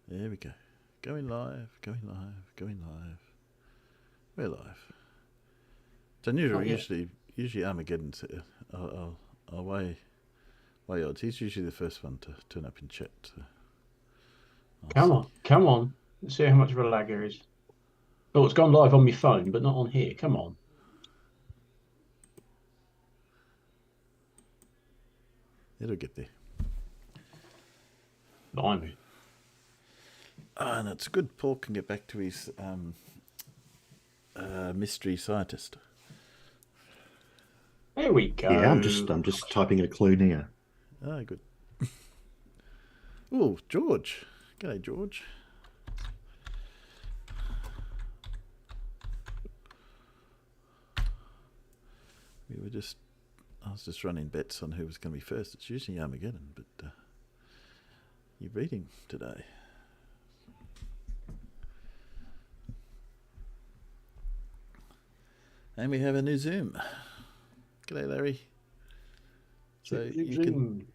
There we go. Going live, going live, going live. We're live. It's unusual. Usually Armageddon's way odds. He's usually the first one to turn up in chat. So Come on. Let's see how much of a lag there is. Oh, it's gone live on my phone, but not on here. Come on. It'll get there. Blimey. And it's good Paul can get back to his mystery scientist. There we go. Yeah, I'm just typing a clue now. Ah, good. Oh, George. G'day, George. I was just running bets on who was going to be first. It's usually Armageddon, but you're beating today. And we have a new Zoom. G'day, Larry. So you can,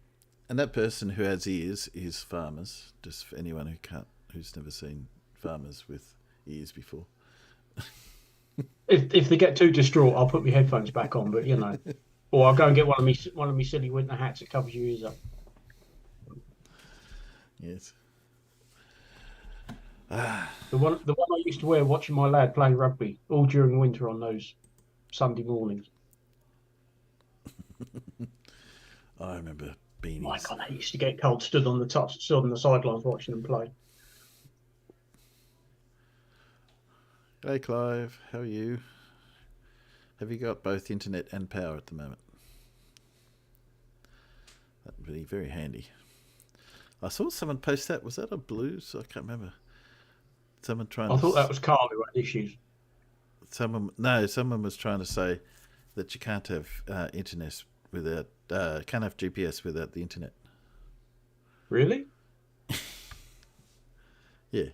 and that person who has ears is farmers. Just for anyone who's never seen farmers with ears before. If they get too distraught, I'll put my headphones back on. But or I'll go and get one of me silly winter hats that covers your ears up. Yes. The one I used to wear watching my lad play rugby all during winter on those Sunday mornings. I remember beanies. My God, I used to get cold. Stood on the sidelines watching them play. Hey Clive, how are you? Have you got both internet and power at the moment? That would be very handy. I saw someone post that. Was that a Blues? I can't remember. Someone trying. I thought that was Carl who had issues. Someone was trying to say that you can't have internet without can't have GPS without the internet. Really? Yeah.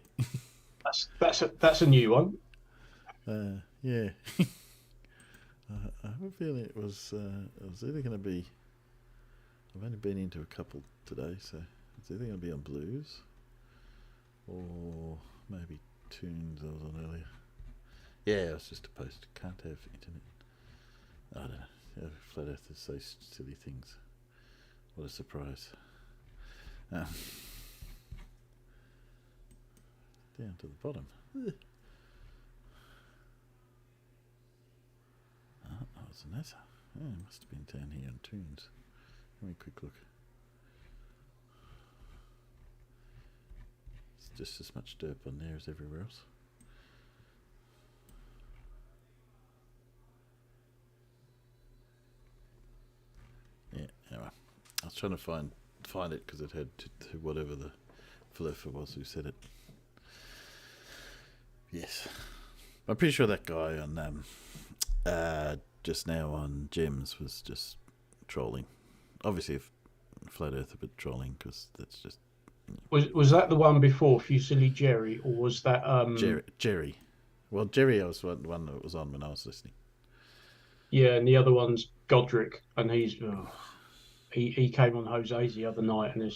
That's a new one. Yeah. I have a feeling it was either going to be. I've only been into a couple today, so it's either going to be on Blues or maybe Tunes I was on earlier. Yeah, it was just a post. Can't have internet. I don't know. Flat Earthers say silly things. What a surprise. Down to the bottom. Oh, it's an NASA. Oh, it must have been down here on Tunes. Let me quick look. It's just as much derp on there as everywhere else. Yeah, anyway. I was trying to find it because it had to whatever the fluffer was who said it. Yes. I'm pretty sure that guy on just now on Gems was just trolling. Obviously, Flat Earth a bit trolling because that's just. Was that the one before Fusili Jerry, or was that Jerry? Well, Jerry, I was one that was on when I was listening. Yeah, and the other one's Godric, and he came on Jose's the other night, and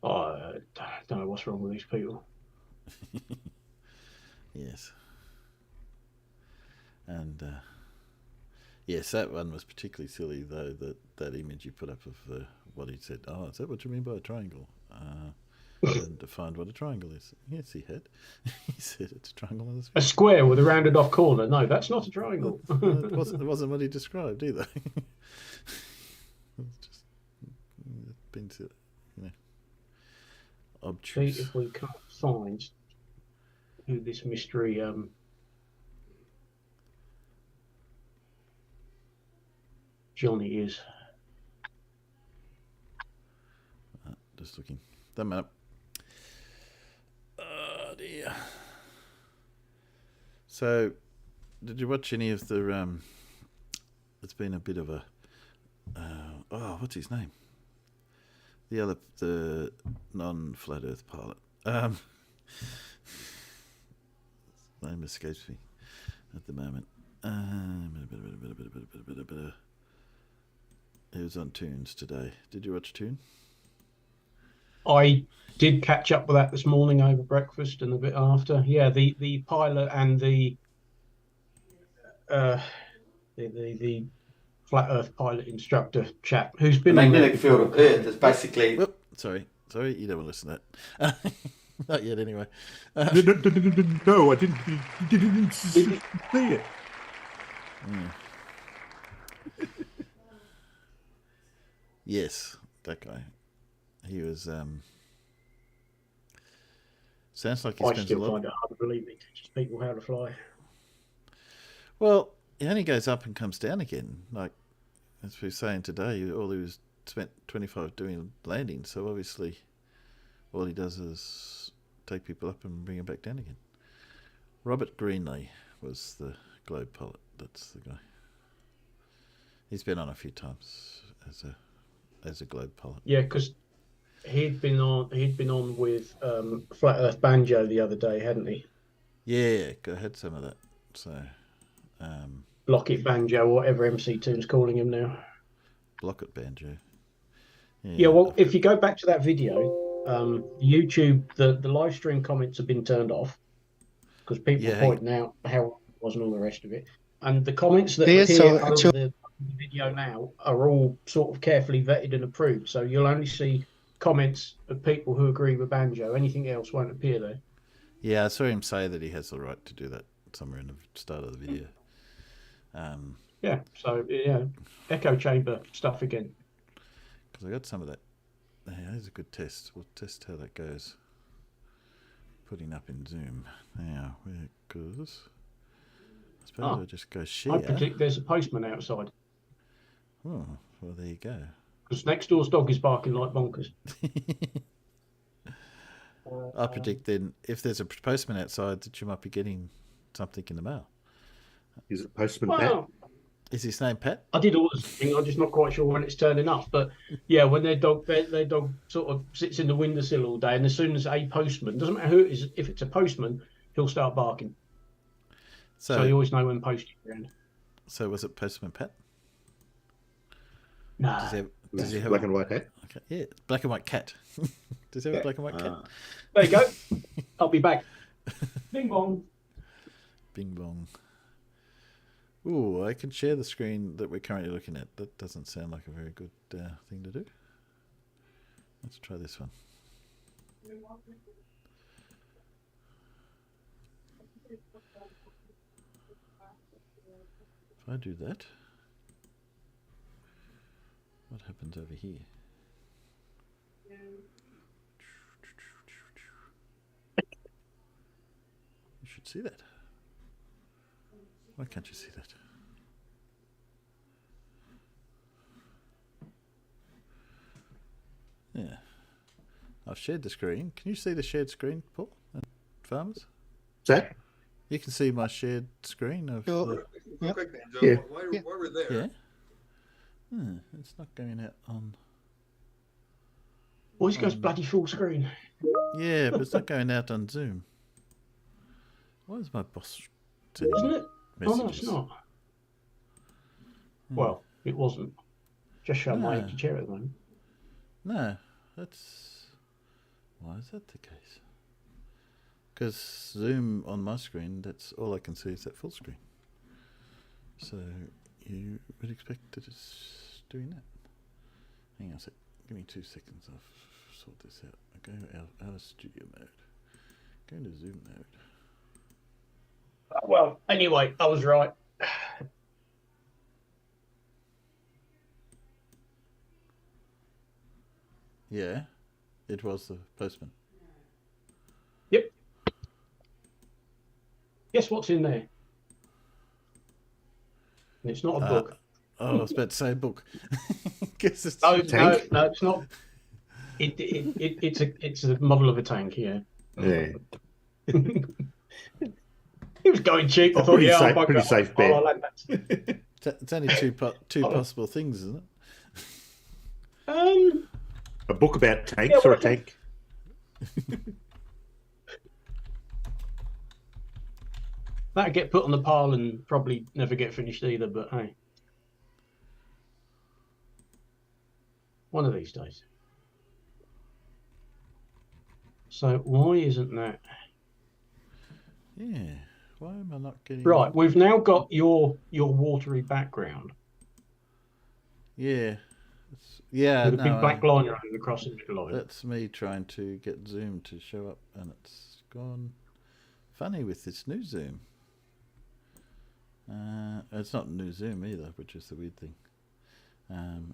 I don't know what's wrong with these people. Yes. And yes, that one was particularly silly, though, that image you put up of what he said. Oh, is that what you mean by a triangle? And defined what a triangle is. Yes, he had. He said it's a triangle. A square with a rounded off corner. No, that's not a triangle. It wasn't what he described either. It's just been, obtuse. See if we can't find who this mystery Johnny is. Just looking. Them up. Oh dear. So, did you watch any of the? It's been a bit of a. What's his name? The non-flat Earth pilot. His name escapes me at the moment. It was on Tunes today. Did you watch Tune? I did catch up with that this morning over breakfast and a bit after. Yeah, the pilot and the uh, the flat Earth pilot instructor chap who's The been on there magnetic field before. of Earth is basically. Whoop, sorry, you don't want to listen to that. Not yet, anyway. No, I didn't see it. Yes, that guy. He was. Sounds like he I spends a still lot. find it hard to believe he teaches people how to fly. Well, he only goes up and comes down again. Like as we were saying today, all he was spent 25 doing landing. So obviously, all he does is take people up and bring them back down again. Robert Greenlee was the globe pilot. That's the guy. He's been on a few times as a globe pilot. Yeah, because he'd been on with Flat Earth Banjo the other day, hadn't he? Yeah, I had some of that. So, Block It Banjo, whatever MC Toon's calling him now. Block It Banjo. Yeah, well, if you go back to that video, YouTube, the live stream comments have been turned off because people are pointing out how it was and all the rest of it. And the comments that appear over the video now are all sort of carefully vetted and approved. So you'll only see comments of people who agree with Banjo. Anything else won't appear there. Yeah, I saw him say that he has the right to do that somewhere in the start of the video. Yeah, so yeah, echo chamber stuff again. Because I got some of that. Yeah, here's a good test. We'll test how that goes. Putting up in Zoom. Now, where it goes. I suppose I'll just go share. I predict there's a postman outside. Oh, well, there you go. Because next door's dog is barking like bonkers. I predict then, if there's a postman outside, that you might be getting something in the mail. Is it Postman Pat? Is his name Pat? I did order something. I'm just not quite sure when it's turning up. But yeah, when their dog sort of sits in the windowsill all day, and as soon as a postman, doesn't matter who it is, if it's a postman, he'll start barking. So you always know when posting around. So was it Postman Pat? No. Does he have black and white hat? Okay, yeah, black and white cat. Does he have a black and white cat? There you go. I'll be back. Bing bong. Bing bong. Ooh, I can share the screen that we're currently looking at. That doesn't sound like a very good thing to do. Let's try this one. If I do that, what happens over here? You should see that. Why can't you see that? Yeah. I've shared the screen. Can you see the shared screen, Paul? And Farmers? Is that? You can see my shared screen of the... Yeah. Why we're there? Yeah. It's not going out on... Always goes bloody full screen. Yeah, but it's not going out on Zoom. Why is my boss sending Isn't it? messages? Oh, no, it's not. Well, it wasn't. Just showing my empty chair at the moment. No, that's... Why is that the case? Because Zoom on my screen, that's all I can see is that full screen. So you would expect that it's doing that. Hang on a sec. Give me 2 seconds. I'll sort this out. I go out of studio mode. Go into Zoom mode. Well, anyway, I was right. Yeah, it was the postman. Yep. Guess what's in there? And it's not a book. Oh, I was about to say a book. Guess it's No, tank? it's not. It's a model of a tank. Yeah. Yeah. He was going cheap. I thought, pretty yeah, safe, I'll pretty safe bet. I'll add that. It's only two possible things, isn't Um, A book about tanks or a tank? that'd get put on the pile and probably never get finished either. But hey, one of these days. So why isn't that? Yeah. Why am I not getting... Right, we've now got your watery background. Yeah. With a big black line running across the middle of it. That's me trying to get Zoom to show up, and it's gone funny with this new Zoom. It's not new Zoom either, which is the weird thing.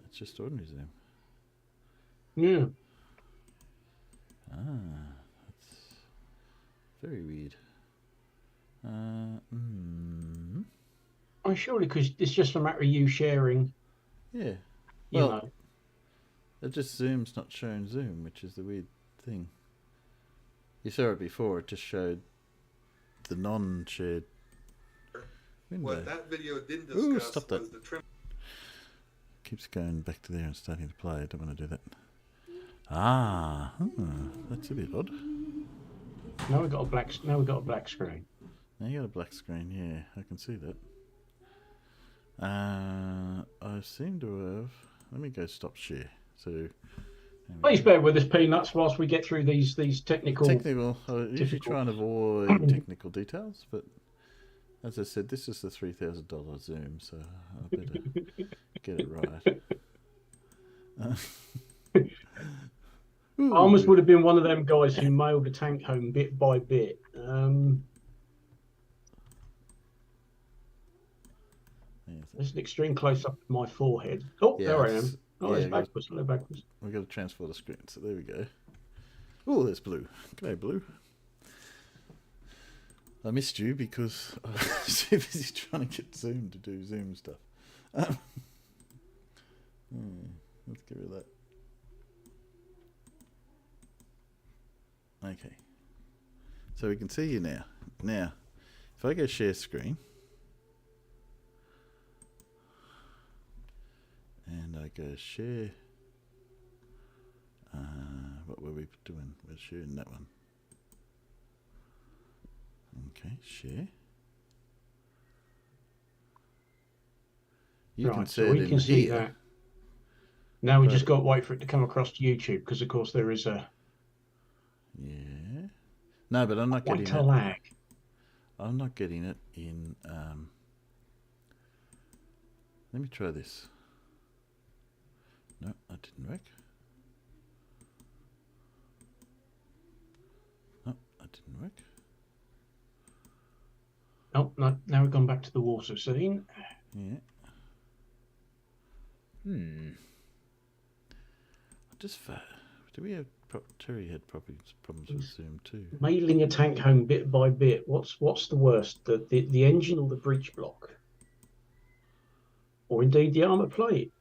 It's just ordinary Zoom. Yeah. That's very weird. Oh, surely because it's just a matter of you sharing. Yeah. Well, it just Zoom's not showing Zoom, which is the weird thing. You saw it before; it just showed the non-shared window. What that video didn't discuss stop that. was the trim. Keeps going back to there and starting to play. I don't want to do that. That's a bit odd. Now we've got a black screen. Now you got a black screen. Yeah, I can see that. I seem to have. Let me go stop share. So. Please bear with us, Peanuts, whilst we get through these technical. I usually try and avoid technical details, but as I said, this is the $3,000 Zoom, so I better get it right. I almost would have been one of them guys who mailed a tank home bit by bit. There's an extreme close up of my forehead. Oh, there I am. Oh, it's backwards. Hello, backwards. We've got to transfer the screen, so there we go. Oh, there's Blue. G'day, Blue. I missed you because I was too busy trying to get Zoom to do Zoom stuff. Let's get rid of that. Okay. So we can see you now. Now, if I go share screen, and I go share, what were we doing? We're sharing that one. Okay, share. You can see, so we can see here. that. Now we just got to wait for it to come across to YouTube because, of course, there is a. Yeah. No, but I'm not getting a lag. I'm not getting it in. Let me try this. No, that didn't work. No, that didn't work. Oh, no, now we've gone back to the water scene. Yeah. Do we have Terry had problems with Zoom too? Mailing a tank home bit by bit. What's the worst? The engine or the breech block? Or indeed the armour plate?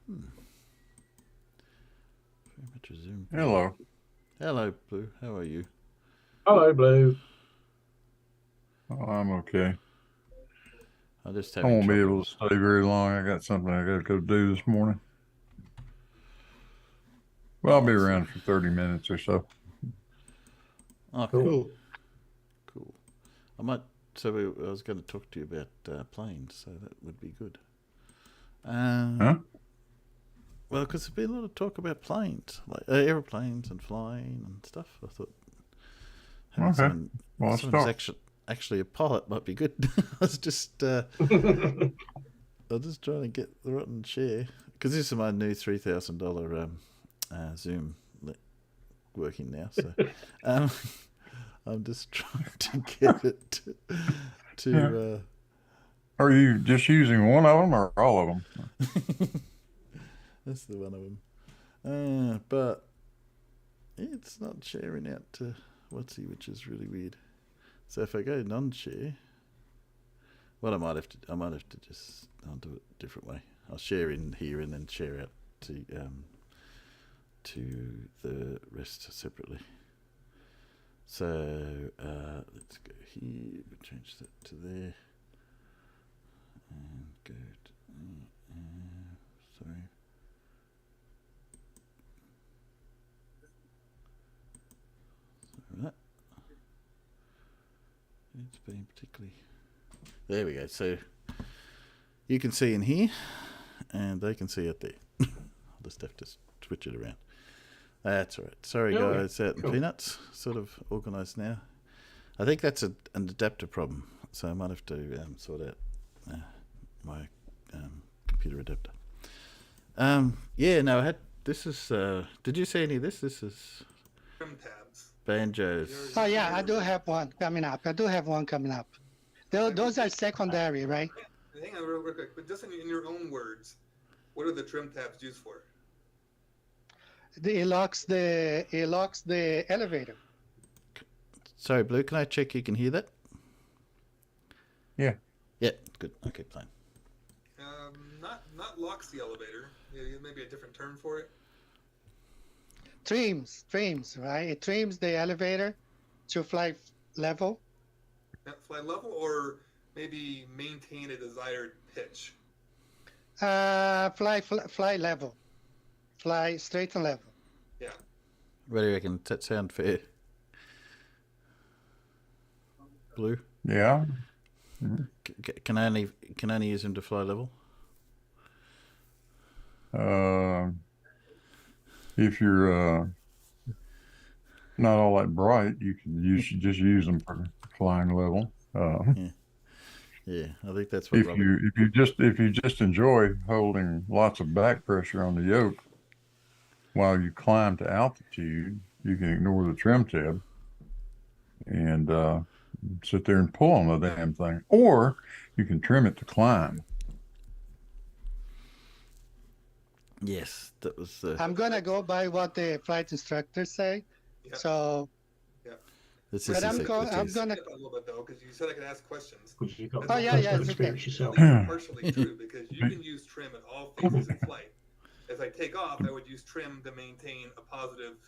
Very much a Zoom. Hello. Hello, Blue. How are you? Hello, Blue. Oh, I'm okay. I won't be able to stay very long. I got something I got to go do this morning. Well, I'll be around for 30 minutes or so. Oh, cool. I might. So I was going to talk to you about planes, so that would be good. Huh? Well, because there's been a lot of talk about planes, like aeroplanes and flying and stuff. I thought someone's actually a pilot might be good. I was just trying to get the rotten share because this is my new $3,000 Zoom working now. So I'm just trying to get it to. Are you just using one of them or all of them? That's the one of them. But it's not sharing out to Whatsy, which is really weird. So if I go non-share, well, I might have to just I'll do it a different way. I'll share in here and then share out to the rest separately. So let's go here. Change that to there, and go to sorry. That. It's been particularly. There we go. So you can see in here, and they can see it there. I'll just have to switch it around. That's all right. Sorry, Oh, guys, out in Peanuts. Sort of organised now. I think that's an adapter problem, so I might have to sort out my computer adapter. Yeah, no, I had. This is. Did you see any of this? This is Trim tabs. banjos. Oh yeah, I do have one coming up. Those are secondary, right? Hang on real quick, but just in your own words, what are the trim tabs used for? It locks the elevator. Sorry, Blue, can I check you can hear that? Yeah. Yeah, good. Okay, fine. Not locks the elevator. Yeah, maybe a different term for it. Trims, right? It trims the elevator to fly level. Fly level, or maybe maintain a desired pitch. Fly level. Fly straight and level. Yeah. What do you reckon? Does that sound fair? Blue? Yeah. Can I only use him to fly level? If you're not all that bright, you should just use them for flying level. Yeah, I think that's what. If you just enjoy holding lots of back pressure on the yoke while you climb to altitude, you can ignore the trim tab and sit there and pull on the damn thing, or you can trim it to climb. Yes, that was. I'm gonna go by what the flight instructors say. Yeah. So. Yeah. This But is I'm gonna. A little bit though, because you said I could ask questions. Oh yeah, it's okay. Yourself. Partially true, because you can use trim at all phases in flight. As I take off, I would use trim to maintain a positive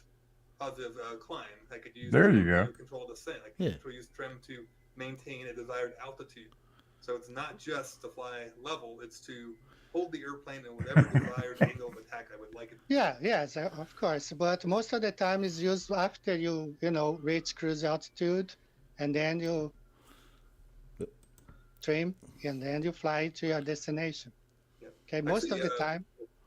climb. I could use there you trim go. to control descent. I could use trim to maintain a desired altitude. So it's not just to fly level; it's to hold the airplane at whatever desired angle of attack I would like it. Yeah, yes, of course. But most of the time is used after you reach cruise altitude, and then you trim, and then you fly to your destination. Yeah. Okay, most of the time.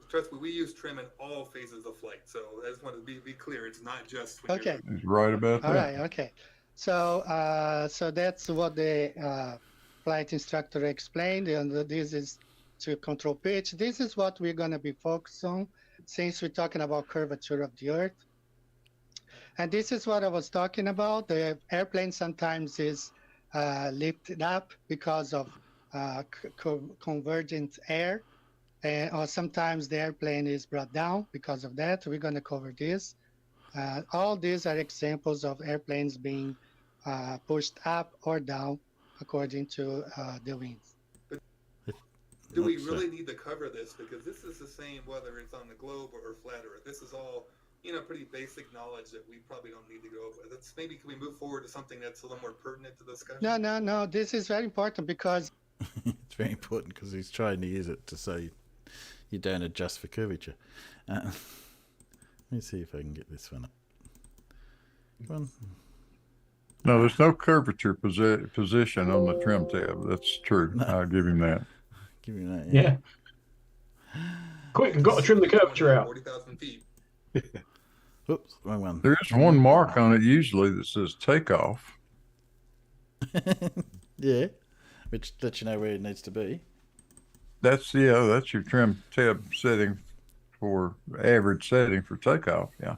Trust me, we use trim in all phases of flight. So I just want to be clear. It's not just. Okay. He's right about that. All right. Okay. So so that's what the flight instructor explained, and this is to control pitch. This is what we're going to be focused on since we're talking about curvature of the Earth. And this is what I was talking about. The airplane sometimes is lifted up because of convergent air, or sometimes the airplane is brought down because of that. We're going to cover this. All these are examples of airplanes being pushed up or down according to the winds. Do we really need to cover this? Because this is the same whether it's on the globe or flat Earth. This is all, pretty basic knowledge that we probably don't need to go over. Maybe can we move forward to something that's a little more pertinent to the discussion? No. This is very important because... It's very important because he's trying to use it to say you don't adjust for curvature. Let me see if I can get this one up. Come on. No, there's no curvature position on the trim tab. That's true. No. I'll give him that. Give me that. Yeah. Quick, I've got to trim the curvature out. 40,000 feet. Oops, wrong one. There is one mark on it usually that says takeoff. Yeah, which lets you know where it needs to be. That's your trim tab setting for average setting for takeoff. Yeah.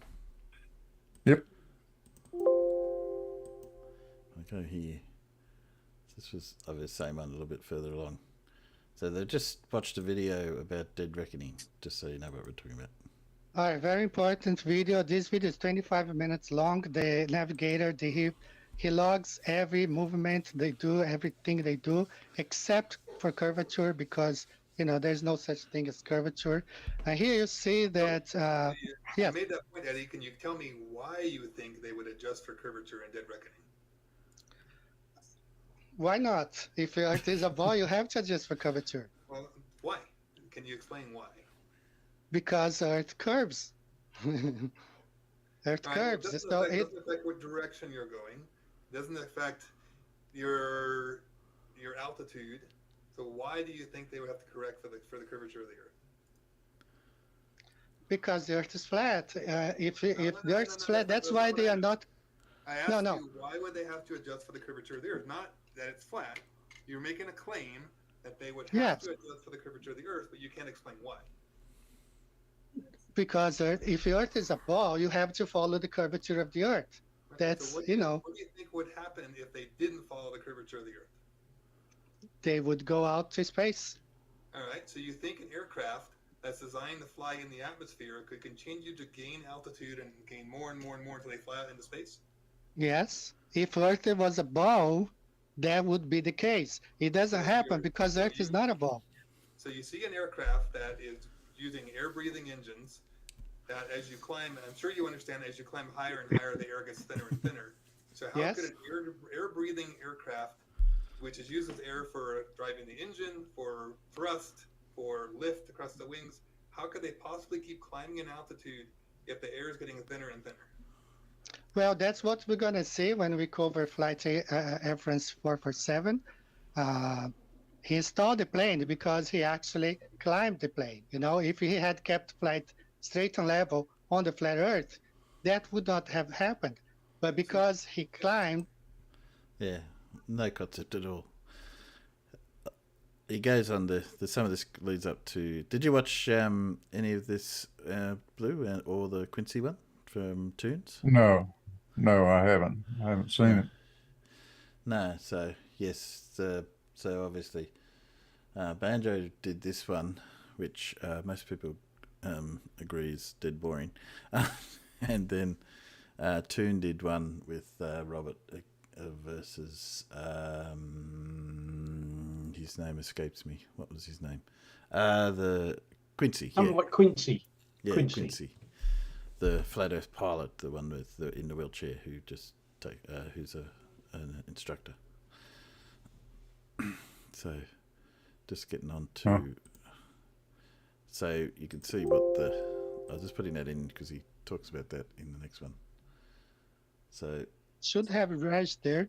Yep. I'll go here. This was of the same one a little bit further along. So they've just watched a video about dead reckoning, just so you know what we're talking about. All right, very important video. This video is 25 minutes long. The navigator, he logs every movement they do, everything they do, except for curvature, because there's no such thing as curvature. Here you see that. You made that point, Eddie. Can you tell me why you think they would adjust for curvature in dead reckoning? Why not? If Earth is a ball, you have to adjust for curvature. Well, why? Can you explain why? Because Earth curves. Earth curves. Well, doesn't affect what direction you're going. Doesn't affect your altitude. So why do you think they would have to correct for the curvature of the Earth? Because the Earth is flat. If the Earth is flat, that's no, why no, they are not. I asked No, no. you, why would they have to adjust for the curvature of the Earth? Not that it's flat. You're making a claim that they would have Yes. to adjust for the curvature of the Earth, but you can't explain why. Because if the Earth is a ball, you have to follow the curvature of the Earth. That's, so what do you think would happen if they didn't follow the curvature of the Earth? They would go out to space. All right. So you think an aircraft that's designed to fly in the atmosphere could continue to gain altitude and gain more and more and more until they fly out into space? Yes. If Earth was a ball, that would be the case. It doesn't happen because Earth is not a ball. So you see an aircraft that is using air-breathing engines that as you climb, and I'm sure you understand, as you climb higher and higher, the air gets thinner and thinner. So how could an air-breathing aircraft, which uses air for driving the engine, for thrust, for lift across the wings, how could they possibly keep climbing in altitude if the air is getting thinner and thinner? Well, that's what we're going to see when we cover flight reference 447. He installed the plane because he actually climbed the plane. If he had kept flight straight and level on the flat Earth, that would not have happened. But because he climbed... Yeah, no concept at all. He goes on some of this leads up to... Did you watch any of this Blue or the Quincy one from Toons? No, I haven't. I haven't seen it. No, so yes, so obviously Banjo did this one, which most people agree is dead boring, and then Toon did one with Robert versus his name escapes me. What was his name? The Quincy. Like Quincy. Yeah, Quincy. The flat Earth pilot, the one with in the wheelchair, who's an instructor. So, just getting on to. So you can see what I was just putting that in because he talks about that in the next one. So should have registered,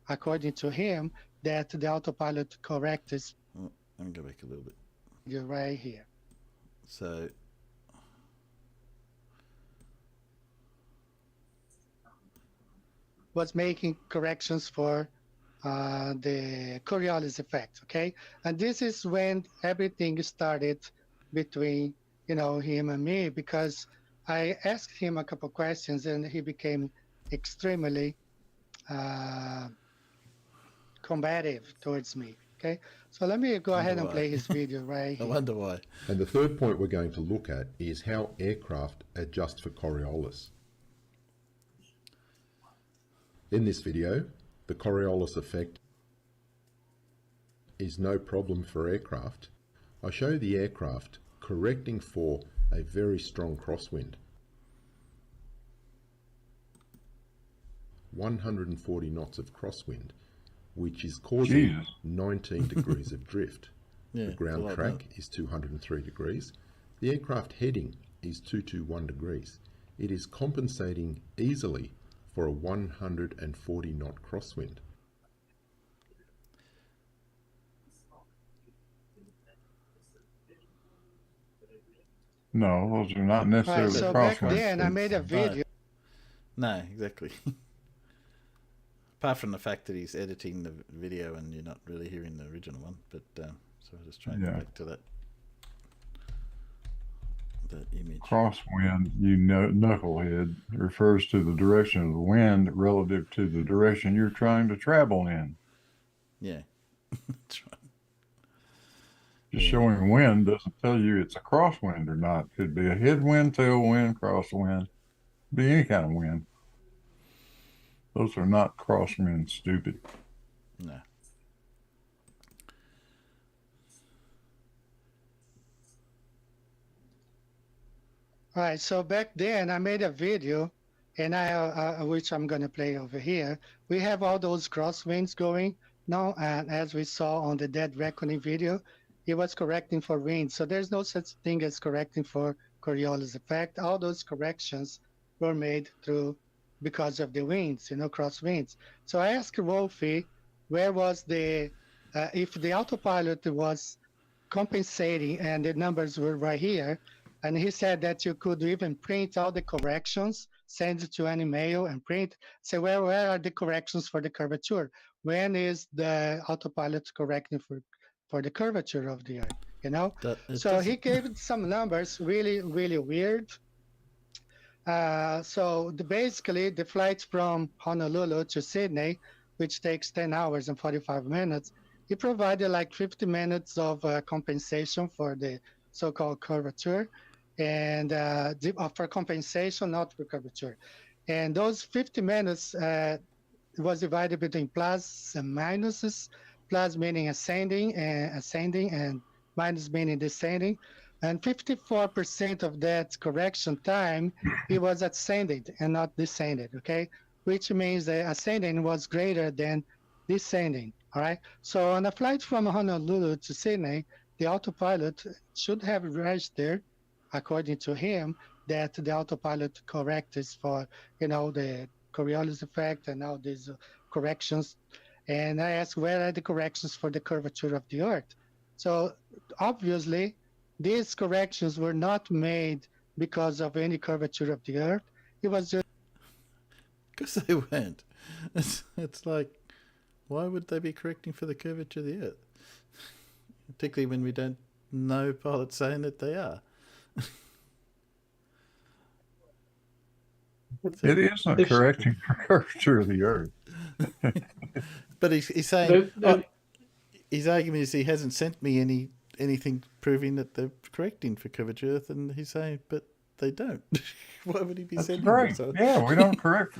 according to him, that the autopilot correct is. Let me go back a little bit. You're right here. So. Was making corrections for the Coriolis effect, okay? And this is when everything started between, him and me, because I asked him a couple questions and he became extremely combative towards me, okay? So let me go ahead and play his video right here. I wonder why. And the third point we're going to look at is how aircraft adjust for Coriolis. In this video, the Coriolis effect is no problem for aircraft. I show the aircraft correcting for a very strong crosswind. 140 knots of crosswind, which is causing 19 degrees of drift. The ground track is 203 degrees. The aircraft heading is 221 degrees. It is compensating easily for a 140 knot crosswind. No, those are not necessarily so crosswinds. Back then I made a video. No, exactly. Apart from the fact that he's editing the video and you're not really hearing the original one, but so I'll just try and go back to that image. Crosswind, knucklehead, refers to the direction of the wind relative to the direction you're trying to travel in. Yeah, that's right. Just showing wind doesn't tell you it's a crosswind or not. Could be a headwind, tailwind, crosswind, be any kind of wind. Those are not crosswinds, stupid. No. All right, so back then I made a video, and which I'm going to play over here. We have all those crosswinds going now, and as we saw on the Dead Reckoning video, it was correcting for wind. So there's no such thing as correcting for Coriolis effect. All those corrections were made because of the winds, crosswinds. So I asked Wolfie, where was if the autopilot was compensating and the numbers were right here, And he said that you could even print all the corrections, send it to any mail and print, say, well, where are the corrections for the curvature? When is the autopilot correcting for the curvature of the Earth? You know? So he gave some numbers, really, really weird. So basically, the flights from Honolulu to Sydney, which takes 10 hours and 45 minutes, he provided like 50 minutes of compensation for the so-called curvature, and for compensation, not for curvature. And those 50 minutes was divided between plus and minuses, plus meaning ascending, and minus meaning descending. And 54% of that correction time, it was ascending and not descending, okay? Which means the ascending was greater than descending, all right? So on a flight from Honolulu to Sydney, the autopilot should have registered, according to him, that the autopilot corrects for, the Coriolis effect and all these corrections. And I asked, where are the corrections for the curvature of the Earth? So obviously, these corrections were not made because of any curvature of the Earth. It was just because they weren't. It's like, why would they be correcting for the curvature of the Earth? Particularly when we don't know pilots saying that they are. It isn't correcting for curvature of the Earth. But he's saying his argument is he hasn't sent me anything proving that they're correcting for curvature of Earth, and he's saying, but they don't. Why would he be sending great. them? So? Yeah, we don't correct.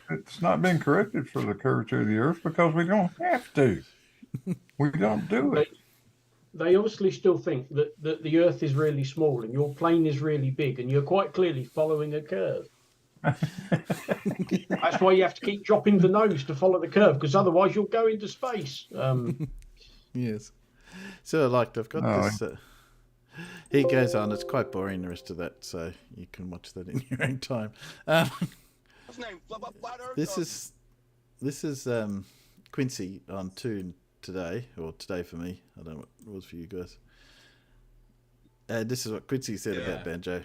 It's not been corrected for the curvature of the Earth because we don't have to. We don't do it. They obviously still think that the Earth is really small and your plane is really big, and you're quite clearly following a curve. That's why you have to keep dropping the nose to follow the curve, because otherwise you'll go into space. Yes. So I've got this. He goes on. It's quite boring, the rest of that, so you can watch that in your own time. This is Quincy on Toon today, or today for me. I don't know what it was for you guys. This is what Quincy said about Banjo.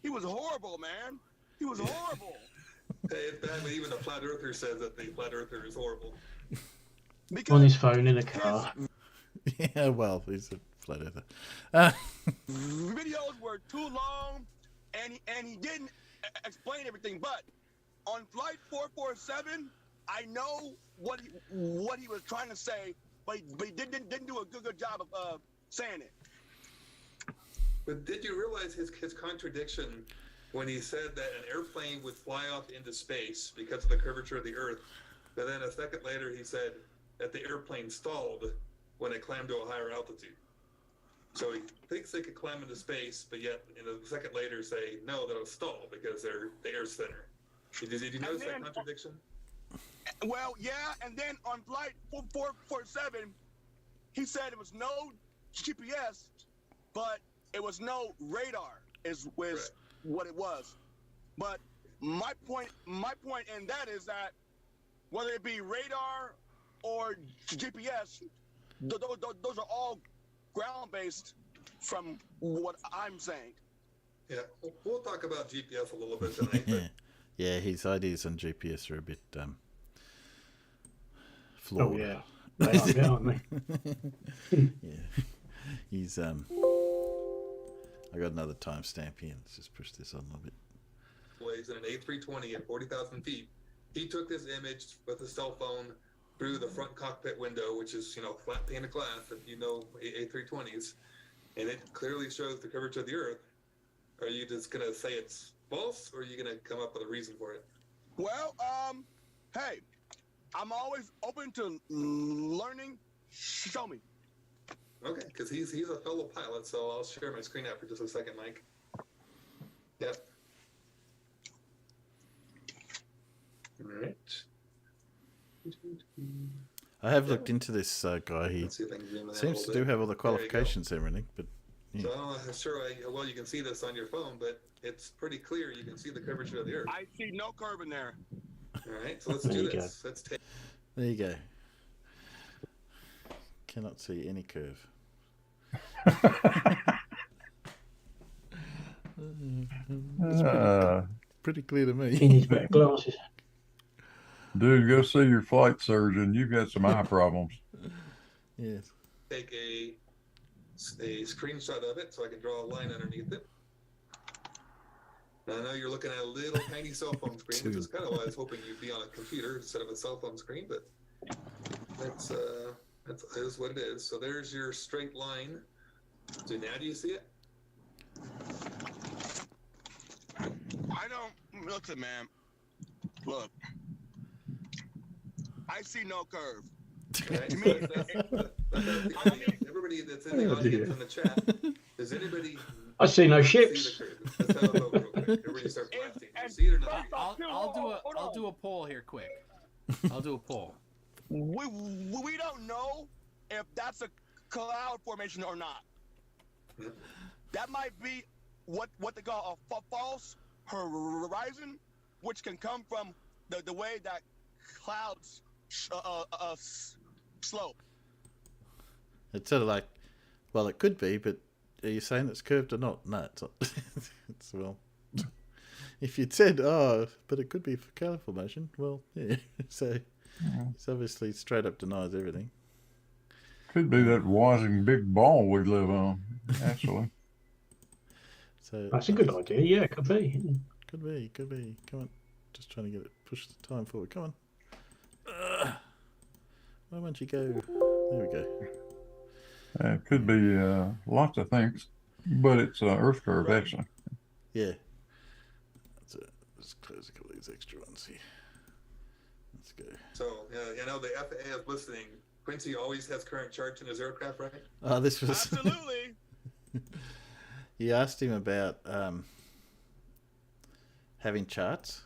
He was horrible, man. He was horrible. Hey, it's bad when even a flat earther says that the flat earther is horrible. On his phone in a car. Yeah, well, he's a flat earther. Videos were too long, and he didn't explain everything. But on flight 447, I know what he was trying to say, but he didn't do a good job of saying it. But did you realize his contradiction when he said that an airplane would fly off into space because of the curvature of the Earth, but then a second later he said that the airplane stalled when it climbed to a higher altitude. So he thinks they could climb into space, but yet a second later say, no, they'll stall because the air's thinner. Did you notice that contradiction? Well, yeah, and then on flight 447, he said it was no GPS, but it was no radar, was what it was. But my point in that is that whether it be radar or GPS, those are all ground-based from what I'm saying. Yeah, we'll talk about GPS a little bit tonight. But... yeah, his ideas on GPS are a bit flawed. Oh, yeah. They are, aren't they? Yeah. He's I got another timestamp here. Let's just push this on a little bit. Waves in an A320 at 40,000 feet. He took this image with his cell phone through the front cockpit window, which is, flat pane of glass, if you know A320s, and it clearly shows the curvature of the Earth. Are you just going to say it's false, or are you going to come up with a reason for it? Well, hey, I'm always open to learning. Show me. Okay, because he's a fellow pilot, so I'll share my screen out for just a second, Mike. Yep. All right. I have looked into this guy. He seems to have all the qualifications and everything, but yeah. So I'm not sure you can see this on your phone, but it's pretty clear. You can see the curvature of the Earth. I see no curve in there. All right, so let's do this. Let's take. There you go. Cannot see any curve. Pretty clear to me. He needs better glasses. Dude, go see your flight surgeon. You've got some eye problems. Yes. Take a screenshot of it so I can draw a line underneath it. Now, I know you're looking at a little tiny cell phone screen, which is kind of why I was hoping you'd be on a computer instead of a cell phone screen, but that's is what it is. So there's your straight line. So now do you see it? I don't. Listen, man. Look. I see no curve. Okay, everybody that's in the audience in the chat, does anybody? I see no ships. Let's have a vote real quick. Everybody start blasting. Do you see it or not? I'll do a poll here quick. I'll do a poll. We don't know if that's a cloud formation or not. That might be what they call a false horizon, which can come from the way that clouds slope. It's sort of like, well, it could be, but are you saying it's curved or not? No, it's not. It's, well, if you'd said, oh, but it could be for cloud formation, well, yeah. So it's obviously straight up denies everything. Could be that washing big ball we live on, actually. So that's a good idea. Yeah, it could be. Could be. Come on. Just trying to get it, push the time forward. Come on. Why won't you go? There we go. It could be lots of things, but it's Earth curve, actually. Yeah. That's it. Let's close a couple of these extra ones here. Let's go. So, you know, the FAA is listening. Quincy always has current charts in his aircraft, right? Oh, this was... Absolutely. You asked him about having charts.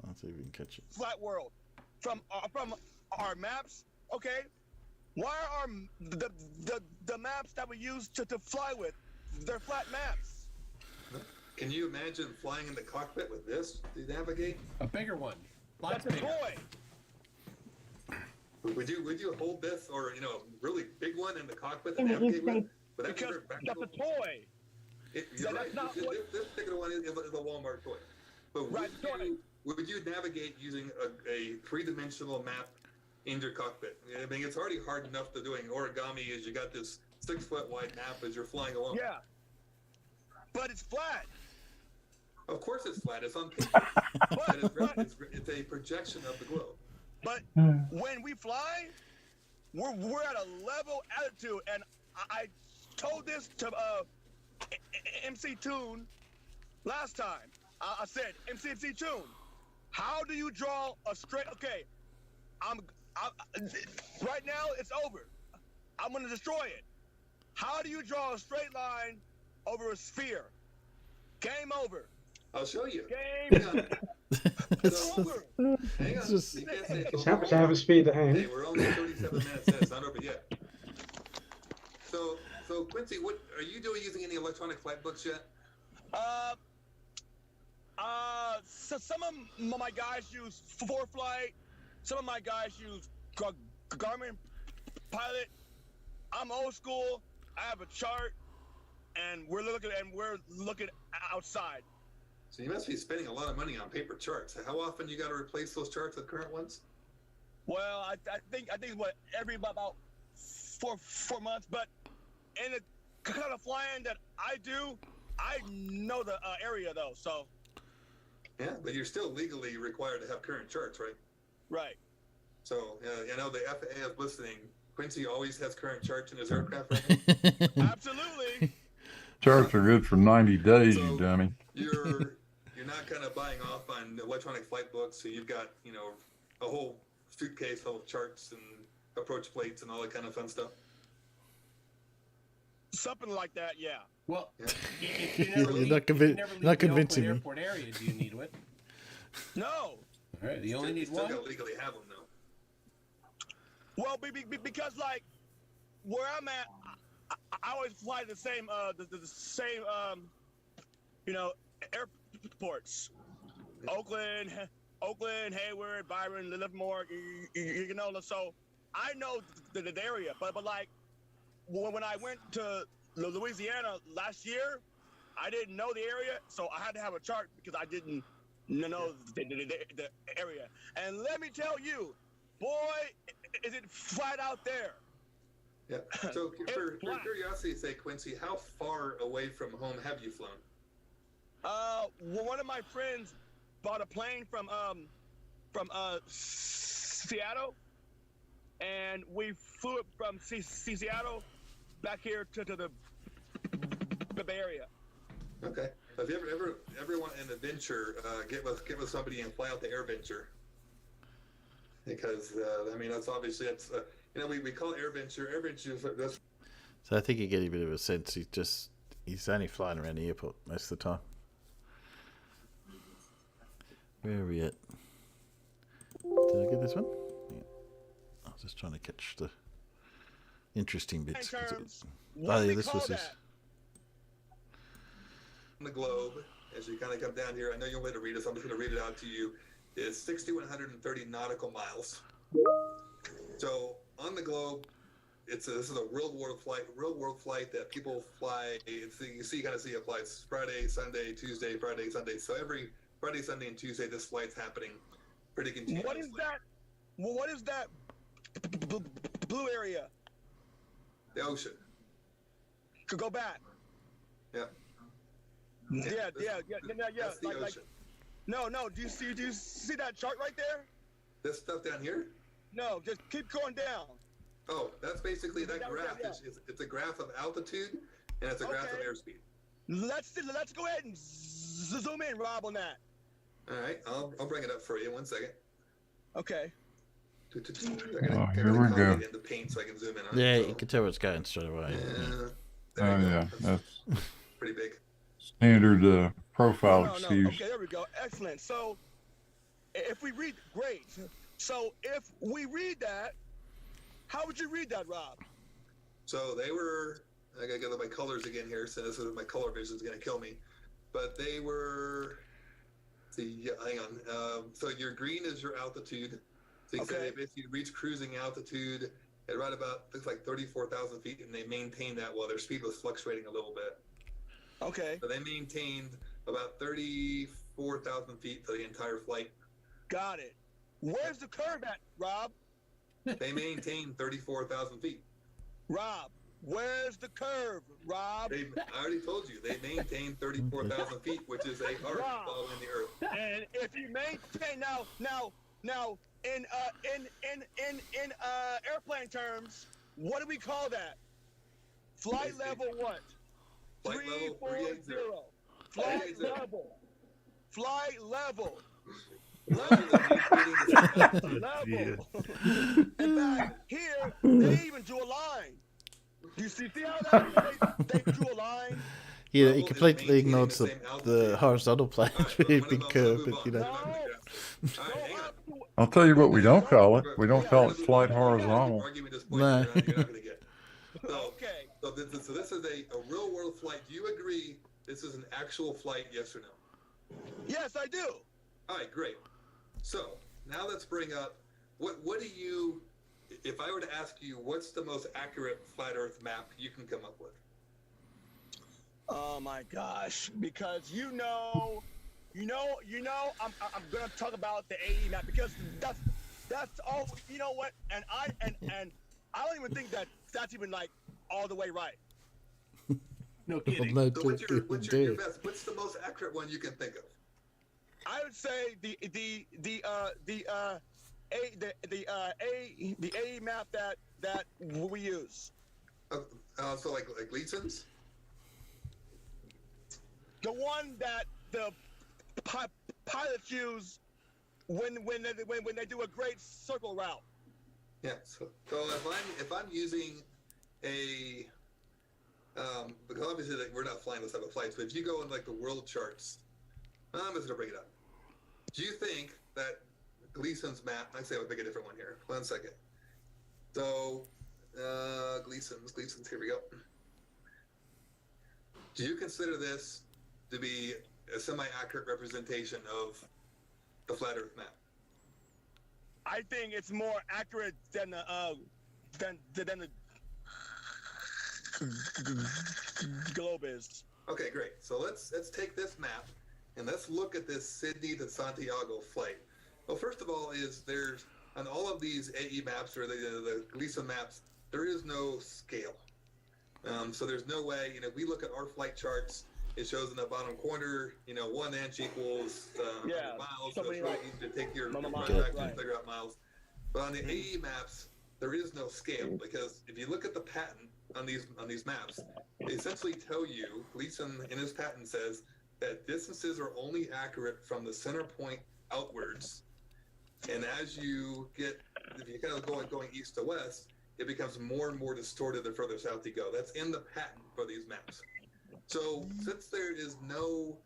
I'll see if we can catch it. Flat world. From our maps, okay? Why are the maps that we use to fly with, they're flat maps? Can you imagine flying in the cockpit with this to navigate? A bigger one. That's a toy. Would you hold this or, you know, really big one in the cockpit to navigate with? Because that's a toy. You're right. This particular one is a Walmart toy. But would you navigate using a three-dimensional map in your cockpit? I mean, it's already hard enough to doing origami as you got this 6-foot wide map as you're flying along. Yeah. But it's flat. Of course it's flat. It's on paper. It's a projection of the globe. But when we fly, we're at a level altitude, and I told this to MC Toon last time. I said, MC Toon, how do you draw a straight? Okay, right now it's over. I'm gonna destroy it. How do you draw a straight line over a sphere? Game over. I'll show you. Game over. Hang on. It's happy to have a speed at hand. Hey, we're only 37 minutes in. It's not over yet. So Quincy, what are you doing using any electronic flight books yet? So some of my guys use ForeFlight. Some of my guys use Garmin Pilot. I'm old school. I have a chart, and we're looking outside. So you must be spending a lot of money on paper charts. How often you got to replace those charts with current ones? Well, I think what every about four months. But in the kind of flying that I do, I know the area though. So. Yeah, but you're still legally required to have current charts, right? Right. So, you know, the FAA is listening. Quincy always has current charts in his aircraft, right? Absolutely. Charts are good for 90 days, so you dummy. You're not kind of buying off on electronic flight books, so you've got, you know, a whole suitcase full of charts and approach plates and all that kind of fun stuff. Something like that, yeah. Well, yeah. You're not convincing me. Airport area, do you need it? No. All right, you only need still one. Got to legally have them, though. Well, because like where I'm at, I always fly the same, you know, airports. Oakland, Hayward, Byron, Livermore, you know. So I know the area, but like when I went to Louisiana last year, I didn't know the area, so I had to have a chart because I didn't know the area. And let me tell you, boy, is it flat out there. Yeah. So for curiosity's sake, Quincy, how far away from home have you flown? One of my friends bought a plane from Seattle, and we flew it from Seattle back here to the Bay Area. Okay. So if you ever want an adventure, get with somebody and fly out the AirVenture. Because I mean, that's obviously we call it AirVenture. AirVenture. So I think you get a bit of a sense. He's only flying around the airport most of the time. Where are we at? Did I get this one? Yeah. I was just trying to catch the interesting bits. This was his. On the globe, as you kind of come down here, I know you'll be able to read it, so I'm just going to read it out to you. Is 6,130 nautical miles. So on the globe, this is a real world flight that people fly. You kind of see it flights Friday, Sunday, Tuesday, Friday, Sunday. So every Friday, Sunday, and Tuesday, this flight's happening pretty continuously. What is that blue area? The ocean. Could go back. Yeah. Yeah. That's the ocean. No. Do you see that chart right there? This stuff down here? No, just keep going down. Oh, that's basically that graph. Yeah. It's a graph of altitude and it's a graph of airspeed. Let's go ahead and zoom in, Rob, on that. All right, I'll bring it up for you. 1 second. Okay. Here we go. In the paint so I can zoom in on Yeah, it, you can tell where it's going straight away. That's pretty big. Standard profile excuse. Okay, there we go. Excellent. So, if we read, great. So, if we read that, how would you read that, Rob? So they were. I gotta get my colors again here, so this is my color vision is gonna kill me. But they were. Hang on. So your green is your altitude. So you say they basically reach cruising altitude at right about looks like 34,000 feet, and they maintained that while their speed was fluctuating a little bit. Okay. So they maintained about 34,000 feet for the entire flight. Got it. Where's the curve at, Rob? They maintained 34,000 feet. Rob, where's the curve, Rob? I already told you they maintained 34,000 feet, which is a arc following the Earth. And if you maintain now in airplane terms, what do we call that? Flight level what? 340. Flight level. Flight level. Level. In fact, here they even drew a line. You see how they drew a line? Yeah, he completely ignored the horizontal plane with a big curve, but I'll tell you what we don't call it. We don't call it flight horizontal. No. Okay. So this is a real world flight. Do you agree this is an actual flight, yes or no? Yes, I do. All right, great. So now let's bring up what do you, if I were to ask you, what's the most accurate flat Earth map you can come up with? Oh my gosh! Because I'm gonna talk about the AE map because that's all. You know what? And I don't even think that's even like all the way right. No kidding. So what's your best? What's the most accurate one you can think of? I would say the AE map that we use. So like Gleason's? The one that the pilots use when they do a great circle route. Yeah. So if I'm using a because obviously we're not flying this type of flights, but if you go in like the world charts, I'm just gonna bring it up. Do you think that Gleason's map? I say I'll pick a different one here. 1 second. So Gleason's. Here we go. Do you consider this to be a semi-accurate representation of the flat Earth map? I think it's more accurate than the globe is. Okay, great. So let's take this map and let's look at this Sydney to Santiago flight. Well, first of all, there's on all of these AE maps or the Gleason maps, there is no scale. So there's no way, we look at our flight charts, it shows in the bottom corner, 1 inch equals 100 miles. So it's really easy to take your protractor and figure out miles. But on the AE maps, there is no scale, because if you look at the patent on these maps, they essentially tell you, Gleason in his patent says that distances are only accurate from the center point outwards. And as if you kind of going east to west, it becomes more and more distorted the further south you go. That's in the patent for these maps. So since there's no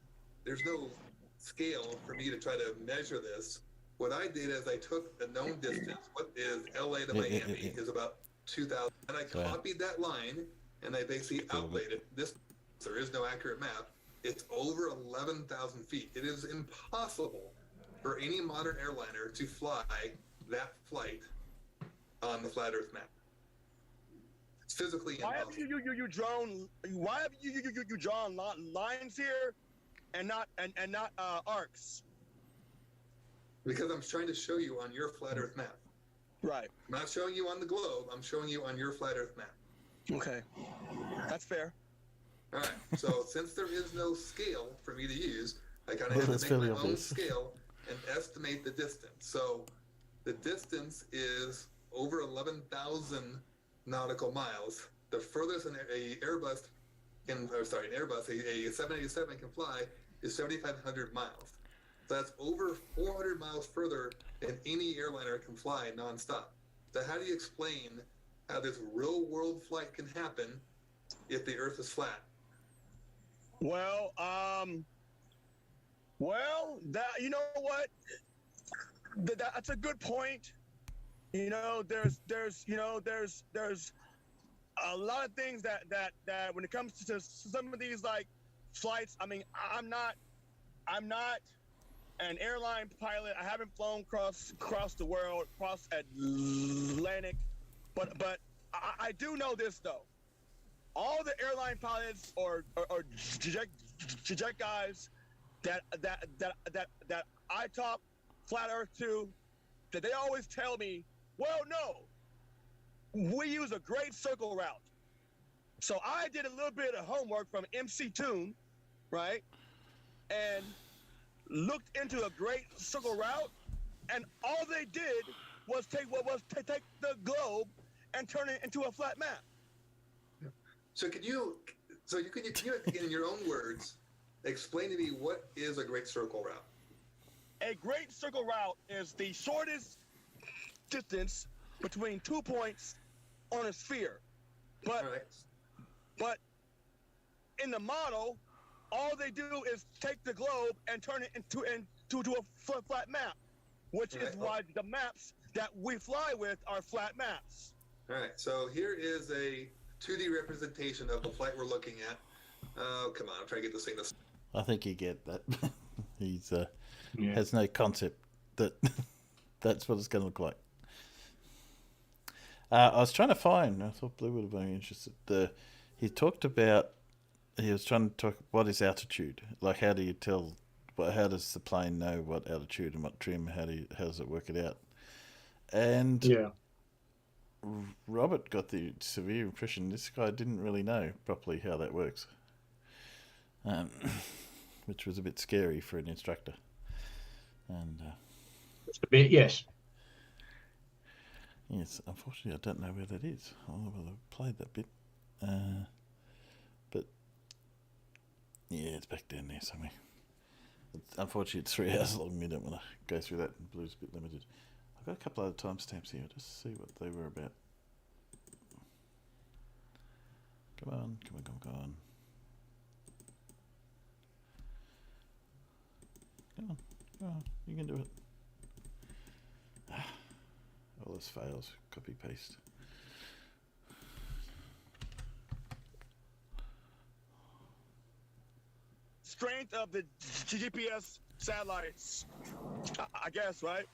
scale for me to try to measure this, what I did is I took the known distance. What is LA to Miami is about 2,000, and I copied that line and I basically outlaid it. There is no accurate map. It's over 11,000 feet. It is impossible for any modern airliner to fly that flight on the flat Earth map. It's physically impossible. Why have you drawn lines here and not arcs? Because I'm trying to show you on your flat Earth map. Right. I'm not showing you on the globe. I'm showing you on your flat Earth map. Okay, that's fair. All right. So since there is no scale for me to use, I kind of have to make my own scale and estimate the distance. So the distance is over 11,000 nautical miles. The furthest an Airbus, a 787 can fly is 7,500 miles. So that's over 400 miles further than any airliner can fly nonstop. So how do you explain how this real-world flight can happen if the Earth is flat? Well, that you know what? That's a good point. There's a lot of things that when it comes to some of these like flights. I mean, I'm not an airline pilot. I haven't flown across the world, across Atlantic, but I do know this though. All the airline pilots or jet guys that I talk flat Earth to, that they always tell me, well, no, we use a great circle route. So I did a little bit of homework from MC Toon, right, and looked into a great circle route, and all they did was take the globe and turn it into a flat map. So can you in your own words explain to me what is a great circle route? A great circle route is the shortest distance between 2 points on a sphere. But in the model, all they do is take the globe and turn it into a flat map, which is why the maps that we fly with are flat maps. All right, so here is a 2D representation of the flight we're looking at. Oh, come on, I'm trying to get this thing to... I think you get that. He's has no concept that that's what it's going to look like. I was trying to find, I thought Blue would have been interested. He was trying to talk, what is altitude? Like, how do you tell, how does the plane know what altitude and what trim? How does it work it out? And Robert got the severe impression this guy didn't really know properly how that works, which was a bit scary for an instructor. And it's a bit, yes, unfortunately, I don't know where that is. I'll have played that bit, but yeah, it's back down there somewhere. Unfortunately, it's 3 hours long. We don't want to go through that, and Blue's a bit limited. I've got a couple other timestamps here, just to see what they were about. Come on. Come on, you can do it. All this fails, copy paste. Strength of the GPS satellites, I guess, right?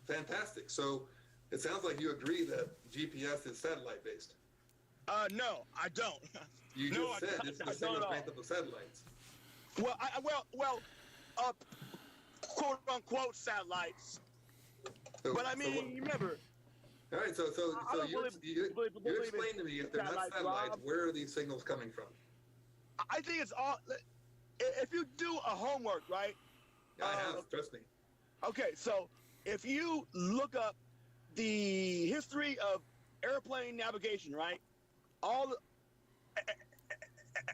Fantastic. So it sounds like you agree that GPS is satellite based. No, I don't. You No, just said it's the I don't signals at all. banked up with satellites. Well, quote unquote satellites. So, But I mean, remember. All right, so you explain to me, if they're not satellites, where are these signals coming from? I think it's all. If you do a homework, right? Yeah, I have. Trust me. Okay, so if you look up the history of airplane navigation, right?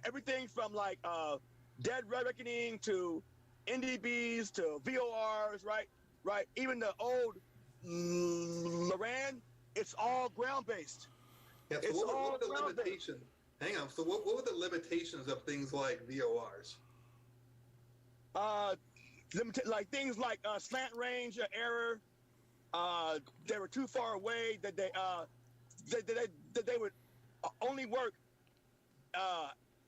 Everything from like dead red reckoning to NDBs to VORs, right? Right. Even the old Loran, it's all ground based. Yeah. So what were the limitations? Hang on. So what were the limitations of things like VORs? Like things like slant range error. They were too far away that they would only work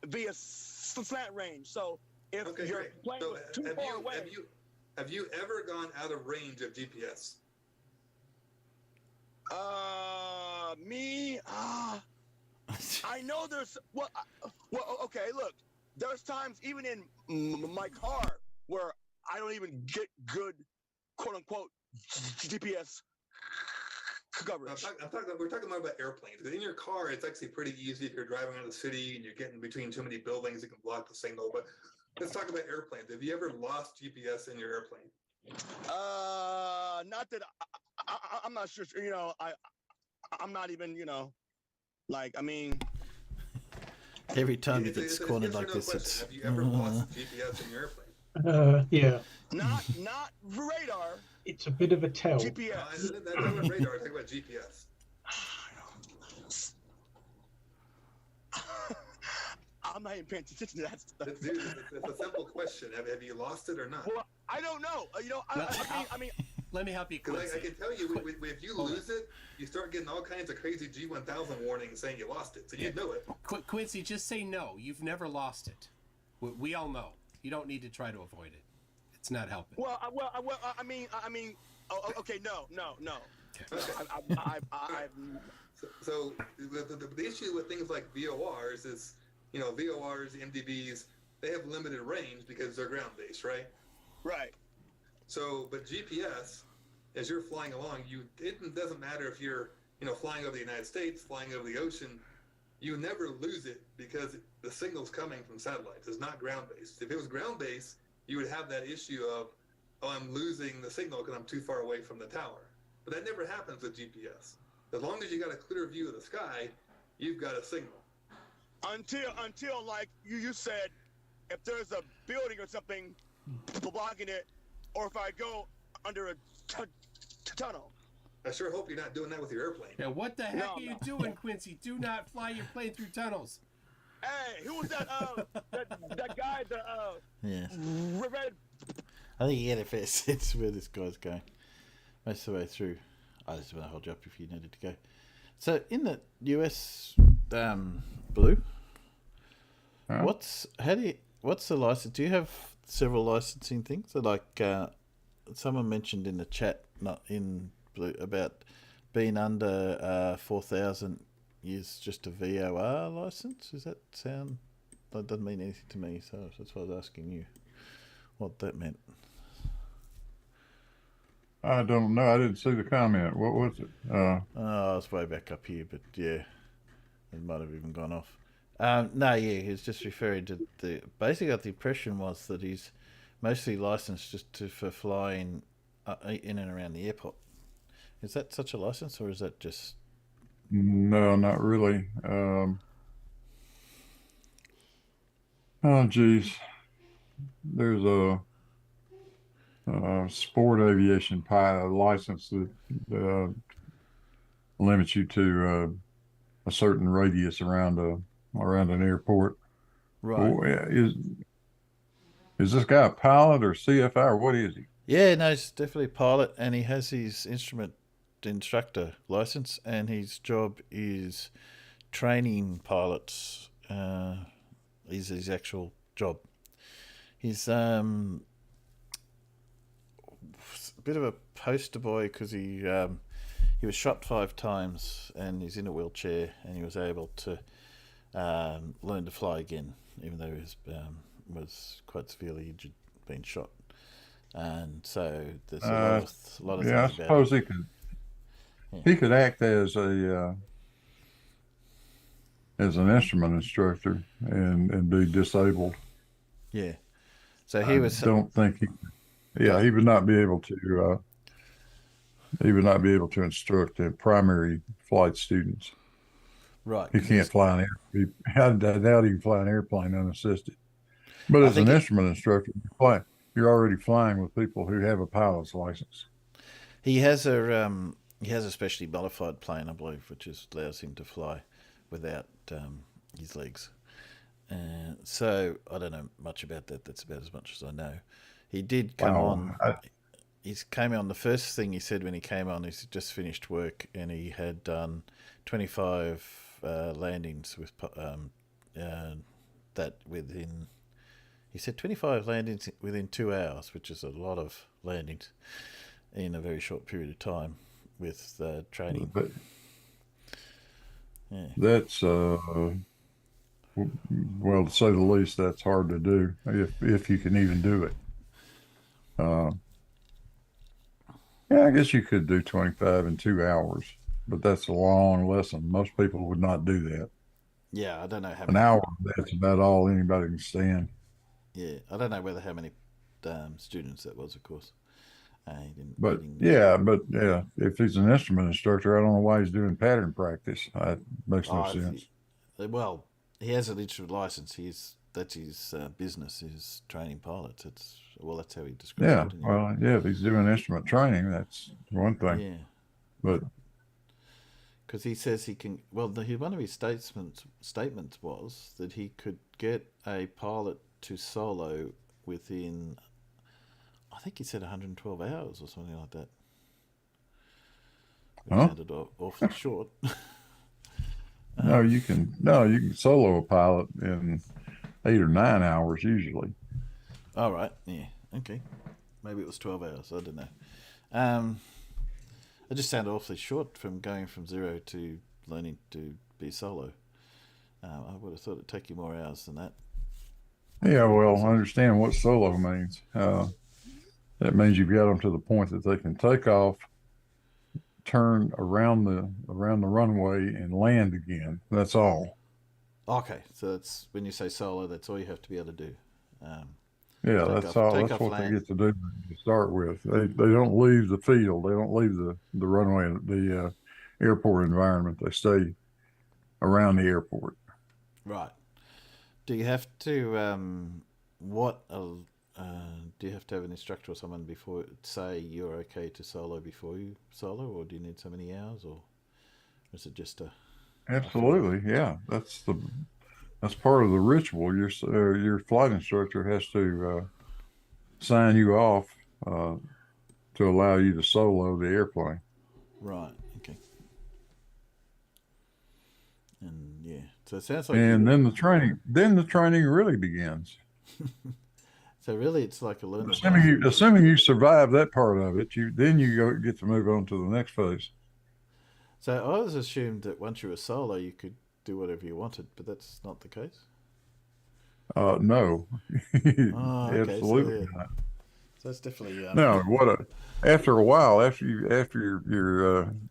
via slant range. So if your plane was too far away, have you ever gone out of range of GPS? Me, I know there's okay. Look, there's times even in my car where I don't even get good, quote unquote, GPS coverage. We're talking more about airplanes. Because in your car, it's actually pretty easy if you're driving around the city and you're getting between too many buildings, it can block the signal. But let's talk about airplanes. Have you ever lost GPS in your airplane? Not that I'm not sure. You know, I'm not even. You know, like I mean. Every time it gets cornered like this, it's. Have you ever lost GPS in your airplane? Yeah. Not radar. It's a bit of a tell. GPS. No, that's not about radar. I'm talking about GPS. I'm not even paying attention to that stuff. Dude, it's a simple question. Have you lost it or not? Well, I don't know. You know, I mean. Let me help you. Because I can tell you, if you lose it, you start getting all kinds of crazy G1000 warnings saying you lost it. So you know it. Quincy, just say no. You've never lost it. We all know. You don't need to try to avoid it. It's not helping. Well, I mean, okay, no. Okay. So the issue with things like VORs is, you know, VORs, MDBs, they have limited range because they're ground-based, right? Right. So, but GPS, as you're flying along, it doesn't matter if you're, you know, flying over the United States, flying over the ocean, you never lose it because the signal's coming from satellites. It's not ground-based. If it was ground-based, you would have that issue of, oh, I'm losing the signal because I'm too far away from the tower. But that never happens with GPS. As long as you got a clear view of the sky, you've got a signal. Until like you said, if there's a building or something blocking it, or if I go under a tunnel. I sure hope you're not doing that with your airplane. Yeah, what the heck are you doing, Quincy? Do not fly your plane through tunnels. Hey, who was that? That guy. Yeah. Red. I think you get a fair sense where this guy's going. Most of the way through. I just want to hold you up if you needed to go. So in the US, Blue, what's the license? Do you have several licensing things? So like someone mentioned in the chat, not in Blue, about being under 4,000 is just a VOR license. Does that sound? That doesn't mean anything to me. So that's why I was asking you what that meant. I don't know. I didn't see the comment. What was it? I was way back up here, but yeah, it might have even gone off. No, yeah, he was just referring to the. Basically, the impression was that he's mostly licensed just for flying in and around the airport. Is that such a license, or is that just? No, not really. Oh, geez. There's a sport aviation pilot license that limits you to a certain radius around an airport. Right. Is this guy a pilot or CFI or what is he? Yeah, no, he's definitely a pilot, and he has his instrument instructor license, and his job is training pilots. Is his actual job. He's a bit of a poster boy because he he was shot 5 times, and he's in a wheelchair, and he was able to learn to fly again, even though he was quite severely injured, being shot. And so there's a lot of yeah, I things about suppose it. he could. Yeah. He could act as an instrument instructor and be disabled. Yeah. So he was. Don't think he. Yeah, he would not be able to. He would not be able to instruct the primary flight students. Right. He can't fly an airplane. I doubt he can fly an airplane unassisted. But as an instrument instructor, you're already flying with people who have a pilot's license. He has a specially modified plane, I believe, which allows him to fly without his legs. So I don't know much about that. That's about as much as I know. He did come on. He came on. The first thing he said when he came on is he just finished work and he had done 25 landings with that within. He said 25 landings within 2 hours, which is a lot of landings in a very short period of time with training. But that's well, to say the least, that's hard to do if you can even do it. Yeah, I guess you could do 25 in 2 hours, but that's a long lesson. Most people would not do that. Yeah, I don't know how many. An hour, that's about all anybody can stand. Yeah, I don't know how many students that was, of course. But if he's an instrument instructor, I don't know why he's doing pattern practice. It makes no sense. Well, he has an instrument license. That's his business. Is training pilots. That's how he describes it. If he's doing instrument training, that's one thing. Yeah, but because he says he can. Well, one of his statements was that he could get a pilot to solo within, I think he said 112 hours or something like that. It sounded awfully short. No, you can solo a pilot in 8 or 9 hours usually. All right. Yeah. Okay. Maybe it was 12 hours. I don't know. It just sounded awfully short from going from 0 to learning to be solo. I would have thought it'd take you more hours than that. Yeah, well, I understand what solo means. That means you've got them to the point that they can take off, turn around the runway, and land again. That's all. Okay, so that's when you say solo, that's all you have to be able to do. That's all. That's what they get to do to start with. They don't leave the field. They don't leave the runway, the airport environment. They stay around the airport. Right. Do you have to do you have to have an instructor or someone before say you're okay to solo before you solo, or do you need so many hours, or is it just a? Absolutely, yeah. That's part of the ritual. Your flight instructor has to sign you off to allow you to solo the airplane. Right. Okay. And yeah, so it sounds like. And then the training really begins. So really, it's like a learning. Assuming you survive that part of it, you get to move on to the next phase. So I always assumed that once you were solo, you could do whatever you wanted, but that's not the case. No, okay, absolutely not. So that's definitely no. After a while, after your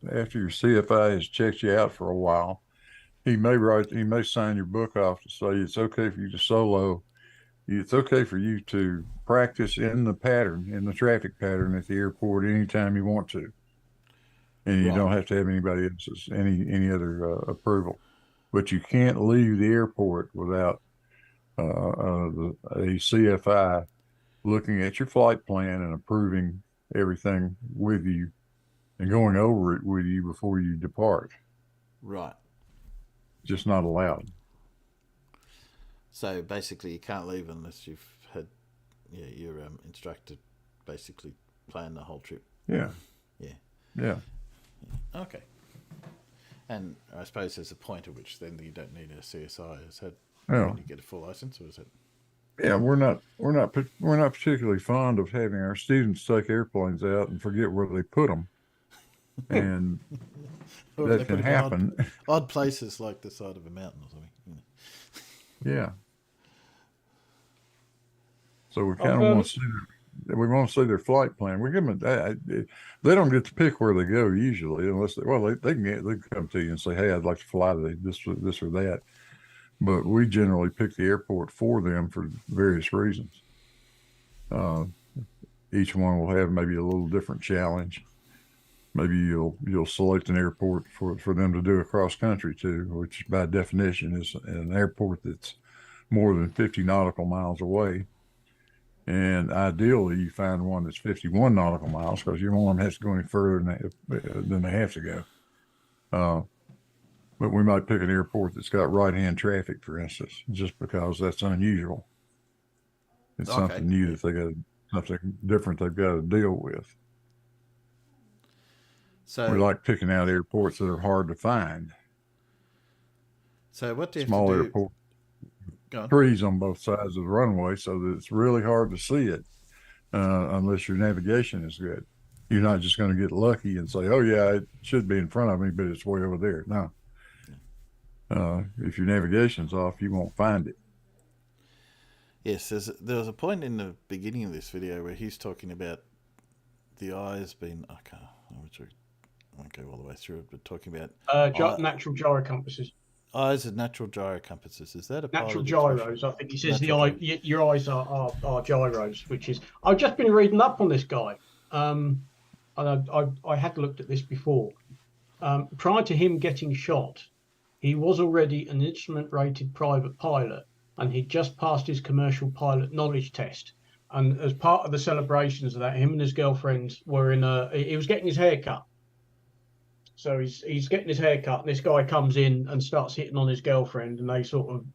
CFI has checked you out for a while, he may sign your book off to say it's okay for you to solo. It's okay for you to practice in the traffic pattern at the airport anytime you want to. And you don't have to have anybody else's, any other approval. But you can't leave the airport without a CFI looking at your flight plan and approving everything with you and going over it with you before you depart. Right. Just not allowed. So basically, you can't leave unless you've had your instructor basically plan the whole trip. Yeah. Yeah. Okay. And I suppose there's a point at which then you don't need a CSI. Is that when you get a full license, or is it? Yeah, we're not particularly fond of having our students take airplanes out and forget where they put them. And that can happen. Odd places like the side of a mountain or something. Yeah. So we kind of want to see their flight plan. We give them they don't get to pick where they go usually, unless they can come to you and say, hey, I'd like to fly to this or that. But we generally pick the airport for them for various reasons. Each one will have maybe a little different challenge. Maybe you'll select an airport for them to do a cross country to, which by definition is an airport that's more than 50 nautical miles away. And ideally, you find one that's 51 nautical miles because you don't want them to have to go any further than they have to go. But we might pick an airport that's got right-hand traffic, for instance, just because that's unusual. It's something new that something different they've got to deal with. So we like picking out airports that are hard to find. So what do you Small have to do? Airport. Trees on both sides of the runway, so that it's really hard to see it unless your navigation is good. You're not just going to get lucky and say, oh yeah, it should be in front of me, but it's way over there. No. If your navigation's off, you won't find it. Yes, there was a point in the beginning of this video where he's talking about the eyes being, I won't go all the way through it, but talking about natural gyro compasses. Eyes are natural gyro compasses. Is that a natural gyros? I think he says your eyes are gyros, which is. I've just been reading up on this guy. I had looked at this before. Prior to him getting shot, he was already an instrument-rated private pilot, and he'd just passed his commercial pilot knowledge test. And as part of the celebrations of that, him and his girlfriend were he was getting his hair cut. So he's getting his hair cut, and this guy comes in and starts hitting on his girlfriend, and they sort of,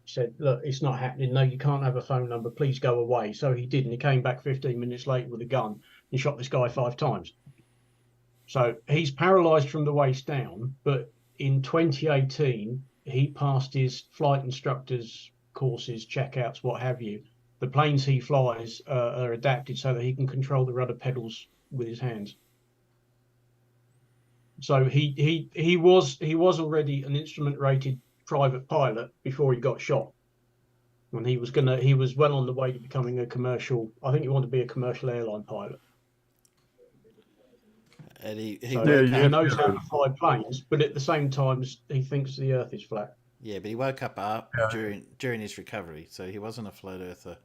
said, look, it's not happening. No, you can't have a phone number. Please go away. So he did, and he came back 15 minutes later with a gun and shot this guy 5 times. So he's paralyzed from the waist down, but in 2018, he passed his flight instructor's courses, checkouts, what have you. The planes he flies are adapted so that he can control the rudder pedals with his hands. So he was already an instrument-rated private pilot before he got shot, and he was well on the way to becoming a commercial. I think he wanted to be a commercial airline pilot. And he knows how to fly planes, but at the same time, he thinks the Earth is flat. Yeah, but he woke up during his recovery, so he wasn't a flat earther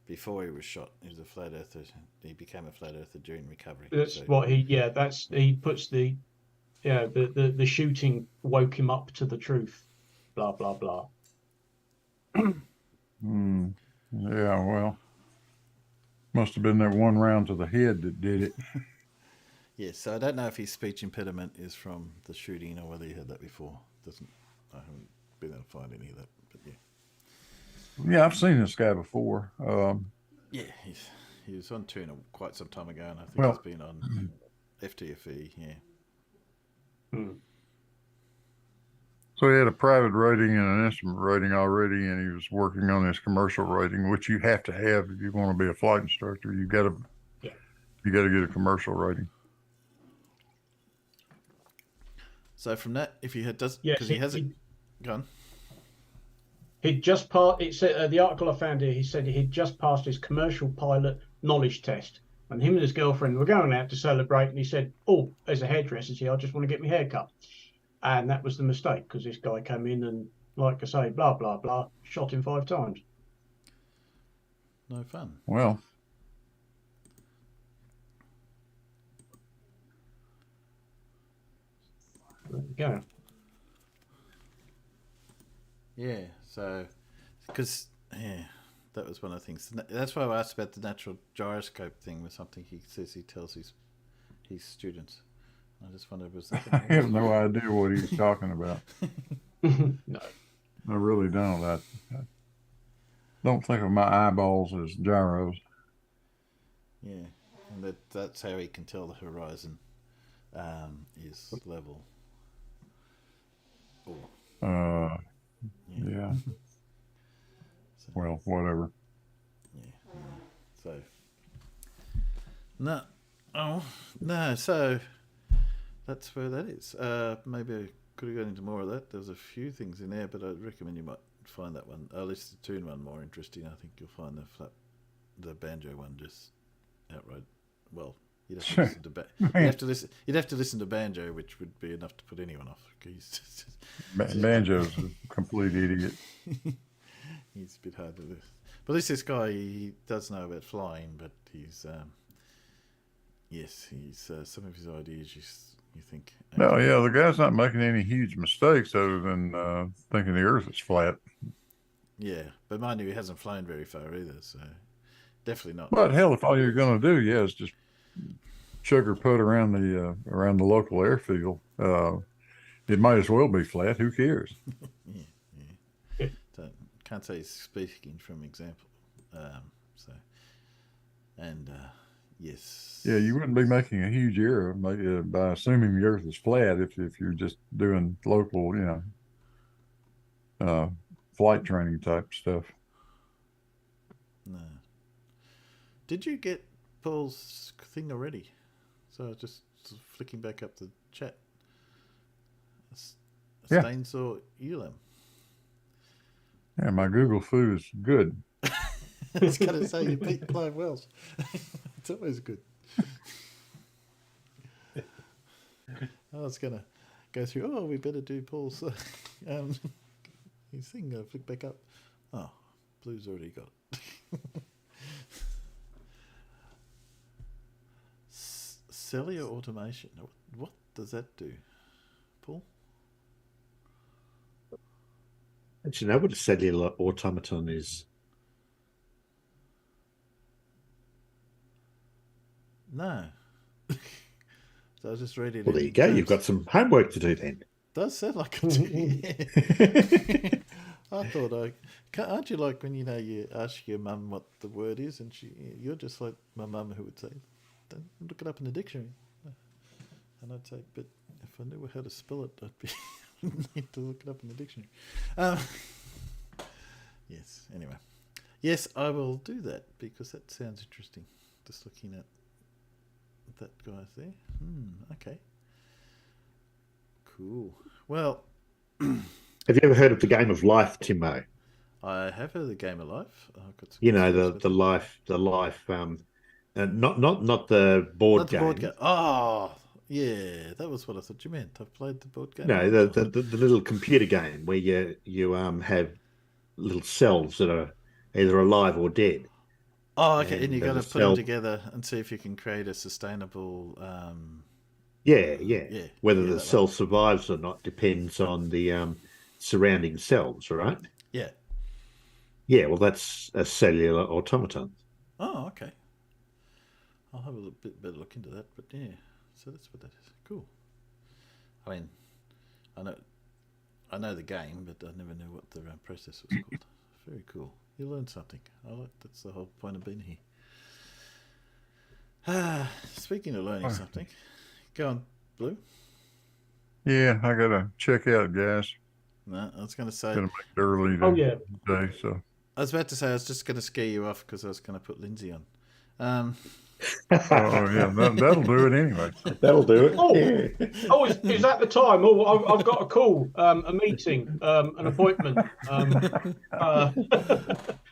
before he was shot. He was a flat earther. He became a flat earther during recovery. That's what he. Yeah, he puts the. Yeah, the shooting woke him up to the truth. Blah blah blah. Yeah, well, must have been that one round to the head that did it. Yes, so I don't know if his speech impediment is from the shooting or whether he had that before. I haven't been able to find any of that, but yeah. Yeah, I've seen this guy before. Yeah, he was on Tuna quite some time ago, and I think he's been on FTFE. Yeah. So he had a private rating and an instrument rating already, and he was working on his commercial rating, which you have to have if you want to be a flight instructor. You got to get a commercial rating. So from that, if he has gone. He'd just passed. It said the article I found here. He said he'd just passed his commercial pilot knowledge test, and him and his girlfriend were going out to celebrate. And he said, "Oh, there's a hairdresser here. I just want to get my hair cut." And that was the mistake, because this guy came in and, like I say, blah blah blah, shot him 5 times. No fun. Well. There you go. Yeah, so, because, that was one of the things. That's why I asked about the natural gyroscope thing, was something he says he tells his students. I just wondered, was that... I have no idea what he's talking about. No. I really don't. I don't think of my eyeballs as gyros. Yeah, and that's how he can tell the horizon is level. Yeah. So, well, whatever. Yeah. So. No. Oh no. So that's where that is. Maybe I could have gone into more of that. There's a few things in there, but I'd recommend you might find that one, at least the tune one, more interesting. I think you'll find the banjo one just outright. Well, you'd have to listen to you'd have to listen to banjo, which would be enough to put anyone off. Banjo's a complete idiot. He's a bit hard to listen. But at least this guy, he does know about flying, but he's some of his ideas you think. Okay. No, yeah, the guy's not making any huge mistakes other than thinking the Earth is flat. Yeah, but mind you, he hasn't flown very far either, so definitely not. But hell, if all you're going to do, is just sugar put around the local airfield, it might as well be flat. Who cares? yeah. Can't say he's speaking from example. Yes. Yeah, you wouldn't be making a huge error by assuming the Earth is flat if you're just doing local, flight training type stuff. No. Did you get Paul's thing already? So just flicking back up the chat. Stainsaw Elam. Yeah, my Google food is good. I was going to say you beat Clive Wells. It's always good. I was going to go through, we better do Paul's his thing. Flick back up. Oh, Blue's already got it. Cellular automation. What does that do, Paul? Don't you know what a cellular automaton is? No. So I was just reading it. Well, there you go. You've got some homework to do then. Does sound like it. Yeah. I thought aren't you like when you ask your mum what the word is, and you're just like my mum who would say, "Don't look it up in the dictionary," and I'd say, "But if I knew how to spell it, I'd need to look it up in the dictionary." Yes. Anyway, yes, I will do that because that sounds interesting. Just looking at that guy's there. Okay. Cool. Well, have you ever heard of the game of life, Timbo? I have heard of the game of life. I've got the life, not the board game. Oh, yeah, that was what I thought you meant. I've played the board game. No, the little computer game where you have little cells that are either alive or dead. Oh, okay, and you got to put them together and see if you can create a sustainable. Whether the cell survives or not depends on the surrounding cells, right? Yeah. Yeah, well, that's a cellular automaton. Oh, okay. I'll have a bit better look into that, but yeah, so that's what that is. Cool. I mean, I know the game, but I never knew what the process was called. Very cool. You learn something. That's the whole point of being here. Speaking of learning something, go on, Blue. Yeah, I gotta check out, guys. No, I was going to say. Gonna make it early today, so. I was about to say I was just going to scare you off because I was going to put Lindsay on. Oh yeah, that'll do it anyway. That'll do it. Is that the time? Oh, I've got a call, a meeting, an appointment.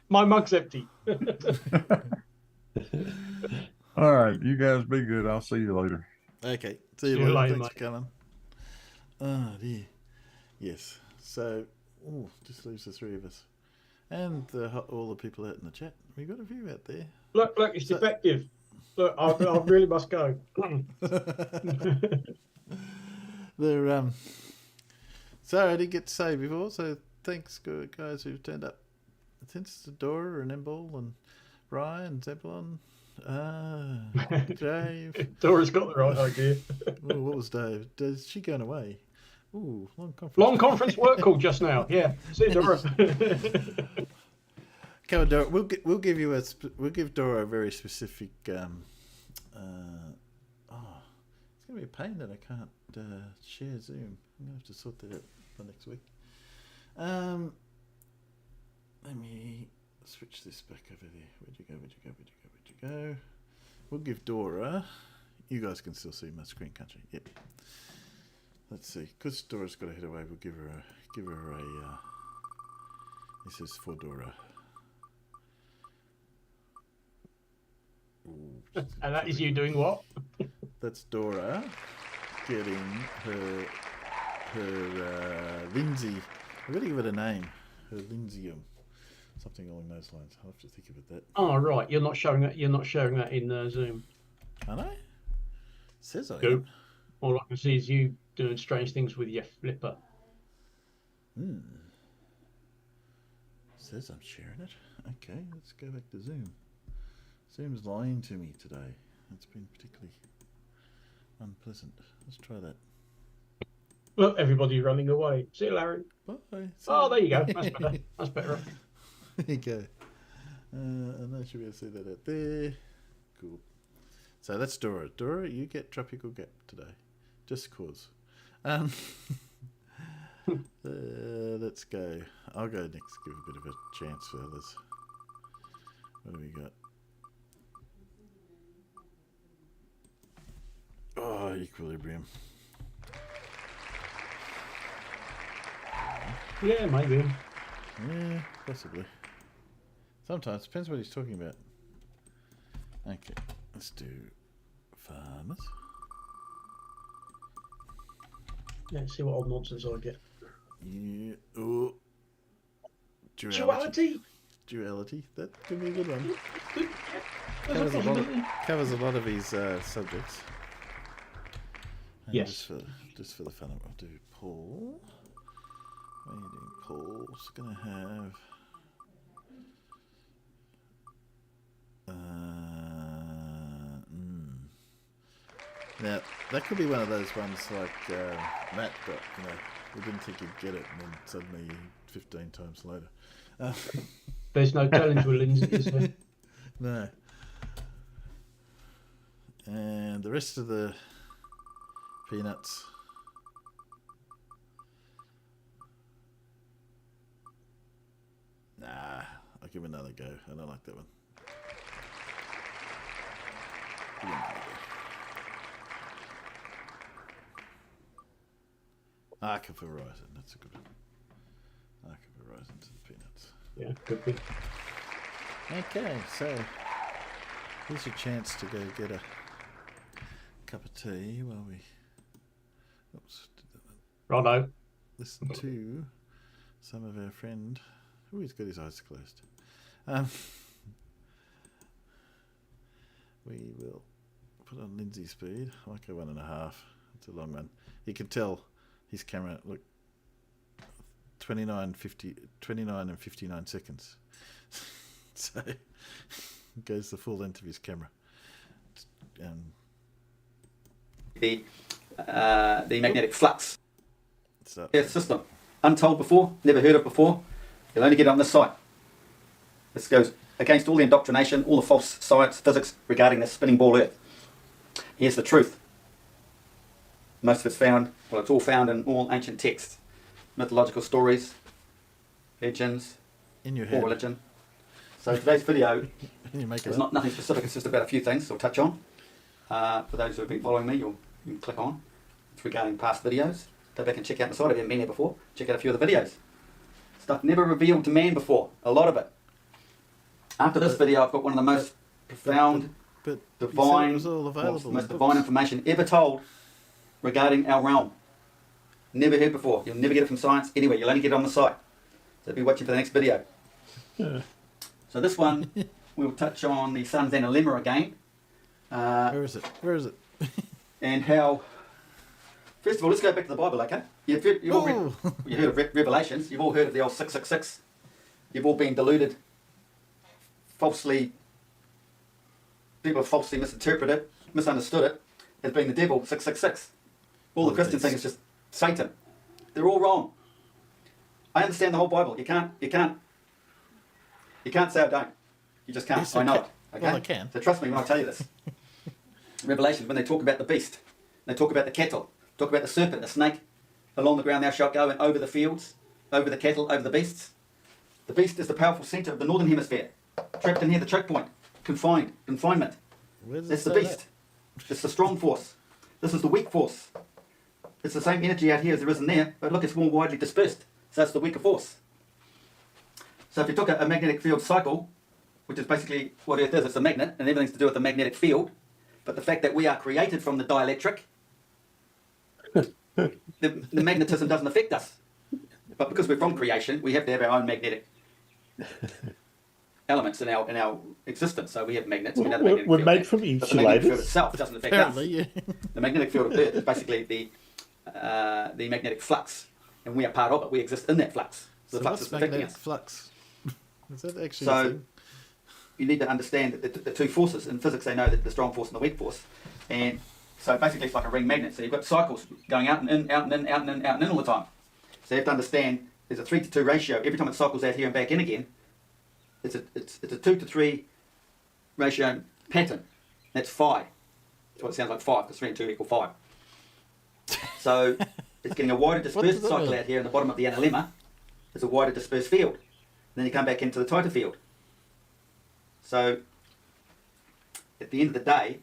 My mug's empty. All right, you guys be good. I'll see you later. Okay, see you later. Thanks for coming. Oh dear. Yes. So, just leaves the three of us, and all the people out in the chat. We got a few out there. Look, it's defective. Look, I really must go. They're sorry I didn't get to say before. So thanks, guys who've turned up. Since Dora and Embol and Ryan, Zebulon, Dave. Dora's got the right idea. What was Dave? Is she going away? Ooh, long conference work call just now. Yeah, see Dora. Come on, Dora. We'll give Dora a very specific. It's gonna be a pain that I can't share Zoom. I'm gonna have to sort that out for next week. Let me switch this back over there. Where'd you go? We'll give Dora. You guys can still see my screen, can't you? Yep. Let's see. Because Dora's got to head away, we'll give her a. This is for Dora. Ooh, and that is you doing what? That's Dora getting her Lindsay. I've got to give it a name. Her Lindsayum. Something along those lines. I'll have to think about that. Oh right, you're not showing that. You're not showing that in Zoom. Are they? Says I Go. am. All I can see is you doing strange things with your flipper. Says I'm sharing it. Okay, let's go back to Zoom. Zoom's lying to me today. It's been particularly unpleasant. Let's try that. Look, everybody running away. See you, Larry. Bye. Oh, there you go. That's better. That's better. There you go. And I should be able to see that out there. Cool. So that's Dora. Dora, you get Tropical Gap today. Just cause. Let's go. I'll go next. Give a bit of a chance for others. What do we got? Oh, Equilibrium. Yeah, maybe. Yeah, possibly. Sometimes. Depends what he's talking about. Okay, let's do Farmers. Let's see what old nonsense I get. Yeah. Oh. Duality. That could be a good one. Covers a lot of his subjects. And yes. Just for the fun of it, I'll do Paul. What are you doing? Paul's going to have... Now, that could be one of those ones like Matt got, we didn't think he'd get it, and then suddenly 15 times later. There's no challenge with Lindsay, is there? No. And the rest of the peanuts... Nah, I'll give it another go. I don't like that one. Give it another go. Arc of Horizon, that's a good one. Arc of Horizon to the peanuts. Yeah, could be. Okay, so here's your chance to go get a cup of tea while we Righto. Listen to some of our friend. Oh, he's got his eyes closed. We will put on Lindsay speed. I might go 1.5. It's a long one. You can tell his camera, look, 29 and 59 seconds. So goes the full length of his camera. The magnetic flux So, system. Untold before, never heard of before. You'll only get it on this site. This goes against all the indoctrination, all the false science, physics regarding the spinning ball Earth. Here's the truth. Most of it's found, well, it's all found in all ancient texts, mythological stories, legends, in your all head. religion. So today's video You make it is up. not nothing specific. It's just about a few things I'll touch on. For those who have been following me, you can click on. It's regarding past videos. Go back and check out the site. If you haven't been here before, check out a few of the videos. Stuff never revealed to man before. A lot of it. After this video, I've got one of the most profound, but divine, it was all available most in divine books. information ever told regarding our realm. Never heard before. You'll never get it from science anywhere. You'll only get it on the site. So be watching for the next video. Yeah. So this one, we'll touch on the Sun's Analemma again. Where is it? And how... First of all, let's go back to the Bible, okay? You've heard of Revelations. You've all heard of the old 666. You've all been deluded, falsely... People have falsely misinterpreted it, misunderstood it, as being the devil, 666. All the Christians think it's just Satan. They're all wrong. I understand the whole Bible. You can't say I don't. You just can't. Yes, I know it. Okay? Well, I can. So trust me when I tell you this. Revelations, when they talk about the beast, they talk about the cattle, talk about the serpent, the snake, along the ground thou shalt go, and over the fields, over the cattle, over the beasts. The beast is the powerful centre of the northern hemisphere, trapped in here, the choke point, confinement. That's the beast. It's the strong force. This is the weak force. It's the same energy out here as there is in there, but look, it's more widely dispersed. So it's the weaker force. So if you took a magnetic field cycle, which is basically what Earth is, it's a magnet, and everything's to do with the magnetic field, but the fact that we are created from the dielectric, the magnetism doesn't affect us. But because we're from creation, we have to have our own magnetic elements in our existence. So we have magnets. We're made from insulators. But the magnetic field itself doesn't affect us. Yeah. The magnetic field of Earth is basically the magnetic flux, and we are part of it. We exist in that flux. So the flux is affecting us. Flux? Is that actually so you need to understand the two forces. In physics, they know that the strong force and the weak force. And so basically it's like a ring magnet. So you've got cycles going out and in, out and in, out and in, out and in all the time. So you have to understand there's a 3-to-2 ratio. Every time it cycles out here and back in again, it's a 2-to-3 ratio pattern. That's phi. That's what it sounds like, 5, because 3 and 2 equal 5. So it's getting a wider dispersed cycle out here in the bottom of the analemma. It's a wider dispersed field. And then you come back into the tighter field. So at the end of the day,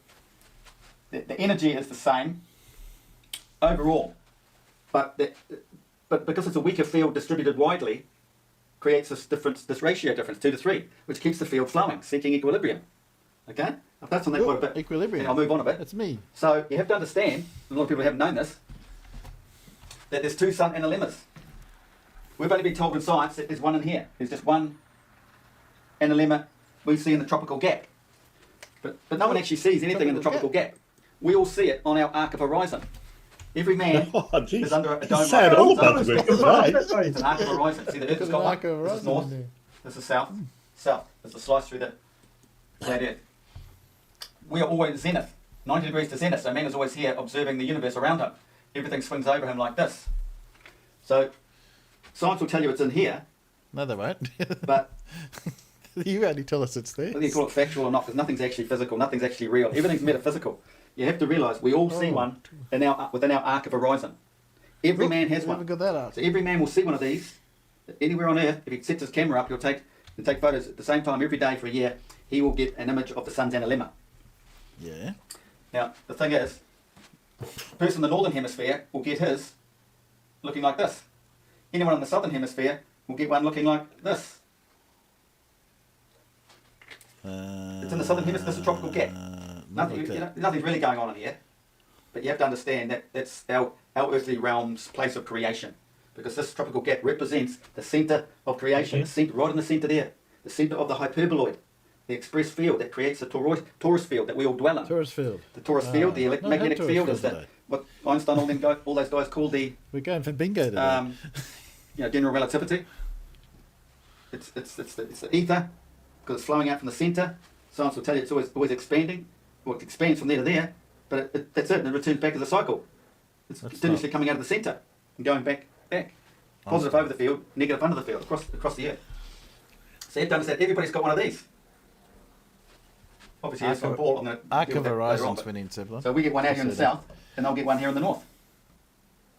the energy is the same overall, but because it's a weaker field distributed widely, creates this ratio difference, 2-to-3, which keeps the field flowing, seeking equilibrium. Okay, I've touched on that quite a bit. Equilibrium. And I'll move on a bit. That's me. So you have to understand, a lot of people haven't known this, that there's 2 sun analemmas. We've only been told in science that there's one in here. There's just one analemma we see in the tropical gap. But no one actually sees anything in the tropical gap. We all see it on our arc of horizon. Every man is under a dome. Sad all about it. It's an arc of horizon. See, the Earth has got one. This is north. This is south. South. There's a slice through the flat Earth. We are always zenith, 90 degrees to zenith. So man is always here observing the universe around him. Everything swings over him like this. So science will tell you it's in here. No, they won't. But you only tell us it's there. Whether you call it factual or not, because nothing's actually physical, nothing's actually real. Everything's metaphysical. You have to realise we all see one within our arc of horizon. Every man has one. Got that out. So every man will see one of these anywhere on Earth. If he sets his camera up, he'll take photos at the same time every day for a year. He will get an image of the sun's analemma. Yeah. Now the thing is, the person in the northern hemisphere will get his looking like this. Anyone in the southern hemisphere will get one looking like this. It's in the southern hemisphere. It's a tropical gap. Nothing's really going on in here, but you have to understand that that's our earthly realm's place of creation, because this tropical gap represents the centre of creation, the centre, right in the centre there, the centre of the hyperboloid, the express field that creates the torus field that we all dwell in. Torus field. The torus field, the electromagnetic field is what Einstein, all those guys called the. We're going for bingo today. General relativity. It's the ether, because it's flowing out from the centre. Science will tell you it's always expanding. Well, it expands from there to there, but that's it, and it returns back as a cycle. It's continuously coming out of the centre and going back. Positive over the field, negative under the field, across the Earth. So you have to understand, everybody's got one of these. Obviously, it's got a ball. Arc of Horizon's winning, Sibler. So we get one out here in the south, and they'll get one here in the north.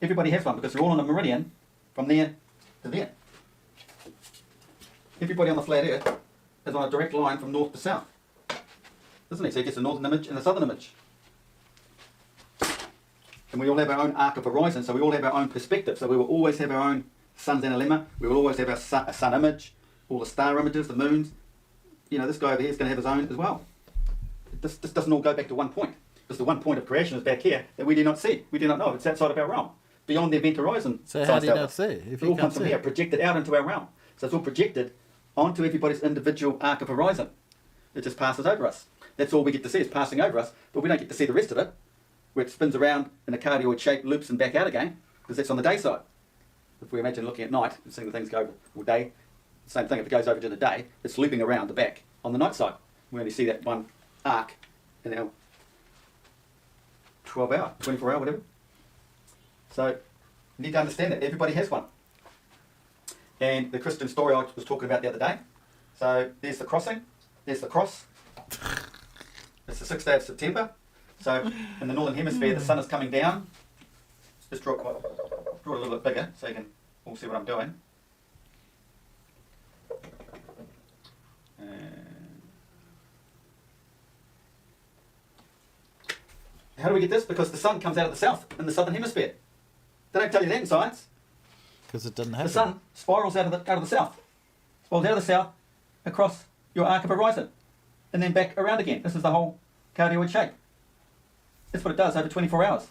Everybody has one, because they're all on a meridian from there to there. Everybody on the flat Earth is on a direct line from north to south. Isn't it? So it gets a northern image and a southern image. And we all have our own arc of horizon, so we all have our own perspective. So we will always have our own sun's analemma. We will always have our sun image, all the star images, the moons. This guy over here is going to have his own as well. This doesn't all go back to one point. Because the one point of creation is back here that we do not see. We do not know. It's outside of our realm. Beyond the event horizon. So how do you not see? It all comes from here, projected out into our realm. So it's all projected onto everybody's individual arc of horizon. It just passes over us. That's all we get to see, is passing over us, but we don't get to see the rest of it, where it spins around in a cardioid shape, loops and back out again, because that's on the day side. If we imagine looking at night and seeing the things go all day, same thing, if it goes over to the day, it's looping around the back on the night side. We only see that one arc in our 12 hour, 24 hour, whatever. So you need to understand that everybody has one. And the Christian story I was talking about the other day. So there's the crossing, there's the cross. It's the 6th day of September. So in the northern hemisphere, the sun is coming down. Just draw it a little bit bigger so you can all see what I'm doing. How do we get this? Because the sun comes out of the south in the southern hemisphere. They don't tell you that in science. Because it doesn't happen. The sun spirals out of the south. Spirals out of the south across your arc of horizon. And then back around again. This is the whole cardioid shape. That's what it does over 24 hours.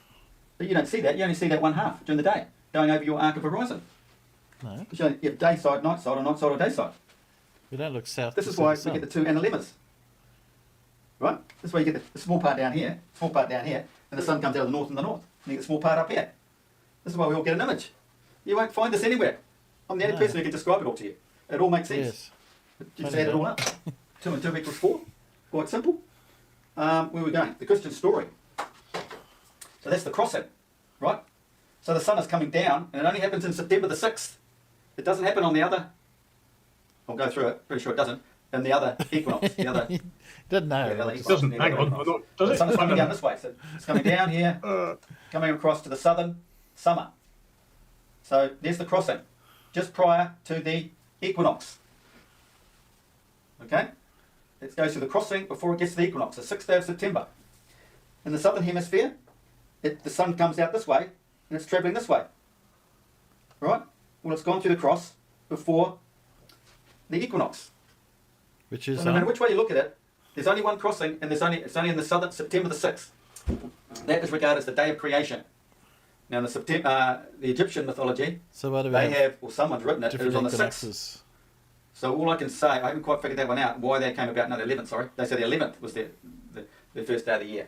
But you don't see that. You only see that one half during the day, going over your arc of horizon. No. Because you have day side, night side, or night side or day side. We don't look south. This is why we get the two analemmas. Right? This is why you get the small part down here, and the sun comes out of the north and the north. And you get the small part up here. This is why we all get an image. You won't find this anywhere. I'm the only person who can describe it all to you. It all makes sense. Yes. Just add it all up. 2 and 2 equals 4. Quite simple. Where are we going? The Christian story. So that's the crossing, right? So the sun is coming down, and it only happens in September the 6th. It doesn't happen on the other. I'll go through it. Pretty sure it doesn't. And the other equinox, the other. Doesn't know. It doesn't. Hang on. Does the it? sun is coming down this way. So it's coming down here, coming across to the southern summer. So there's the crossing, just prior to the equinox. Okay? It goes through the crossing before it gets to the equinox, the 6th day of September. In the southern hemisphere, the sun comes out this way, and it's travelling this way. Right? Well, it's gone through the cross before the equinox. Which is so no matter which way you look at it, there's only one crossing, and it's only in the southern September the 6th. That is regarded as the day of creation. Now, in the Egyptian mythology, so what they have, or someone's written it, it was on the 6th. equinoxes. So all I can say, I haven't quite figured that one out, why they came about, no, the 11th, sorry. They said the 11th was the first day of the year.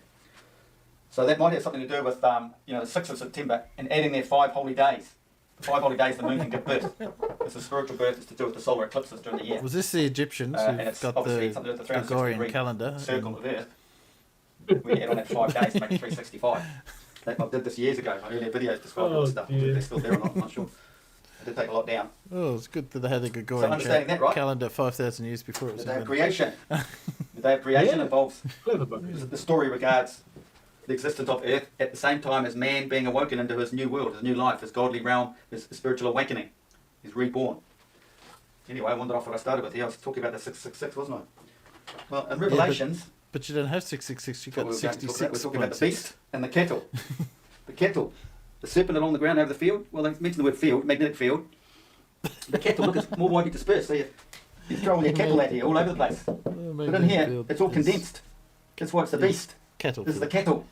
So that might have something to do with, the 6th of September, and adding their 5 holy days. The 5 holy days the moon can give birth. It's a spiritual birth, it's to do with the solar eclipses during the year. Was this the Egyptians who've got the Gregorian calendar? Circle of Earth. We add on that 5 days to make it 365. I did this years ago. My earlier videos described all this stuff. They're still there or not, I'm not sure. I did take a lot down. Oh, it's good that they had the Gregorian calendar 5,000 years before it was the day of creation. The day of creation involves the story regards the existence of Earth at the same time as man being awoken into his new world, his new life, his godly realm, his spiritual awakening. He's reborn. Anyway, I wandered off what I started with here. I was talking about the 666, wasn't I? Well, in Revelations... But you don't have 666, you've got 66. We're talking about the beast and the cattle. The cattle. The serpent along the ground over the field. Well, they mention the word field, magnetic field. The cattle, look, it's more widely dispersed. So you throw all your cattle out here, all over the place. But in here, it's all condensed. That's why it's the beast. Cattle. This is the cattle.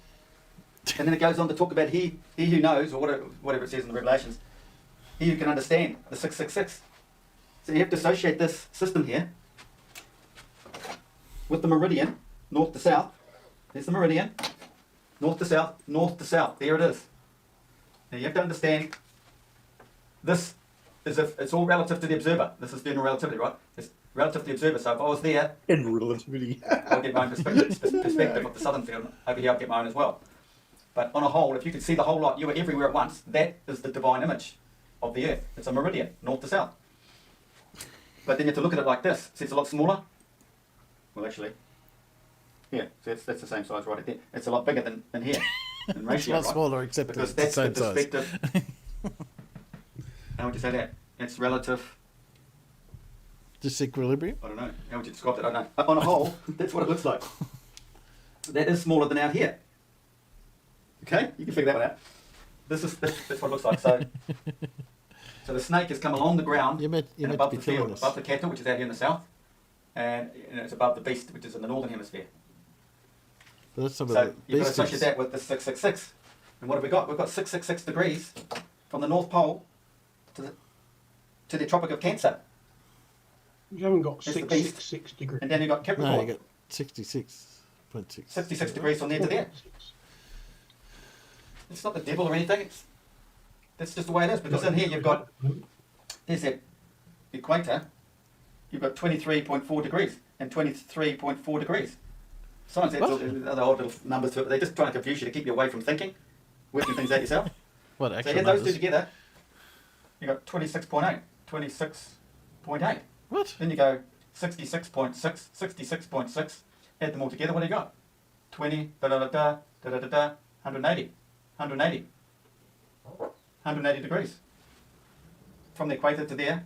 And then it goes on to talk about he who knows, or whatever it says in the Revelations, he who can understand, the 666. So you have to associate this system here with the meridian, north to south. There's the meridian, north to south, north to south. There it is. Now you have to understand this is if it's all relative to the observer. This is general relativity, right? It's relative to the observer. So if I was there, in relativity, I'll get my own perspective of the southern field. Over here, I'll get my own as well. But on a whole, if you could see the whole lot, you were everywhere at once. That is the divine image of the earth. It's a meridian, north to south. But then you have to look at it like this. See, it's a lot smaller. Well, actually, yeah, so that's the same size right there. It's a lot bigger than here in ratio, it's a lot smaller, except because that's that's the the same perspective. How would you say that? It's relative. Disequilibrium? I don't know. How would you describe it? I don't know. On a whole, that's what it looks like. That is smaller than out here. Okay, you can figure that one out. That's what it looks like. So the snake has come along the ground and above the field, above the cattle, which is out here in the south, and it's above the beast, which is in the northern hemisphere. But that's so you've got to associate that with the 666. And what have we got? We've got 666 degrees from the North Pole to the Tropic of Cancer. You haven't got 666 degrees. And then you've got Capricorn. No, you got 66.6. 66 degrees from there to there. It's not the devil or anything. That's just the way it is. Because in here you've got, there's the equator. You've got 23.4 degrees and 23.4 degrees. Science adds other odd little numbers to it, but they're just trying to confuse you to keep you away from thinking, working things out yourself. What, so you add those two together, you got 26.8, 26.8. What? Then you go 66.6, 66.6, add them all together, what do you got? 20, 180, 180 degrees. From the equator to there,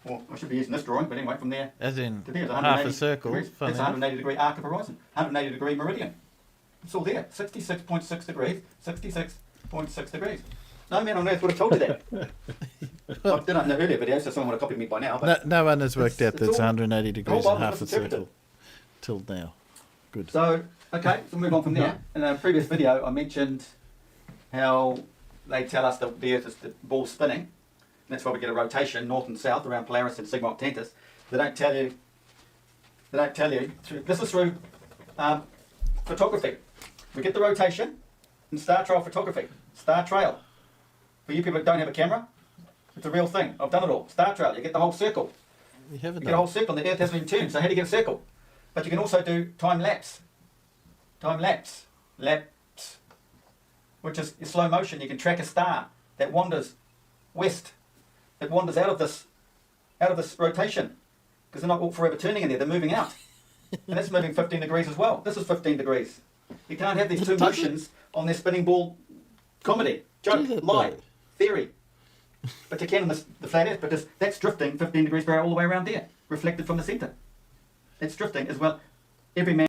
well, I should be using this drawing, but anyway, from there as in to there, half a circle. That's a 180 degree arc of horizon, 180 degree meridian. It's all there, 66.6 degrees, 66.6 degrees. No man on earth would have told you that. I did it in the earlier video, so someone would have copied me by now. But no one has worked out that it's all, 180 degrees and half a circle till now. Good. So, okay, so we'll move on from there. In a previous video, I mentioned how they tell us that the Earth is the ball spinning. And that's why we get a rotation north and south around Polaris and Sigma Octantis. They don't tell you. This is through photography. We get the rotation in star trail photography. Star trail. For you people that don't have a camera, it's a real thing. I've done it all. Star trail. You get the whole circle. You haven't get a whole circle, and the Earth hasn't been turned. So how do you get a circle? But you can also do time lapse. Time lapse. Lapse. Which is in slow motion. You can track a star that wanders west. It wanders out of this rotation. Because they're not all forever turning in there, they're moving out. And it's moving 15 degrees as well. This is 15 degrees. You can't have these two motions on their spinning ball comedy, joke, lie, theory. But you can on the flat Earth, because that's drifting 15 degrees per hour all the way around there, reflected from the centre. It's drifting as well. Every man.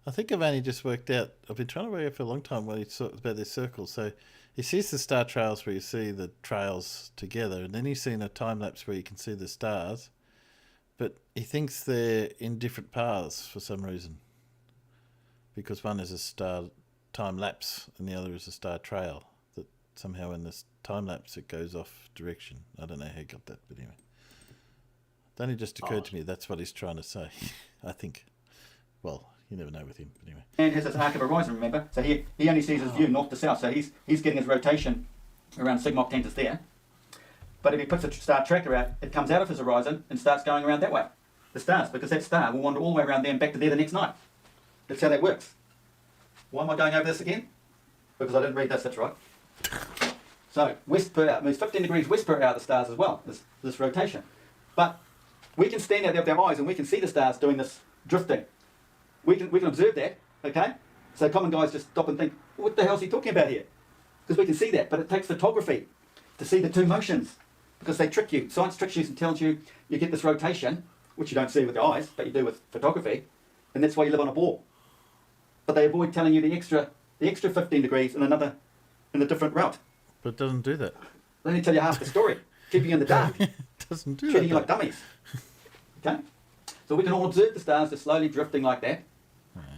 I think I've only just worked out, I've been trying to work out for a long time what he talks about their circles. So he sees the star trails where you see the trails together, and then he's seen a time lapse where you can see the stars, but he thinks they're in different paths for some reason, because one is a star time lapse and the other is a star trail, that somehow in this time lapse it goes off direction. I don't know how he got that, but anyway. It only just occurred to me that's what he's trying to say, I think. Well, you never know with him, but anyway. And has this arc of horizon, remember? So he only sees his view north to south, so he's getting his rotation around Sigma Octantis there. But if he puts a star tracker out, it comes out of his horizon and starts going around that way. The stars, because that star will wander all the way around there and back to there the next night. That's how that works. Why am I going over this again? Because I didn't read this, that's right. So, west per hour, moves 15 degrees west per hour, the stars as well, this rotation. But we can stand out there with our eyes and we can see the stars doing this drifting. We can observe that, okay? So common guys just stop and think, what the hell is he talking about here? Because we can see that, but it takes photography to see the two motions, because they trick you. Science tricks you and tells you you get this rotation, which you don't see with your eyes, but you do with photography, and that's why you live on a ball. But they avoid telling you the extra 15 degrees in a different route. But it doesn't do that. They only tell you half the story, keep you in the dark. It doesn't do that. Treating you like dummies. Okay? So we can all observe the stars, they're slowly drifting like that,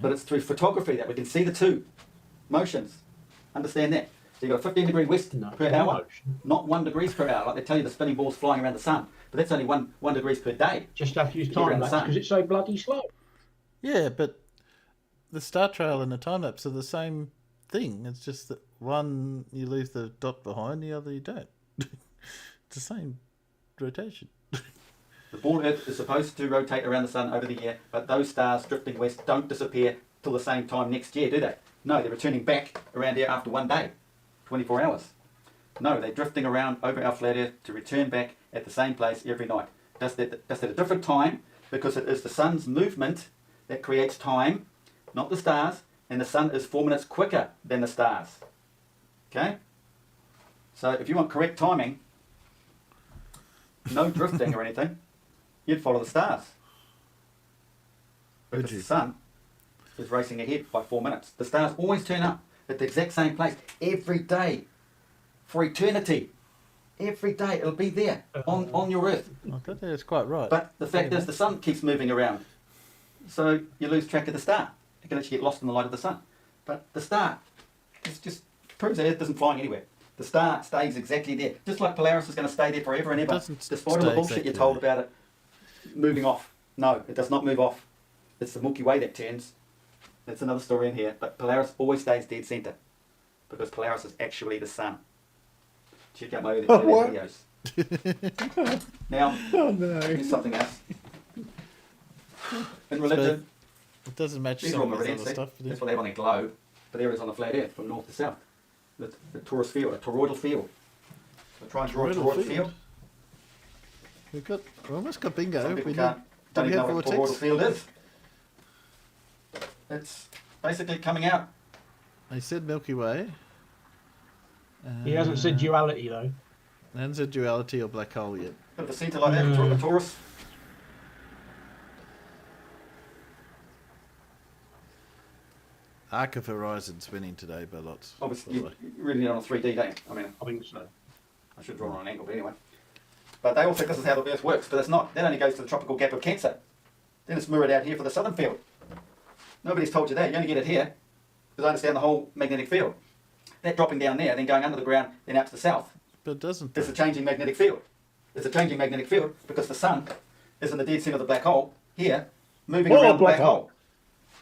but it's through photography that we can see the two motions. Understand that? So you've got a 15 degree west per hour, not 1 degrees per hour, like they tell you the spinning ball's flying around the sun. But that's only one degrees per day. Just have to use time lapse because it's so bloody slow. Yeah, but the star trail and the time lapse are the same thing. It's just that one you leave the dot behind, the other you don't. It's the same rotation. The ball Earth is supposed to rotate around the sun over the year, but those stars drifting west don't disappear till the same time next year, do they? No, they're returning back around here after 1 day, 24 hours. No, they're drifting around over our flat Earth to return back at the same place every night. Just at a different time, because it is the sun's movement that creates time, not the stars, and the sun is 4 minutes quicker than the stars. Okay? So if you want correct timing, no drifting or anything, you'd follow the stars. Because the sun is racing ahead by 4 minutes. The stars always turn up at the exact same place every day for eternity. Every day it'll be there on your Earth. I think that's quite right. But the fact is the sun keeps moving around. So you lose track of the star. You can actually get lost in the light of the sun. But the star just proves that Earth isn't flying anywhere. The star stays exactly there. Just like Polaris is going to stay there forever and ever. Despite all the bullshit you're told about it moving off. No, it does not move off. It's the Milky Way that turns. That's another story in here. But Polaris always stays dead centre. Because Polaris is actually the sun. Check out my earlier videos. Now, here's something else. In religion, it doesn't match some of the other stuff. That's what they have on a globe. But there it is on the flat Earth from north to south. The torus field, a toroidal field. So try and draw a toroidal field. We almost got bingo. Some people don't even know what a toroidal field is. It's basically coming out. They said Milky Way. He hasn't said duality though. He hasn't said duality or black hole yet. But the centre like that, a torus. Arc of Horizon's winning today by lots. Obviously, you really need it on a 3D, don't you? I think so. I should draw it on an angle, but anyway. But they all think this is how the Earth works, but it's not. That only goes to the tropical gap of Cancer. Then it's mirrored out here for the southern field. Nobody's told you that. You only get it here because I understand the whole magnetic field. That dropping down there, then going under the ground, then out to the south. But it doesn't. There's a changing magnetic field. There's a changing magnetic field because the sun is in the dead center of the black hole here, moving around the black hole.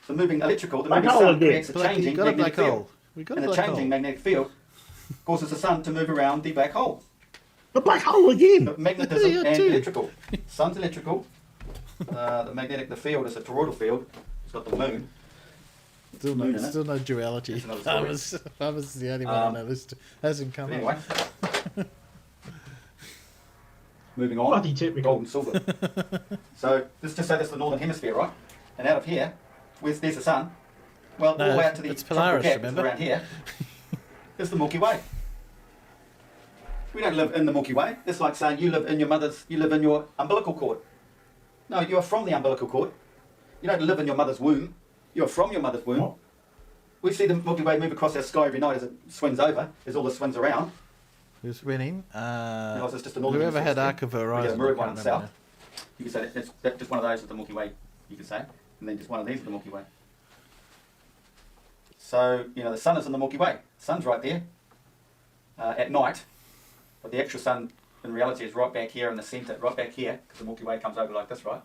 The moving electrical, the moving sun creates a changing magnetic field. And the changing magnetic field causes the sun to move around the black hole. The black hole again! But magnetism and electrical. Sun's electrical. The field is a toroidal field. It's got the moon. Still no duality. Farmers is the only one on that list hasn't come anyway. Moving on. Gold and silver. So let's just say that's the northern hemisphere, right? And out of here, there's the sun. Well, all the way out to the Polaris, gap is around here. It's the Milky Way. We don't live in the Milky Way. It's like saying you live in your umbilical cord. No, you are from the umbilical cord. You don't live in your mother's womb. You are from your mother's womb. What? We see the Milky Way move across our sky every night as it swings over, as all the swings around. Who's winning? It's just whoever had Arc of Horizon. We get a mirrored one in the south. You could say that's just one of those with the Milky Way, you could say. And then just one of these with the Milky Way. So, the sun is in the Milky Way. The sun's right there at night. But the actual sun, in reality, is right back here in the centre, right back here, because the Milky Way comes over like this, right?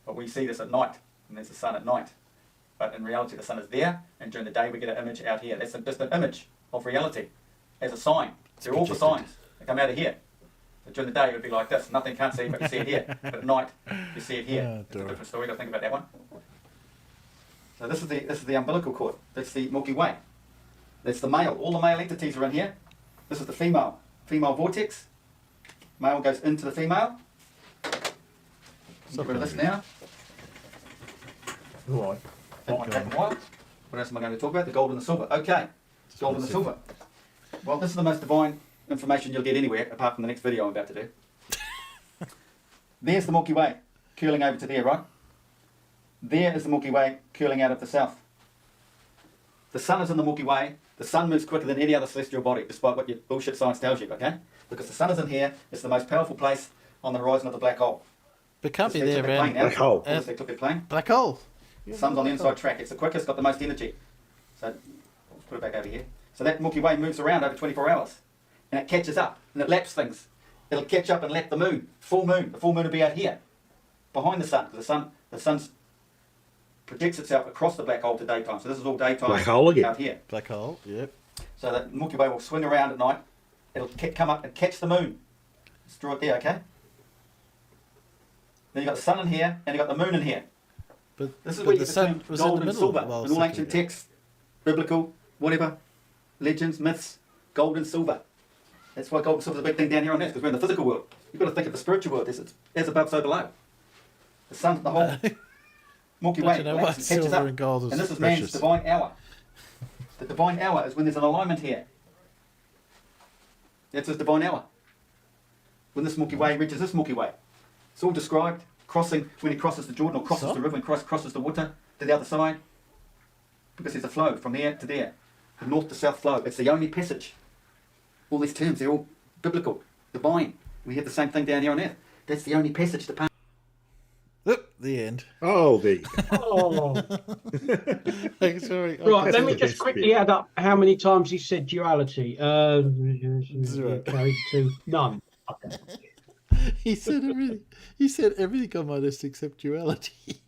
But we see this at night, and there's the sun at night. But in reality, the sun is there, and during the day, we get an image out here. That's just an image of reality as a sign. They're all the signs that come out of here. So during the day, it would be like this. Nothing can't see, but you see it here. But at night, you see it here. It's a different story. Don't think about that one. So this is the umbilical cord. That's the Milky Way. That's the male. All the male entities are in here. This is the female vortex. Male goes into the female. Get rid of this now. Right. What else am I going to talk about? The gold and the silver. Okay. Gold and the silver. Well, this is the most divine information you'll get anywhere, apart from the next video I'm about to do. There's the Milky Way, curling over to there, right? There is the Milky Way, curling out of the south. The sun is in the Milky Way. The sun moves quicker than any other celestial body, despite what your bullshit science tells you, okay? Because the sun is in here. It's the most powerful place on the horizon of the black hole. But can't be there around black hole. They took their plane. Black hole. The sun's on the inside track. It's the quickest, got the most energy. So let's put it back over here. So that Milky Way moves around over 24 hours. And it catches up, and it laps things. It'll catch up and lap the moon. Full moon. The full moon will be out here, behind the sun. Because the sun projects itself across the black hole to daytime. So this is all daytime black hole again. out here. Black hole, yep. So the Milky Way will swing around at night. It'll come up and catch the moon. Let's draw it there, okay? Then you've got the sun in here, and you've got the moon in here. But this is where you get the term gold and silver. In all ancient texts, biblical, whatever, legends, myths, gold and silver. That's why gold and silver is a big thing down here on Earth, because we're in the physical world. You've got to think of the spiritual world. It's as above, so below. The sun, the whole Milky Way, catches up. And gold and this is man's divine hour. The divine hour is when there's an alignment here. That's his divine hour. When this Milky Way reaches this Milky Way. It's all described, crossing, when he crosses the Jordan, or crosses the river and crosses the water to the other side. Because there's a flow from there to there. The north to south flow. It's the only passage. All these terms, they're all biblical, divine. We have the same thing down here on Earth. That's the only passage to pass. The end. Oh, the. Oh. Sorry. Right, let me just quickly add up how many times he said duality. Carried to none. Okay. He said everything. He said everything on my list except duality.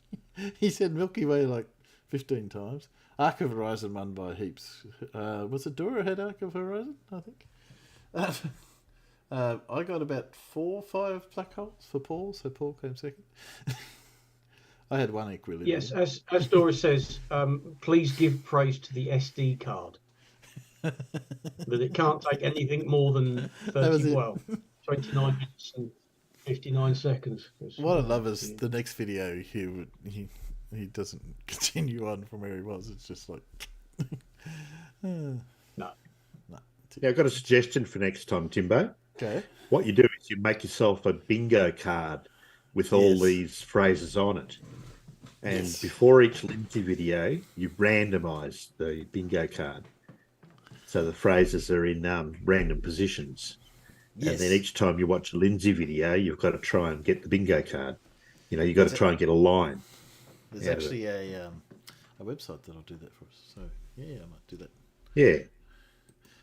He said Milky Way like 15 times. Arc of Horizon won by heaps. Was it Dora had Arc of Horizon? I think. I got about 4 or 5 black holes for Paul, so Paul came second. I had one equally. Yes, as Dora says, please give praise to the SD card. That it can't take anything more than 29 minutes and 59 seconds. What I love is the next video he doesn't continue on from where he was. It's just like no. Yeah, I've got a suggestion for next time, Timbo. Okay. What you do is you make yourself a bingo card with all these phrases on it. And before each Lindsay video, you randomise the bingo card. So the phrases are in random positions. Yes. And then each time you watch a Lindsay video, you've got to try and get the bingo card. You've got to try and get a line. There's actually a website that'll do that for us. So, yeah, I might do that. Yeah.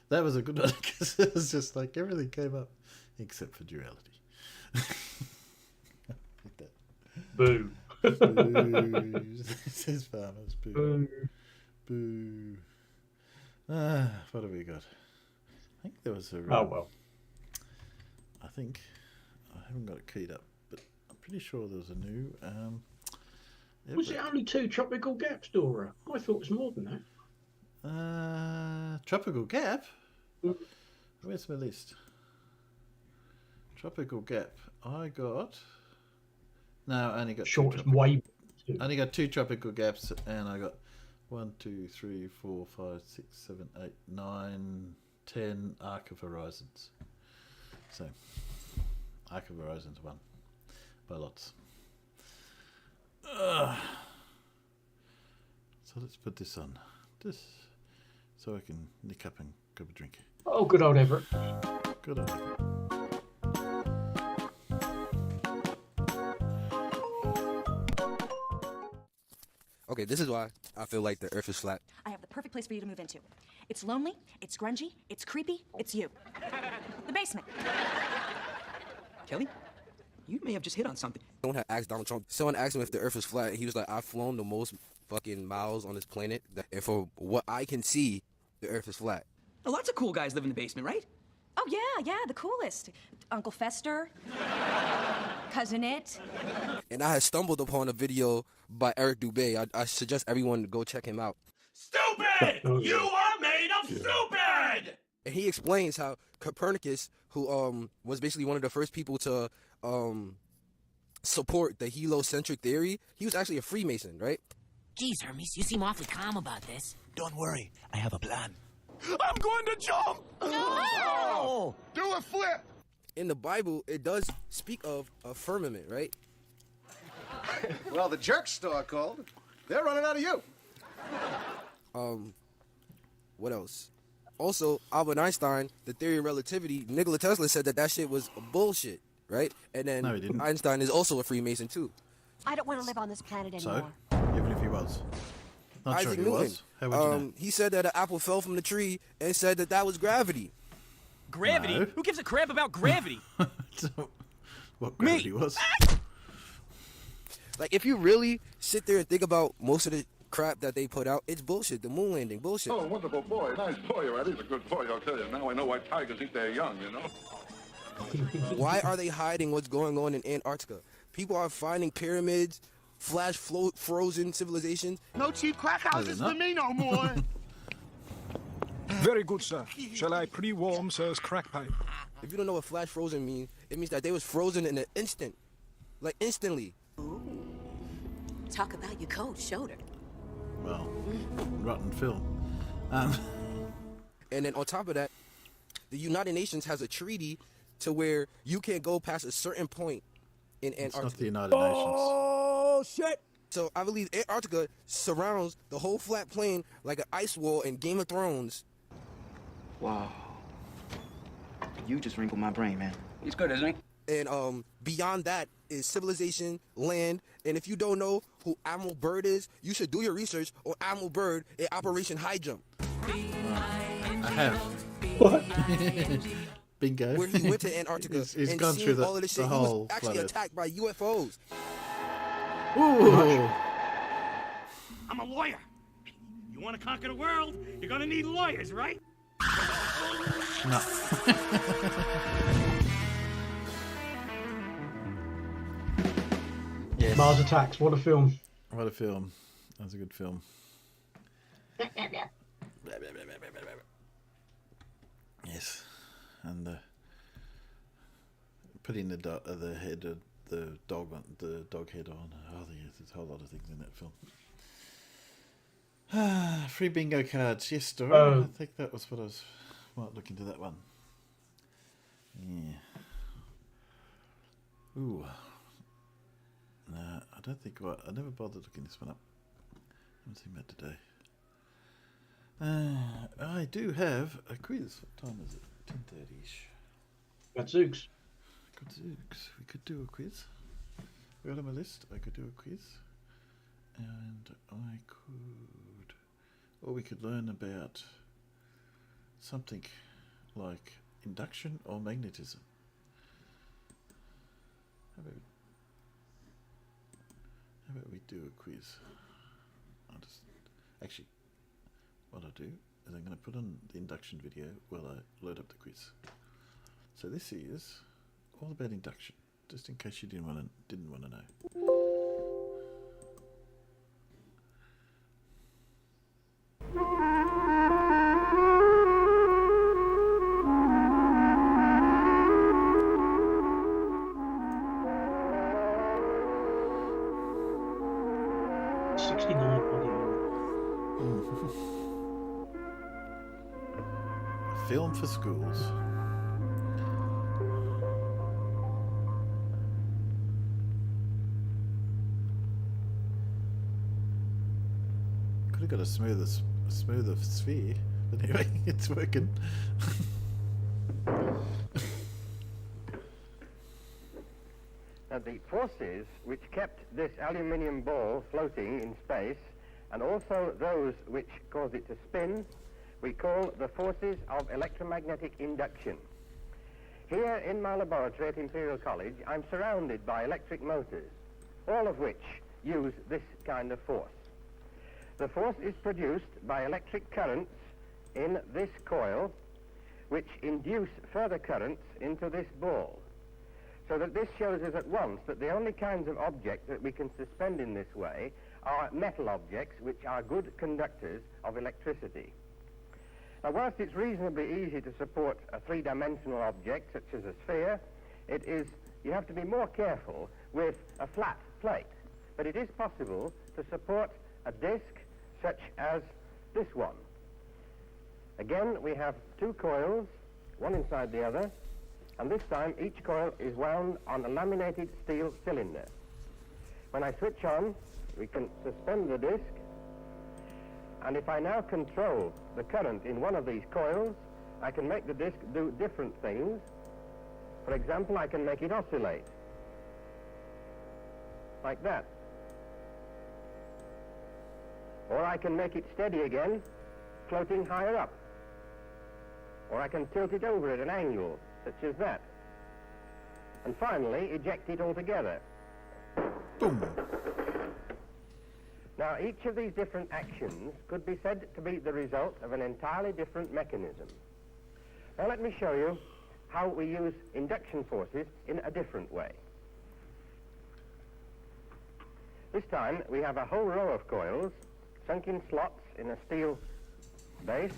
That was a good one because it was just like everything came up except for duality. Like that. Boo. Boo. Says farmers. Boo. Boo. What have we got? I think there was a. I think I haven't got it keyed up, but I'm pretty sure there was a new. Was it only 2 tropical gaps, Dora? I thought it was more than that. Tropical gap. Where's my list? Tropical gap. I got. No, I only got. Shortest way. I only got 2 tropical gaps, and I got 1, 2, 3, 4, 5, 6, 7, 8, 9, 10 Arc of Horizons. So, Arc of Horizons won by lots. So let's put this on. This, so I can nick up and grab a drink. Oh, good old Everett. Good old Everett. Okay, this is why I feel like the Earth is flat. I have the perfect place for you to move into. It's lonely, it's grungy, it's creepy, it's you. The basement. Kelly, you may have just hit on something. Someone had asked Donald Trump. Someone asked him if the Earth was flat, and he was like, "I've flown the most fucking miles on this planet, and for what I can see, the Earth is flat." Lots of cool guys live in the basement, right? Oh yeah, the coolest. Uncle Fester, Cousin It. And I had stumbled upon a video by Eric Dubé. I suggest everyone to go check him out. Stupid! You are made of stupid! And he explains how Copernicus, who was basically one of the first people to support the heliocentric theory, he was actually a Freemason, right? Geez, Hermes, you seem awfully calm about this. Don't worry, I have a plan. I'm going to jump! No! Do a flip! In the Bible, it does speak of a firmament, right? Well, the jerk store called. They're running out of you. What else? Also, Albert Einstein, the theory of relativity, Nikola Tesla said that shit was bullshit, right? And then Einstein is also a Freemason too. I don't want to live on this planet anymore. So, even if he was. Not Isaac sure he Newton, was. How would you know? he said that an apple fell from the tree and said that was gravity. Gravity? No. Who gives a crap about gravity? What gravity was? Like, if you really sit there and think about most of the crap that they put out, it's bullshit. The moon landing, bullshit. Oh, wonderful boy. Nice boy, right? He's a good boy, I'll tell you. Now I know why tigers think they're young, you know? Why are they hiding what's going on in Antarctica? People are finding pyramids, frozen civilizations. No cheap crack houses for me no more! Very good, sir. Shall I pre-warm sir's crack pipe? If you don't know what flash frozen means, it means that they was frozen in an instant. Like, instantly. Ooh. Talk about your cold shoulder. Well, rotten film. And then on top of that, the United Nations has a treaty to where you can't go past a certain point in Antarctica. It's not the United Nations. Oh, shit! So I believe Antarctica surrounds the whole flat plain like an ice wall in Game of Thrones. Wow. You just wrinkled my brain, man. He's good, isn't he? And beyond that is civilization, land, and if you don't know who Admiral Byrd is, you should do your research on Admiral Byrd in Operation High Jump. I have. What? Bingo. Where he went to Antarctica he's and gone seen through all of this the shit. whole He was actually planet. attacked by UFOs. Ooh. I'm a lawyer. You want to conquer the world, you're gonna need lawyers, right? No. Yes. Mars Attacks, what a film. What a film. That was a good film. Yes. And putting the head of the dog head on. Oh, yes, there's a whole lot of things in that film. Free bingo cards. Yes, Dory. I think that was what I was. Might look into that one. Yeah. Ooh. No, I don't think I never bothered looking this one up. I haven't seen that today. I do have a quiz. What time is it? 10:30ish. Gadzooks. Gadzooks. We could do a quiz. Right on my list, I could do a quiz. And I could... Or we could learn about something like induction or magnetism. How about we do a quiz? Actually, what I'll do is I'm going to put on the induction video while I load up the quiz. So this is all about induction, just in case you didn't want to know. Film for schools. Could have got a smoother sphere, but anyway, it's working. Now, the forces which kept this aluminium ball floating in space, and also those which caused it to spin, we call the forces of electromagnetic induction. Here in my laboratory at Imperial College, I'm surrounded by electric motors, all of which use this kind of force. The force is produced by electric currents in this coil, which induce further currents into this ball. So that this shows us at once that the only kinds of objects that we can suspend in this way are metal objects which are good conductors of electricity. Now, whilst it's reasonably easy to support a three-dimensional object such as a sphere, you have to be more careful with a flat plate. But it is possible to support a disc such as this one. Again, we have two coils, one inside the other, and this time each coil is wound on a laminated steel cylinder. When I switch on, we can suspend the disc, and if I now control the current in one of these coils, I can make the disc do different things. For example, I can make it oscillate, like that. Or I can make it steady again, floating higher up. Or I can tilt it over at an angle, such as that. And finally, eject it altogether. Boom. Now, each of these different actions could be said to be the result of an entirely different mechanism. Now, let me show you how we use induction forces in a different way. This time, we have a whole row of coils sunk in slots in a steel base,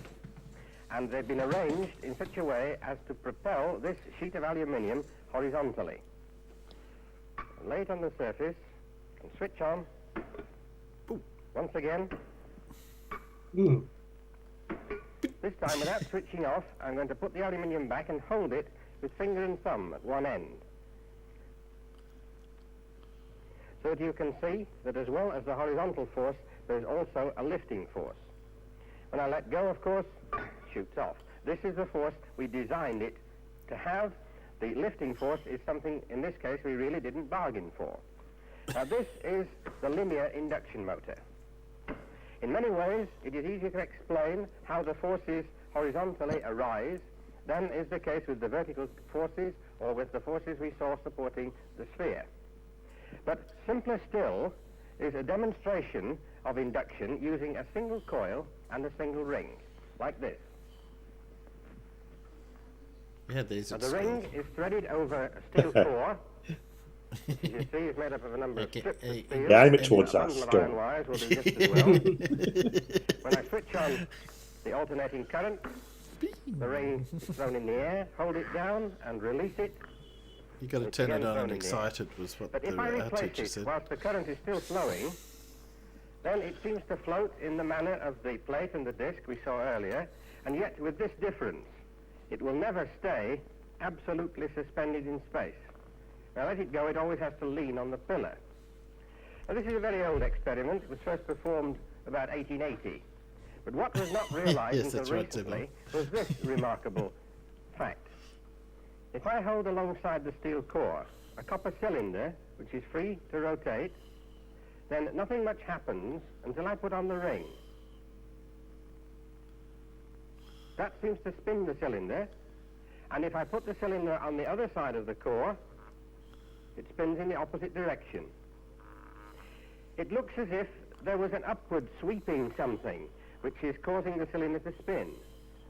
and they've been arranged in such a way as to propel this sheet of aluminium horizontally. Lay it on the surface and switch on. Once again. This time, without switching off, I'm going to put the aluminium back and hold it with finger and thumb at one end. So that you can see that as well as the horizontal force, there's also a lifting force. When I let go, of course, it shoots off. This is the force we designed it to have. The lifting force is something, in this case, we really didn't bargain for. Now, this is the linear induction motor. In many ways, it is easier to explain how the forces horizontally arise than is the case with the vertical forces or with the forces we saw supporting the sphere. But simpler still is a demonstration of induction using a single coil and a single ring, like this. Yeah, these now, the ring is threaded over a steel core. As you see, it's made up of a number of strips of steel. Aim it towards us. A bundle of iron wires will do just as well. When I switch on the alternating current, the ring is thrown in the air, hold it down and release it. You got to turn it on and excited was what but if I replace it whilst the current is still flowing, then it seems to float in the manner of the plate and the disc we saw earlier, and yet with this difference, it will never stay absolutely suspended in space. Now let it go, it always has to lean on the pillar. Now, this is a very old experiment. It was first performed about 1880. But what was not realized Yes, until that's right, recently was this remarkable fact. If I hold alongside the steel core a copper cylinder, which is free to rotate, then nothing much happens until I put on the ring. That seems to spin the cylinder, and if I put the cylinder on the other side of the core, it spins in the opposite direction. It looks as if there was an upward sweeping something which is causing the cylinder to spin,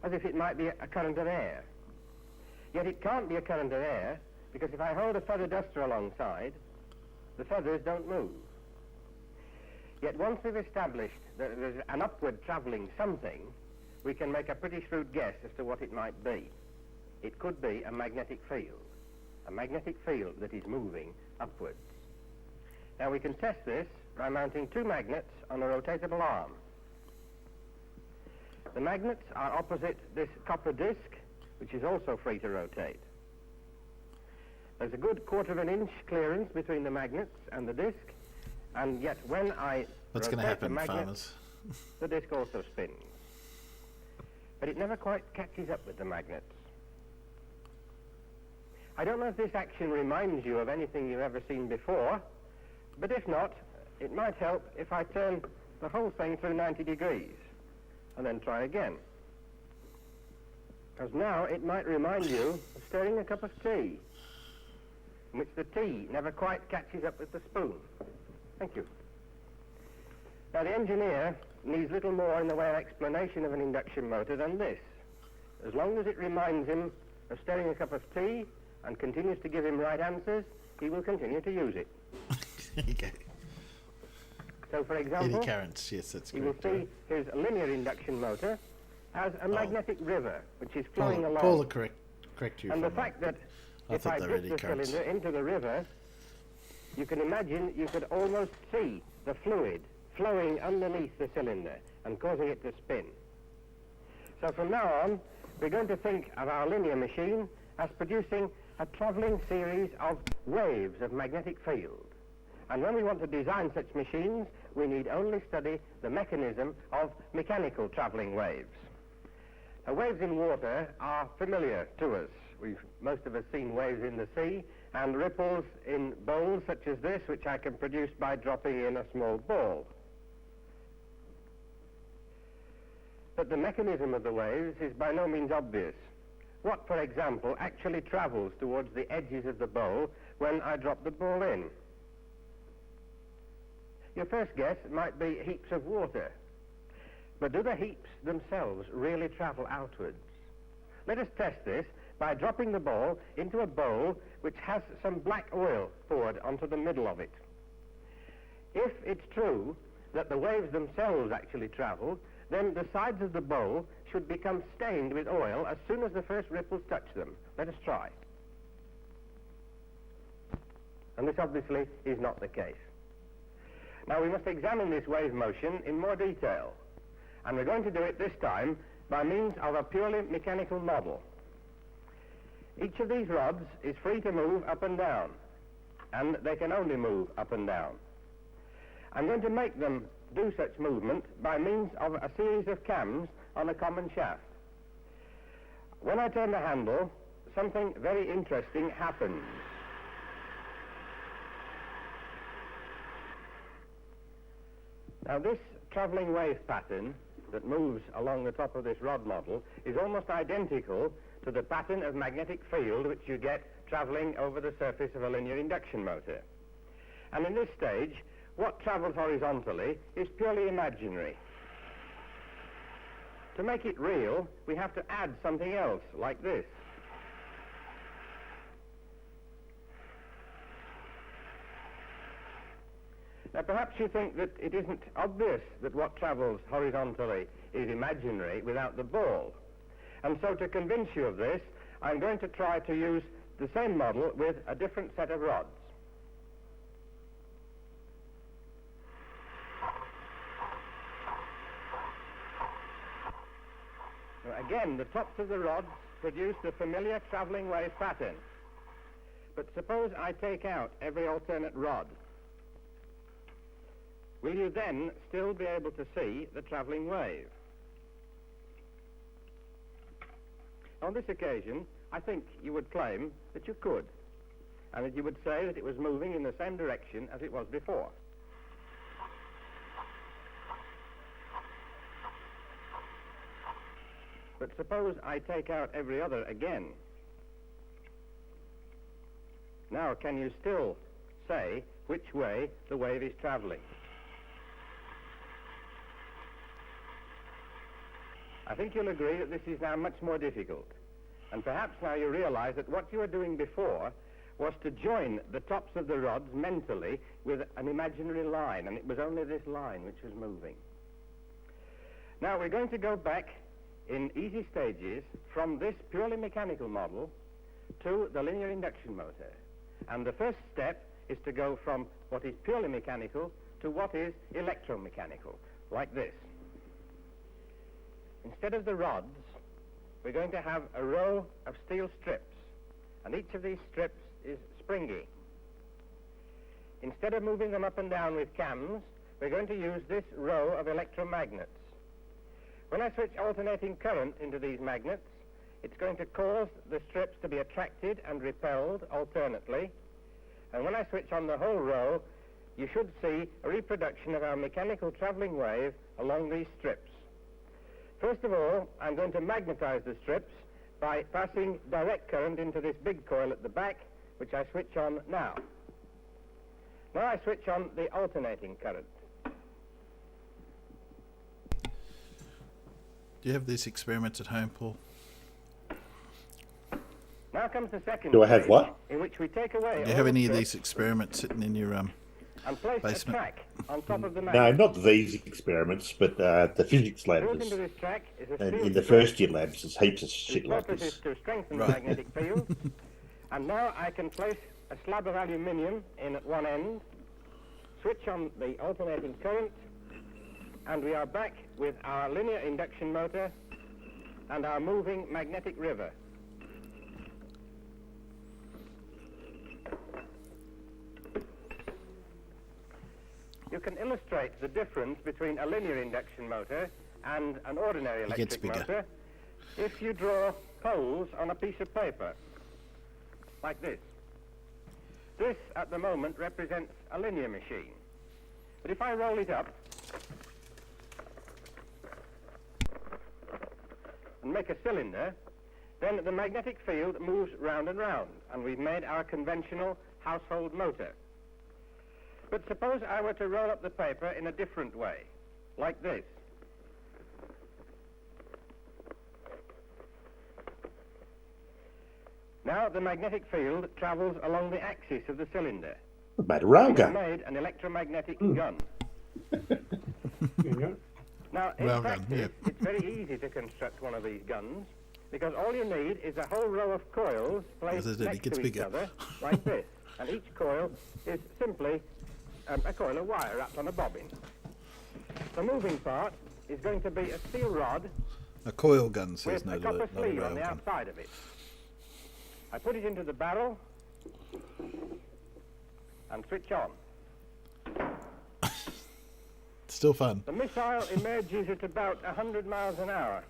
as if it might be a current of air. Yet it can't be a current of air, because if I hold a feather duster alongside, the feathers don't move. Yet once we've established that there's an upward travelling something, we can make a pretty shrewd guess as to what it might be. It could be a magnetic field that is moving upwards. Now we can test this by mounting two magnets on a rotatable arm. The magnets are opposite this copper disc, which is also free to rotate. There's a good 1/4 inch clearance between the magnets and the disc, and yet when I What's going to happen, farmers? The disc also spins. But it never quite catches up with the magnets. I don't know if this action reminds you of anything you've ever seen before, but if not, it might help if I turn the whole thing through 90 degrees and then try again. Because now it might remind you of stirring a cup of tea, in which the tea never quite catches up with the spoon. Thank you. Now the engineer needs little more in the way of explanation of an induction motor than this. As long as it reminds him of stirring a cup of tea and continues to give him right answers, he will continue to use it. There you go. So, for example, Eddy currents, yes, that's you will correct. see his linear induction motor has a magnetic river which is flowing along. Paul will correct you. And the fact that if I they're put eddy the currents. cylinder into the river, you can imagine you could almost see the fluid flowing underneath the cylinder and causing it to spin. So from now on, we're going to think of our linear machine as producing a travelling series of waves of magnetic field. And when we want to design such machines, we need only study the mechanism of mechanical travelling waves. Now, waves in water are familiar to us. Most of us seen waves in the sea and ripples in bowls such as this, which I can produce by dropping in a small ball. But the mechanism of the waves is by no means obvious. What, for example, actually travels towards the edges of the bowl when I drop the ball in? Your first guess might be heaps of water. But do the heaps themselves really travel outwards? Let us test this by dropping the ball into a bowl which has some black oil poured onto the middle of it. If it's true that the waves themselves actually travel, then the sides of the bowl should become stained with oil as soon as the first ripples touch them. Let us try. And this obviously is not the case. Now we must examine this wave motion in more detail. And we're going to do it this time by means of a purely mechanical model. Each of these rods is free to move up and down, and they can only move up and down. I'm going to make them do such movement by means of a series of cams on a common shaft. When I turn the handle, something very interesting happens. Now this travelling wave pattern that moves along the top of this rod model is almost identical to the pattern of magnetic field which you get travelling over the surface of a linear induction motor. And in this stage, what travels horizontally is purely imaginary. To make it real, we have to add something else, like this. Now, perhaps you think that it isn't obvious that what travels horizontally is imaginary without the ball. And so to convince you of this, I'm going to try to use the same model with a different set of rods. Now, again, the tops of the rods produce the familiar travelling wave pattern. But suppose I take out every alternate rod. will you then still be able to see the travelling wave? On this occasion, I think you would claim that you could, and that you would say that it was moving in the same direction as it was before. But suppose I take out every other again. Now, can you still say which way the wave is travelling? I think you'll agree that this is now much more difficult. And perhaps now you realize that what you were doing before was to join the tops of the rods mentally with an imaginary line, and it was only this line which was moving. Now we're going to go back in easy stages from this purely mechanical model to the linear induction motor. And the first step is to go from what is purely mechanical to what is electromechanical, like this. Instead of the rods, we're going to have a row of steel strips, and each of these strips is springy. Instead of moving them up and down with cams, we're going to use this row of electromagnets. When I switch alternating current into these magnets, it's going to cause the strips to be attracted and repelled alternately, and when I switch on the whole row, you should see a reproduction of our mechanical travelling wave along these strips. First of all, I'm going to magnetize the strips by passing direct current into this big coil at the back, which I switch on now. Now I switch on the alternating current. Do you have these experiments at home, Paul? Now comes the second Do I have stage, what? in which we take away Do you have any of these experiments sitting in your and place basement? a track on top of the No, magnet. not these experiments, but the physics Built labs. into this track is a And steel in the strip first year labs, there's heaps of shit whose like purpose this. is to strengthen Right. the magnetic field. And now I can place a slab of aluminium in at one end, switch on the alternating current, and we are back with our linear induction motor and our moving magnetic river. You can illustrate the difference between a linear induction motor and an ordinary It gets electric bigger. motor if you draw holes on a piece of paper, like this. This, at the moment, represents a linear machine. But if I roll it up and make a cylinder, then the magnetic field moves round and round, and we've made our conventional household motor. But suppose I were to roll up the paper in a different way, like this. Now the magnetic field travels along the axis of the cylinder. Made a railgun. We've made an electromagnetic gun. Now, in Railgun, practice, it's very easy to construct one of these guns, because all you need is a whole row of coils placed As I said, it next gets to bigger. each other, like this. And each coil is simply a coil of wire wrapped on a bobbin. The moving part is going to be a steel rod A coil gun says with no a to copper it, not a sleeve on rail the gun. outside of it. I put it into the barrel and switch on. Still fun. The missile emerges at about 100 miles an hour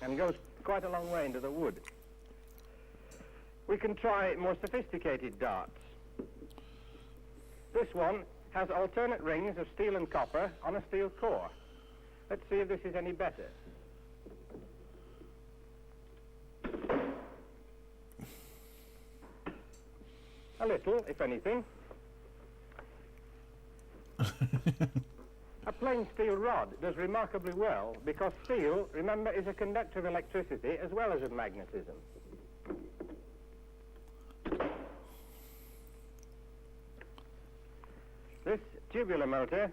and goes quite a long way into the wood. We can try more sophisticated darts. This one has alternate rings of steel and copper on a steel core. Let's see if this is any better. A little, if anything. A plain steel rod does remarkably well because steel, remember, is a conductor of electricity as well as of magnetism. This tubular motor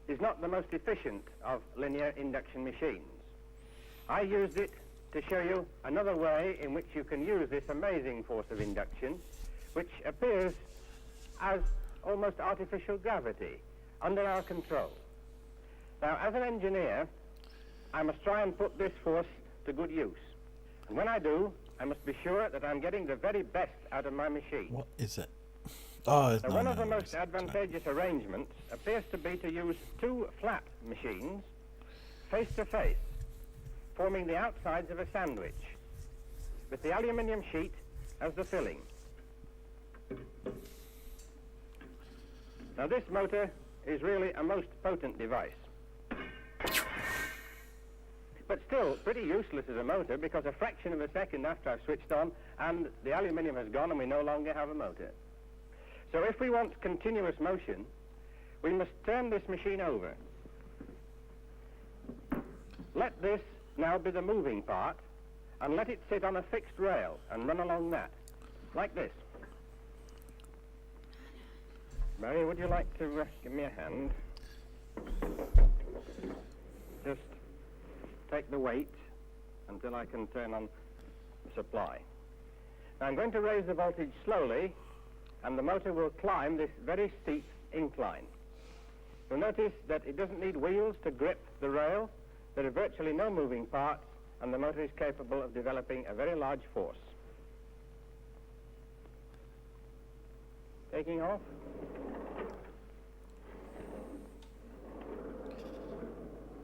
is not the most efficient of linear induction machines. I used it to show you another way in which you can use this amazing force of induction, which appears as almost artificial gravity under our control. Now, as an engineer, I must try and put this force to good use. And when I do, I must be sure that I'm getting the very best out of my machine. What is it? Now, one of the most advantageous arrangements appears to be to use two flat machines face to face, forming the outsides of a sandwich, with the aluminium sheet as the filling. Now, this motor is really a most potent device, but still pretty useless as a motor, because a fraction of a second after I've switched on and the aluminium has gone and we no longer have a motor. So if we want continuous motion, we must turn this machine over. Let this now be the moving part, and let it sit on a fixed rail and run along that, like this. Mary, would you like to give me a hand? Just take the weight until I can turn on the supply. Now I'm going to raise the voltage slowly, and the motor will climb this very steep incline. You'll notice that it doesn't need wheels to grip the rail. There are virtually no moving parts, and the motor is capable of developing a very large force. Taking off.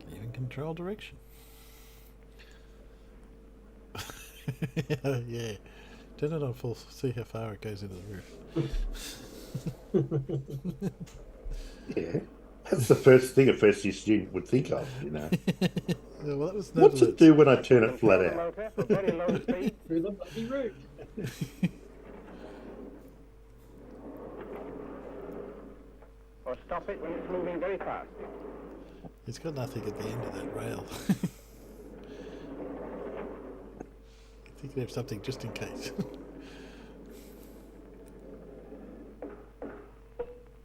Can even control direction. Yeah. Turn it on full, see how far it goes into the roof. Yeah. That's the first thing a first year student would think of, you know. Yeah, well, that was What's it do when I turn it flat out? Motor for very low speed. Through the bloody roof. Or stop it when it's moving very fast. It's got nothing at the end of that rail. You could have something just in case.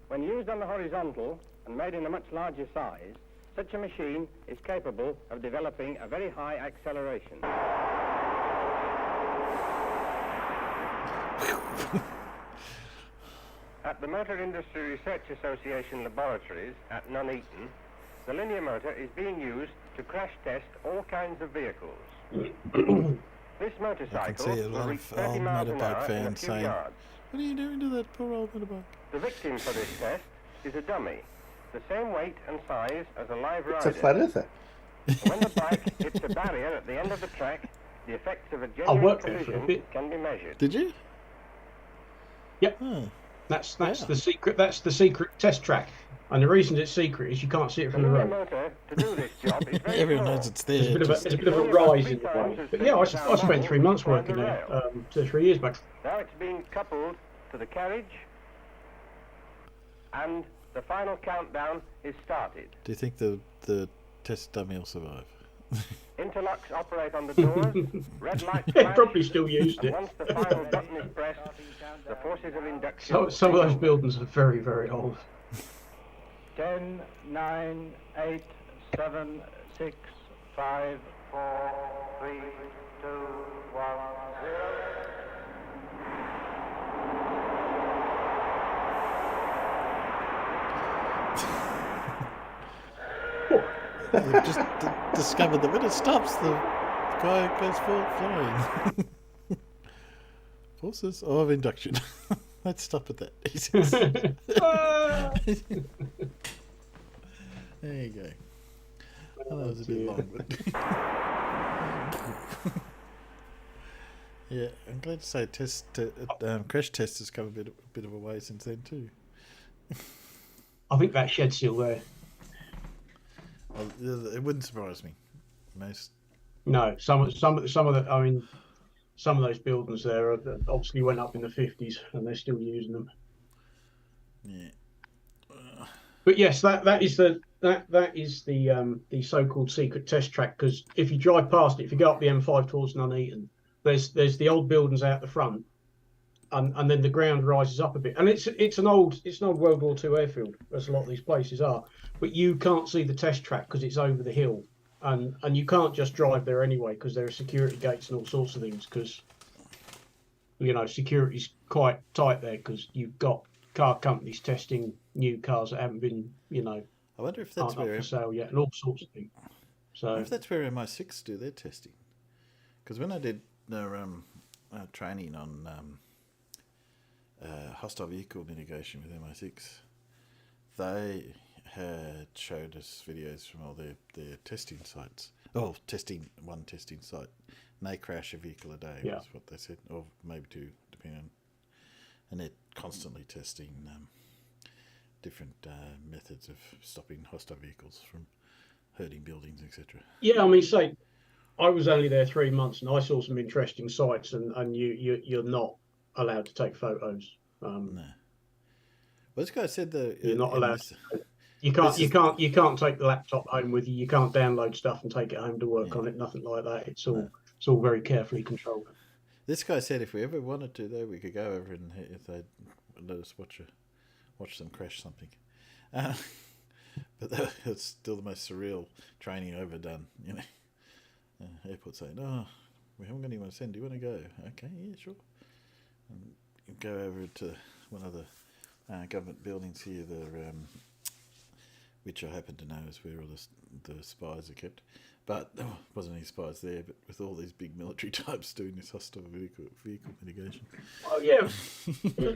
When used on the horizontal and made in a much larger size, such a machine is capable of developing a very high acceleration. At the Motor Industry Research Association laboratories at Nuneaton, the linear motor is being used to crash test all kinds of vehicles. This motorcycle will reach 30 miles an hour in a few yards. What are you doing to that poor old motorbike? The victim for this test is a dummy, the same weight and size as a live rider. It's a flat earther. When the bike hits a barrier at the end of the track, the effects of a genuine collision can be measured. Did you? Yep. Oh. That's the secret. That's the secret test track. And the reason it's secret is you can't see it from the road. Motor, to do this job, is very Everyone knows it's there. There's a bit of a rise in the way. But yeah, I spent 3 months working there 2 or 3 years back. Now it's being coupled to the carriage, and the final countdown is started. Do you think the test dummy will survive? Interlocks operate on the doors, red lights They flash, probably still used and it. once the final button is pressed, the forces of induction... Some of those buildings are very, very old. 10, 9, 8, 7, 6, 5, 4, 3, 2, 1, 0. We've just discovered that when it stops, the guy goes flying. Forces of induction. Let's stop at that. He says. There you go. Oh, that was a bit long, but yeah, I'm glad to say crash test has come a bit of a way since then too. I think that shed's still there. Well, it wouldn't surprise me. No, some of the. I mean, some of those buildings there obviously went up in the 50s, and they're still using them. Yeah. But yes, that is the so-called secret test track. Because if you drive past it, if you go up the M5 towards Nuneaton, there's the old buildings out the front, and then the ground rises up a bit. And it's an old World War II airfield, as a lot of these places are. But you can't see the test track because it's over the hill, and you can't just drive there anyway because there are security gates and all sorts of things. Because security's quite tight there because you've got car companies testing new cars that haven't been, I wonder if that's where for sale yet, and all sorts of things. So I wonder if that's where MI6 do their testing. Because when I did their training on hostile vehicle mitigation with MI6. They had showed us videos from all their testing sites. Oh, one testing site. And they crash a vehicle a day, was what they said. Or maybe two, depending on. And they're constantly testing different methods of stopping hostile vehicles from hurting buildings, etc. Yeah, I mean, say, I was only there 3 months and I saw some interesting sites, and you're not allowed to take photos. No. Well, this guy said that you're not allowed. You can't take the laptop home with you. You can't download stuff and take it home to work on it. Nothing like that. It's all very carefully controlled. This guy said if we ever wanted to, though, we could go over and if they'd let us watch them crash something. But it's still the most surreal training overdone, you know. Airport saying, "Oh, we haven't got anyone to send. Do you want to go?" Okay, yeah, sure. And you go over to one of the government buildings here, which I happen to know is where all the spies are kept. But there wasn't any spies there, but with all these big military types doing this hostile vehicle mitigation. Oh, yeah.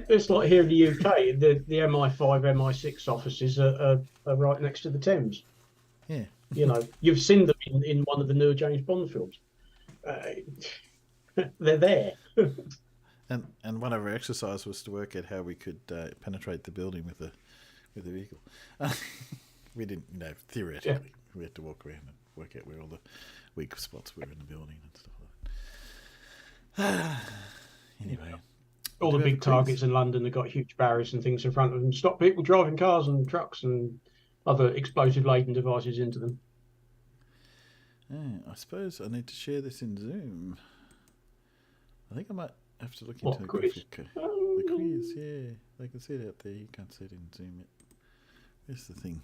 It's like here in the UK, the MI5, MI6 offices are right next to the Thames. Yeah. You know, you've seen them in one of the newer James Bond films. They're there. And one of our exercises was to work out how we could penetrate the building with the vehicle. We didn't, theoretically. We had to walk around and work out where all the weak spots were in the building and stuff like that. Anyway. All the big targets in London have got huge barriers and things in front of them. Stop people driving cars and trucks and other explosive-laden devices into them. I suppose I need to share this in Zoom. I think I might have to look into the quiz. The quiz, yeah. They can see it out there. You can't see it in Zoom yet. Here's the thing.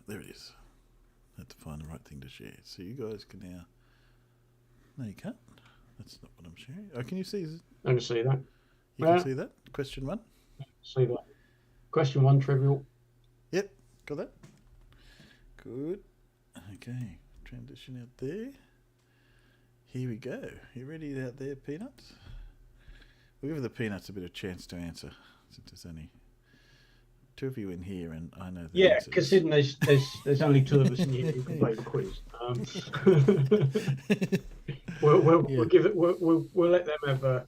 There it is. I have to find the right thing to share. So you guys can now. No, you can't. That's not what I'm sharing. Oh, can you see? I can see that. You can see that? Question 1? See that. Question 1, trivial. Yep, got that. Good. Okay, transition out there. Here we go. You ready out there, Peanuts? We'll give the Peanuts a bit of chance to answer, since there's only 2 of you in here, and I know the answers. Because there's only 2 of us in here who can play the quiz. We'll give it. We'll let them have a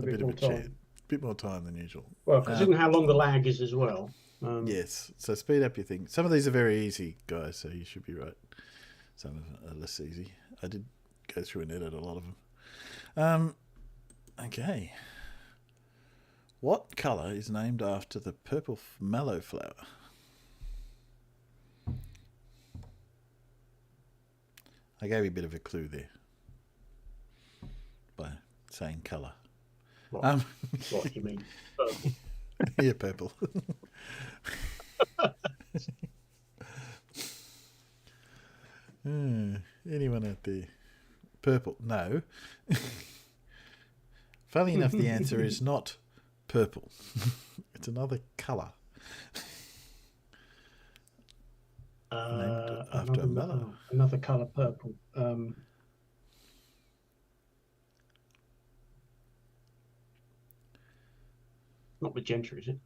bit more time. Bit more time than usual. Well, considering how long the lag is as well. Yes, so speed up your thing. Some of these are very easy, guys, so you should be right. Some are less easy. I did go through and edit a lot of them. Okay. What colour is named after the purple mallow flower? I gave you a bit of a clue there by saying colour. What you mean? Purple. Yeah, purple. Anyone out there? Purple? No. Funnily enough, the answer is not purple. It's another colour. Named after a mallow. Another colour, purple. Not magenta, is it?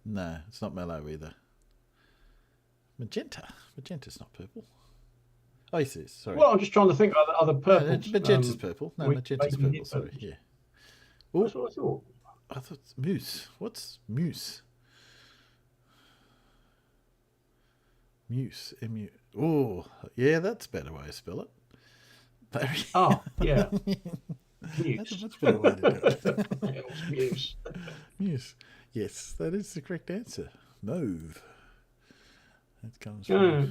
No, it's not mallow either. Magenta. Magenta's not purple. Oh, yes, it is. Sorry. Well, I'm just trying to think of other purples. No, magenta's purple. No, magenta's purple. Sorry, yeah. Ooh, that's what I thought. I thought moose. What's muse? Muse. M-U. Oh, yeah, that's a better way to spell it. Oh, yeah. Muse. That's a much better way to do it. Muse. Muse. Yes, that is the correct answer. Mauve. That comes from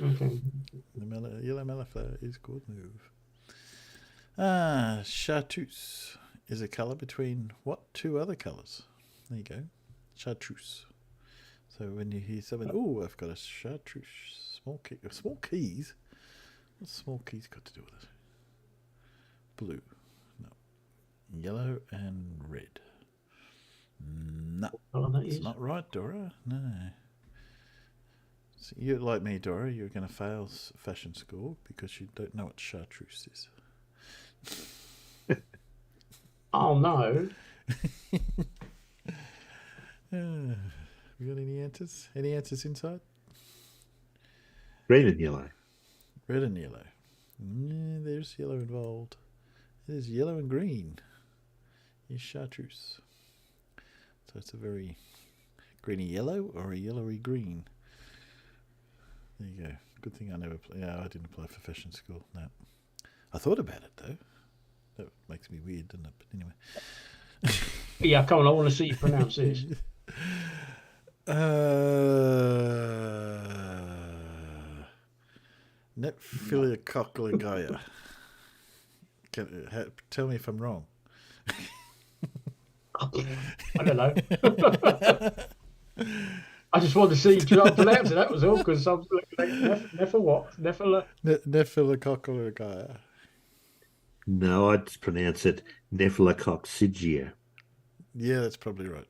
the yellow mallow flower is called mauve. Chartreuse is a colour between what 2 other colours? There you go. Chartreuse. So when you hear someone, oh, I've got a chartreuse small key. Small keys? What's small keys got to do with it? Blue. No. Yellow and red. No. It's not right, Dora. No. So you're like me, Dora. You're going to fail fashion school because you don't know what chartreuse is. Oh no. We got any answers? Any answers inside? Green and yellow. Red and yellow. There's yellow involved. There's yellow and green. Is chartreuse. So it's a very greeny yellow or a yellowy green. There you go. Good thing I never play. Yeah, I didn't apply for fashion school. No. I thought about it though. That makes me weird, doesn't it? But anyway. Yeah, come on, I want to see you pronounce this. Nephilicocligaya. Tell me if I'm wrong. I don't know. I just wanted to see you try to pronounce it. That was all, because I'm like, Nephilicocligaya. No, I'd pronounce it Nephilicoccygia. Yeah, that's probably right.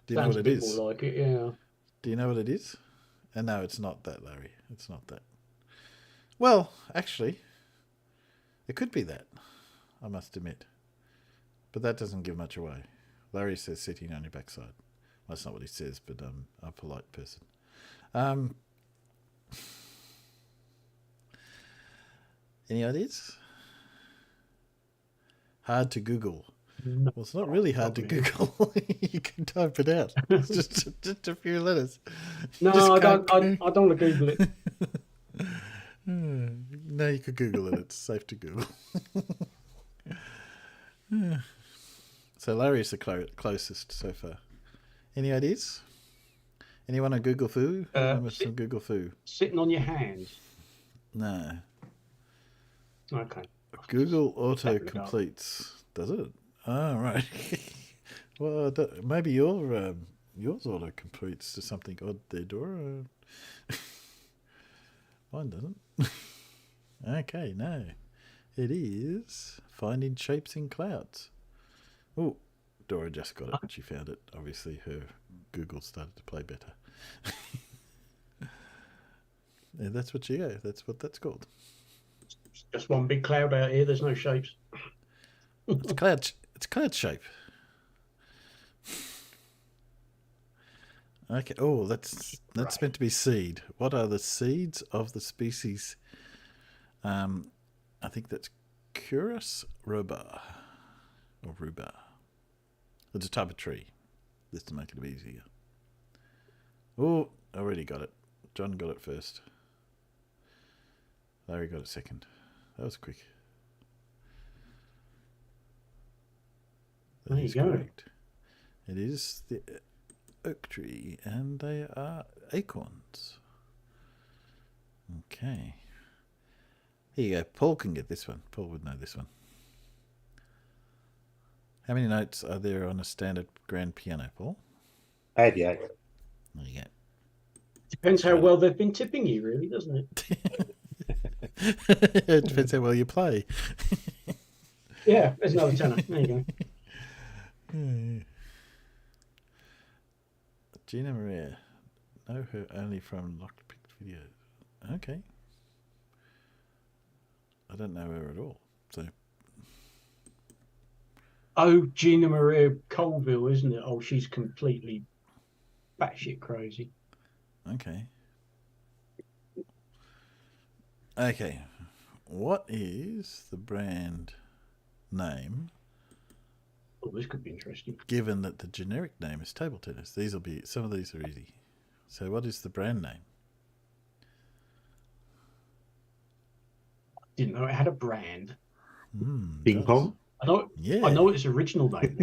Do you know Sounds what a it bit is? more like it, yeah. Do you know what it is? No, it's not that, Larry. It's not that. Well, actually, it could be that, I must admit. But that doesn't give much away. Larry says sitting on your backside. Well, that's not what he says, but I'm a polite person. Any ideas? Hard to Google. No, well, it's not really hard to Google. You can type it out. It's just a few letters. No, I don't want to Google it. No, you could Google it. It's safe to Google. So Larry's the closest so far. Any ideas? Anyone on Google Foo? Some Google Foo. Sitting on your hands? No. Okay. Google auto completes. Does it? Oh, right. Well, maybe yours auto completes to something odd there, Dora. Mine doesn't. Okay, no. It is finding shapes in clouds. Oh, Dora just got it. She found it. Obviously, her Google started to play better. Yeah, that's what that's what that's called. It's just one big cloud out here. There's no shapes. It's cloud. It's cloud shape. Okay. Oh, that's meant to be seed. What are the seeds of the species? I think that's Curus ruba or ruba. It's a type of tree. Just to make it a bit easier. Oh, I already got it. John got it first. Larry got it second. That was quick. There you go. Correct. It is the oak tree, and they are acorns. Okay. Here you go. Paul can get this one. Paul would know this one. How many notes are there on a standard grand piano, Paul? 88. There you go. Depends how well they've been tipping you, really, doesn't it? It depends how well you play. Yeah, there's another tenner. There you go. Gina Maria. Know her only from Locked Picked videos. Okay. I don't know her at all. So. Oh, Gina Maria Colville, isn't it? Oh, she's completely batshit crazy. Okay. Okay. What is the brand name? Oh, this could be interesting. Given that the generic name is table tennis, some of these are easy. So, what is the brand name? Didn't know it had a brand. Ping pong. I know. Yeah. I know its original name.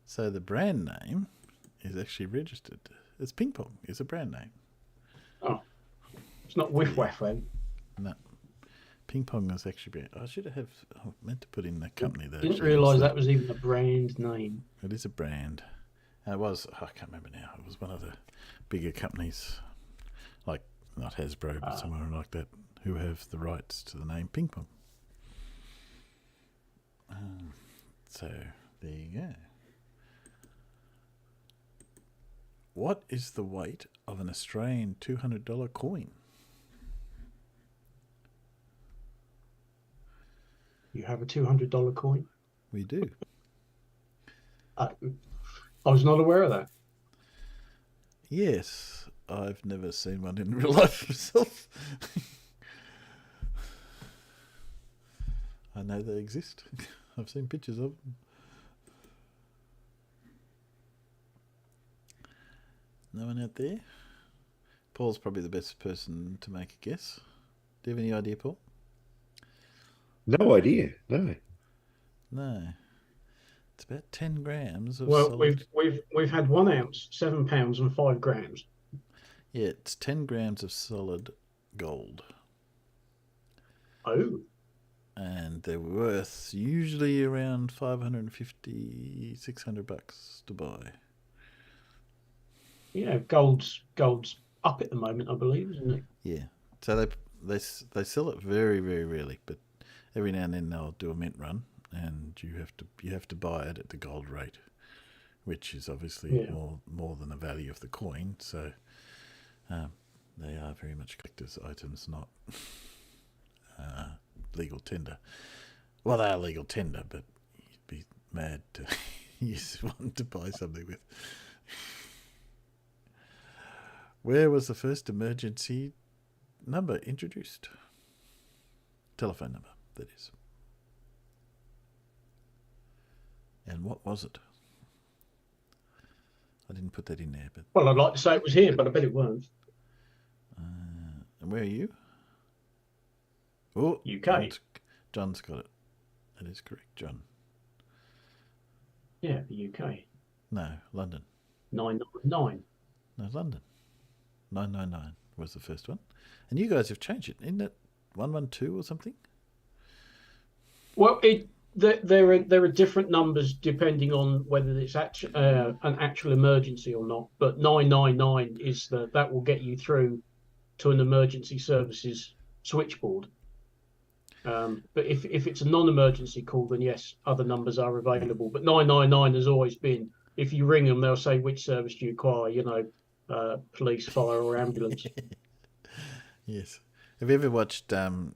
So the brand name is actually registered. It's Ping Pong. It's a brand name. Oh, it's not Whiff Waff then. No. Ping Pong is actually. I should have meant to put in the company that. Didn't realise that was even a brand name. It is a brand. And it was. I can't remember now. It was one of the bigger companies, like not Hasbro, but somewhere like that, who have the rights to the name Ping Pong. So there you go. What is the weight of an Australian $200 coin? You have a $200 coin? We do. I was not aware of that. Yes, I've never seen one in real life myself. I know they exist. I've seen pictures of them. No one out there? Paul's probably the best person to make a guess. Do you have any idea, Paul? No idea. No. No. It's about 10 grams of well, solid... we've had 1 ounce, 7 pounds, and 5 grams. Yeah, it's 10 grams of solid gold. Oh. And they're worth usually around $550, $600 to buy. Yeah, gold's up at the moment, I believe, isn't it? Yeah. So they sell it very, very rarely, but every now and then they'll do a mint run, and you have to buy it at the gold rate, which is obviously more than the value of the coin. So they are very much collector's items, not legal tender. Well, they are legal tender, but you'd be mad to use one to buy something with. Where was the first emergency number introduced? Telephone number, that is. And what was it? I didn't put that in there, but... Well, I'd like to say it was here, but I bet it weren't. And where are you? Oh, UK. John's got it. That is correct, John. Yeah, the UK. No, London. 999. No, London. 999 was the first one. And you guys have changed it. Isn't it 112 or something? Well, there are different numbers depending on whether it's an actual emergency or not. But 999 is that will get you through to an emergency services switchboard. But if it's a non-emergency call, then yes, other numbers are available. But 999 has always been. If you ring them, they'll say which service do you require. You know, police, fire, or ambulance. Yes. Have you ever watched the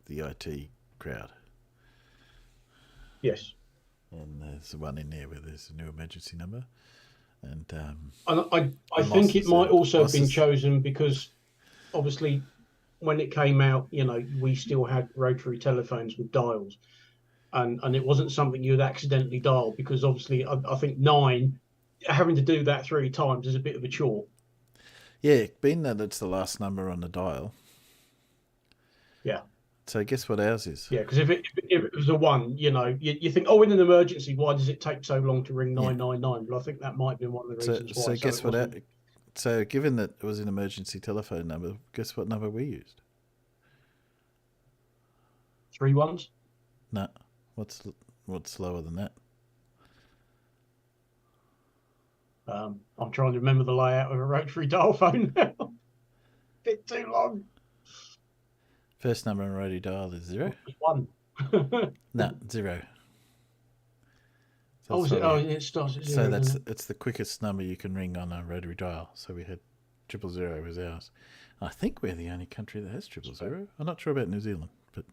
IT Crowd? Yes. And there's one in there where there's a new emergency number. And I think it might also have been chosen because obviously when it came out, you know, we still had rotary telephones with dials. And it wasn't something you'd accidentally dial because obviously I think 9, having to do that 3 times is a bit of a chore. Yeah, being that it's the last number on the dial. Yeah. So guess what ours is? Yeah, because if it was a 1, you know, you think, oh, in an emergency, why does it take so long to ring 999? Well, I think that might have been one of the reasons why. So guess what? So given that it was an emergency telephone number, guess what number we used? 3 1s? No. What's slower than that? I'm trying to remember the layout of a rotary dial phone now. Bit too long. First number on rotary dial is 0. 1. No, 0. So it starts at 0. So it's the quickest number you can ring on a rotary dial. So we had 000 was ours. I think we're the only country that has 000. I'm not sure about New Zealand, but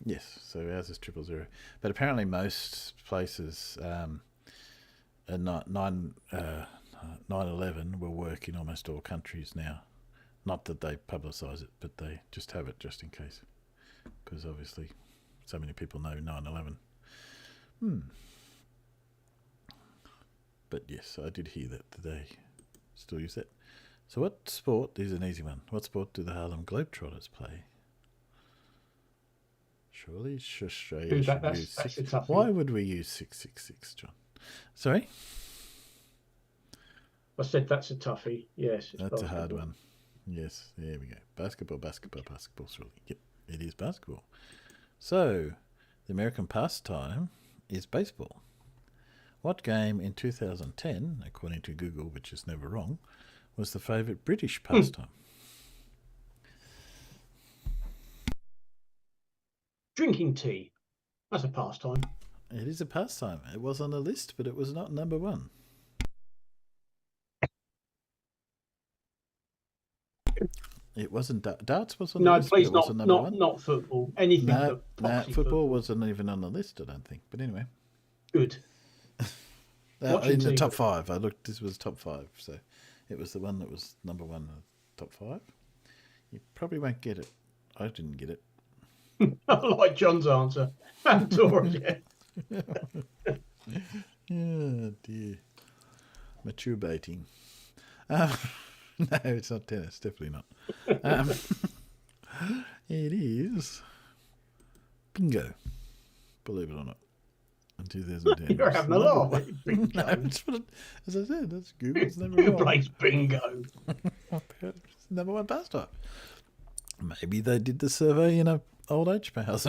yes. So ours is 000. But apparently most places 911 will work in almost all countries now. Not that they publicise it, but they just have it just in case. Because obviously so many people know 911. But yes, I did hear that they still use that. So what sport is an easy one? What sport do the Harlem Globetrotters play? Surely Australia should use 6. Why would we use 666, John? Sorry? I said that's a toughie. Yes. That's a hard one. Yes, there we go. Basketball, surely. Yep, it is basketball. So, the American pastime is baseball. What game in 2010, according to Google, which is never wrong, was the favourite British pastime? Drinking tea. That's a pastime. It is a pastime. It was on the list, but it was not number 1. It wasn't darts was on no, the list. please But not football. Anything. No, but football wasn't even on the list. I don't think. But anyway, good. In the top 5, I looked. This was top 5, so it was the one that was number 1 in the top 5. You probably won't get it. I didn't get it. I like John's answer. Pandora, yeah. Oh dear. Mature baiting. No, it's not tennis. Definitely not. It is bingo. Believe it or not. In 2010. You're having a laugh. Bingo. No, as I said, that's Google's number Who 1. plays bingo? It's number 1 pastime. Maybe they did the survey in a old age house,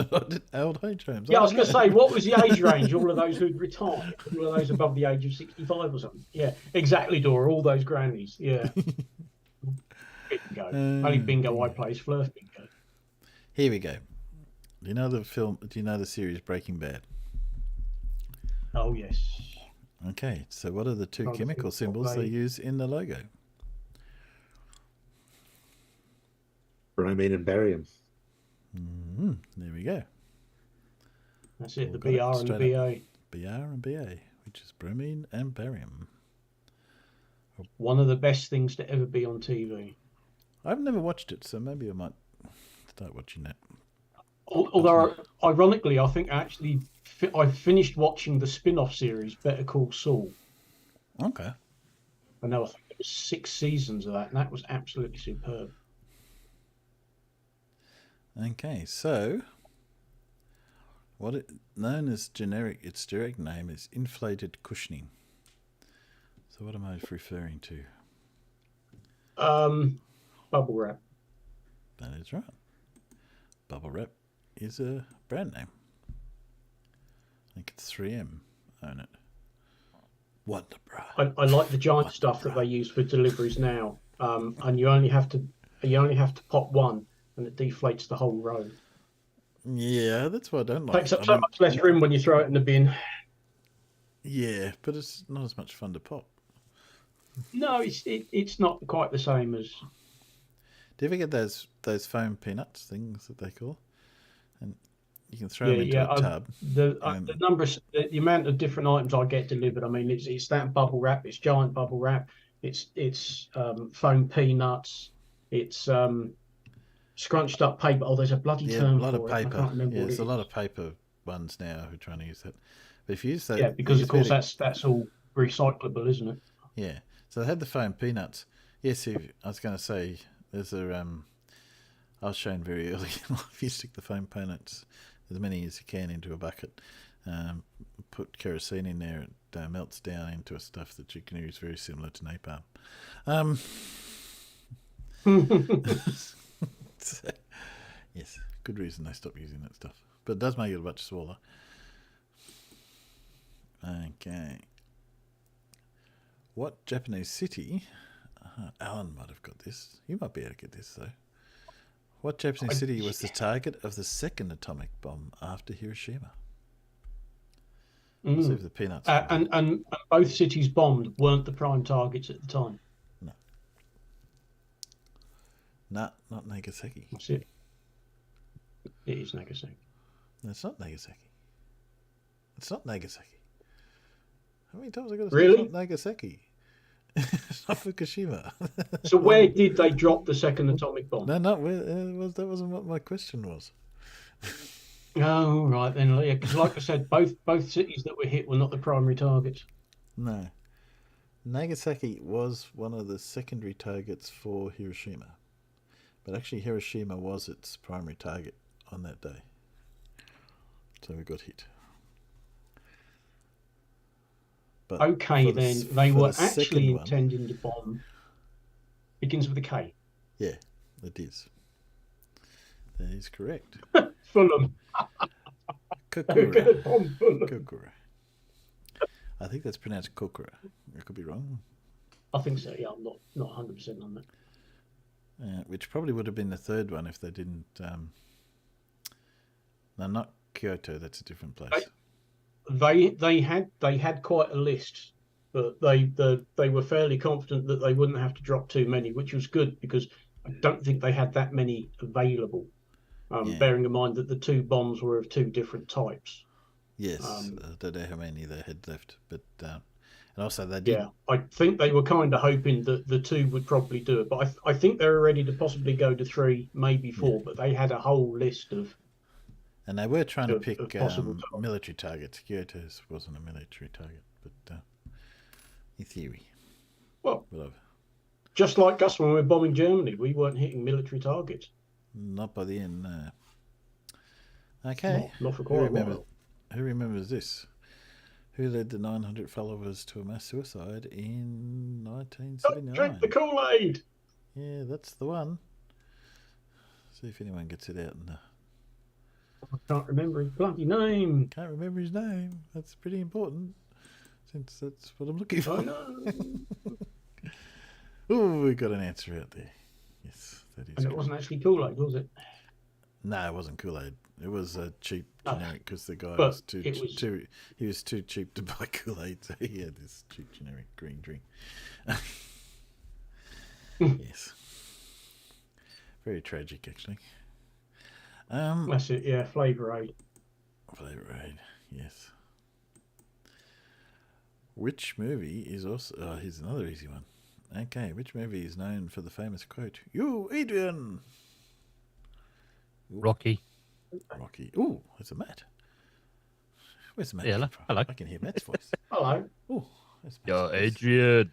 old age homes. Yeah, I was going to say, what was the age range? All of those who'd retired, all of those above the age of 65 or something. Yeah, exactly, Dora. All those grannies. Yeah. Bingo. Only bingo I play is Flurf bingo. Here we go. Do you know the film? Do you know the series Breaking Bad? Oh yes. Okay, so what are the 2 chemical symbols they use in the logo? Bromine and barium. There we go. That's it. The BR and the BA. BR and BA, which is bromine and barium. One of the best things to ever be on TV. I've never watched it, so maybe I might start watching that. Although, ironically, I think actually I finished watching the spin-off series Better Call Saul. Okay. I know. I think it was 6 seasons of that, and that was absolutely superb. Okay, so what it known as its direct name is inflated cushioning. So what am I referring to? Bubble wrap. That is right. Bubble wrap is a brand name. I think it's 3M own it. Wonder Bra. I like the giant stuff that they use for deliveries now, and you only have to pop one, and it deflates the whole row. Yeah, that's what I don't like. Takes up so much less room when you throw it in the bin. Yeah, but it's not as much fun to pop. No, it's not quite the same as. Do you ever get those foam peanuts things that they call? And you can throw them into a tub. The amount of different items I get delivered. I mean, it's that bubble wrap. It's giant bubble wrap. It's foam peanuts. It's scrunched up paper. Oh, there's a bloody term for it. Of paper. I can't remember There's a lot of paper ones now who are trying to use that. But if you use that, because of course that's all recyclable, isn't it? Yeah. So they had the foam peanuts. Yes, I was going to say there's a. I was shown very early in life. You stick the foam peanuts, as many as you can, into a bucket. Put kerosene in there. It melts down into a stuff that you can use, very similar to napalm. So, yes, good reason they stopped using that stuff. But it does make it much smaller. Okay. What Japanese city? Alan might have got this. You might be able to get this, though. What Japanese city was the target of the second atomic bomb after Hiroshima? See if the peanuts. And both cities bombed weren't the prime targets at the time. No. No, not Nagasaki. That's it. It is Nagasaki. No, it's not Nagasaki. It's not Nagasaki. How many times have I got to say really? It's not Nagasaki? It's not Fukushima. So where did they drop the second atomic bomb? No, not where. That wasn't what my question was. Oh, right then. Yeah, because like I said, both cities that were hit were not the primary targets. No. Nagasaki was one of the secondary targets for Hiroshima. But actually Hiroshima was its primary target on that day. So we got hit. But okay, then they were actually intending to bomb. Begins with a K. Yeah, it is. That is correct. Fulham. Kokura. Kokura. I think that's pronounced Kokura. I could be wrong. I think so. Yeah, I'm not 100% on that. Which probably would have been the third one if they didn't. No, not Kyoto. That's a different place. They had quite a list, but they were fairly confident that they wouldn't have to drop too many, which was good because I don't think they had that many available. Bearing in mind that the 2 bombs were of 2 different types. Yes, I don't know how many they had left, but and also they did. Yeah, I think they were kind of hoping that the 2 would probably do it, but I think they were ready to possibly go to 3, maybe 4. But they had a whole list of. And they were trying to pick military targets. Kyoto's wasn't a military target, but in theory. Well, just like us when we were bombing Germany, we weren't hitting military targets. Not by the end, no. Okay. Not for quite a while. Who remembers this? Who led the 900 followers to a mass suicide in 1979? Don't drink the Kool-Aid! Yeah, that's the one. See if anyone gets it out. I can't remember his bloody name. Can't remember his name. That's pretty important, since that's what I'm looking for. Oh, we got an answer out there. Yes, that is. And it wasn't actually Kool-Aid, was it? No, it wasn't Kool-Aid. It was a cheap generic because the guy was too cheap to buy Kool-Aid, so he had this cheap generic green drink. Yes, very tragic, actually. That's it. Yeah, Flavor Aid. Flavor Aid. Yes. Which movie is also? Oh, here's another easy one. Okay, which movie is known for the famous quote, "You, Adrian"? Rocky. Rocky. Ooh, there's a Matt. Where's Matt? Yeah, hello. I can hear Matt's voice. Hello. Oh, there's Matt's Yo, voice. Adrian.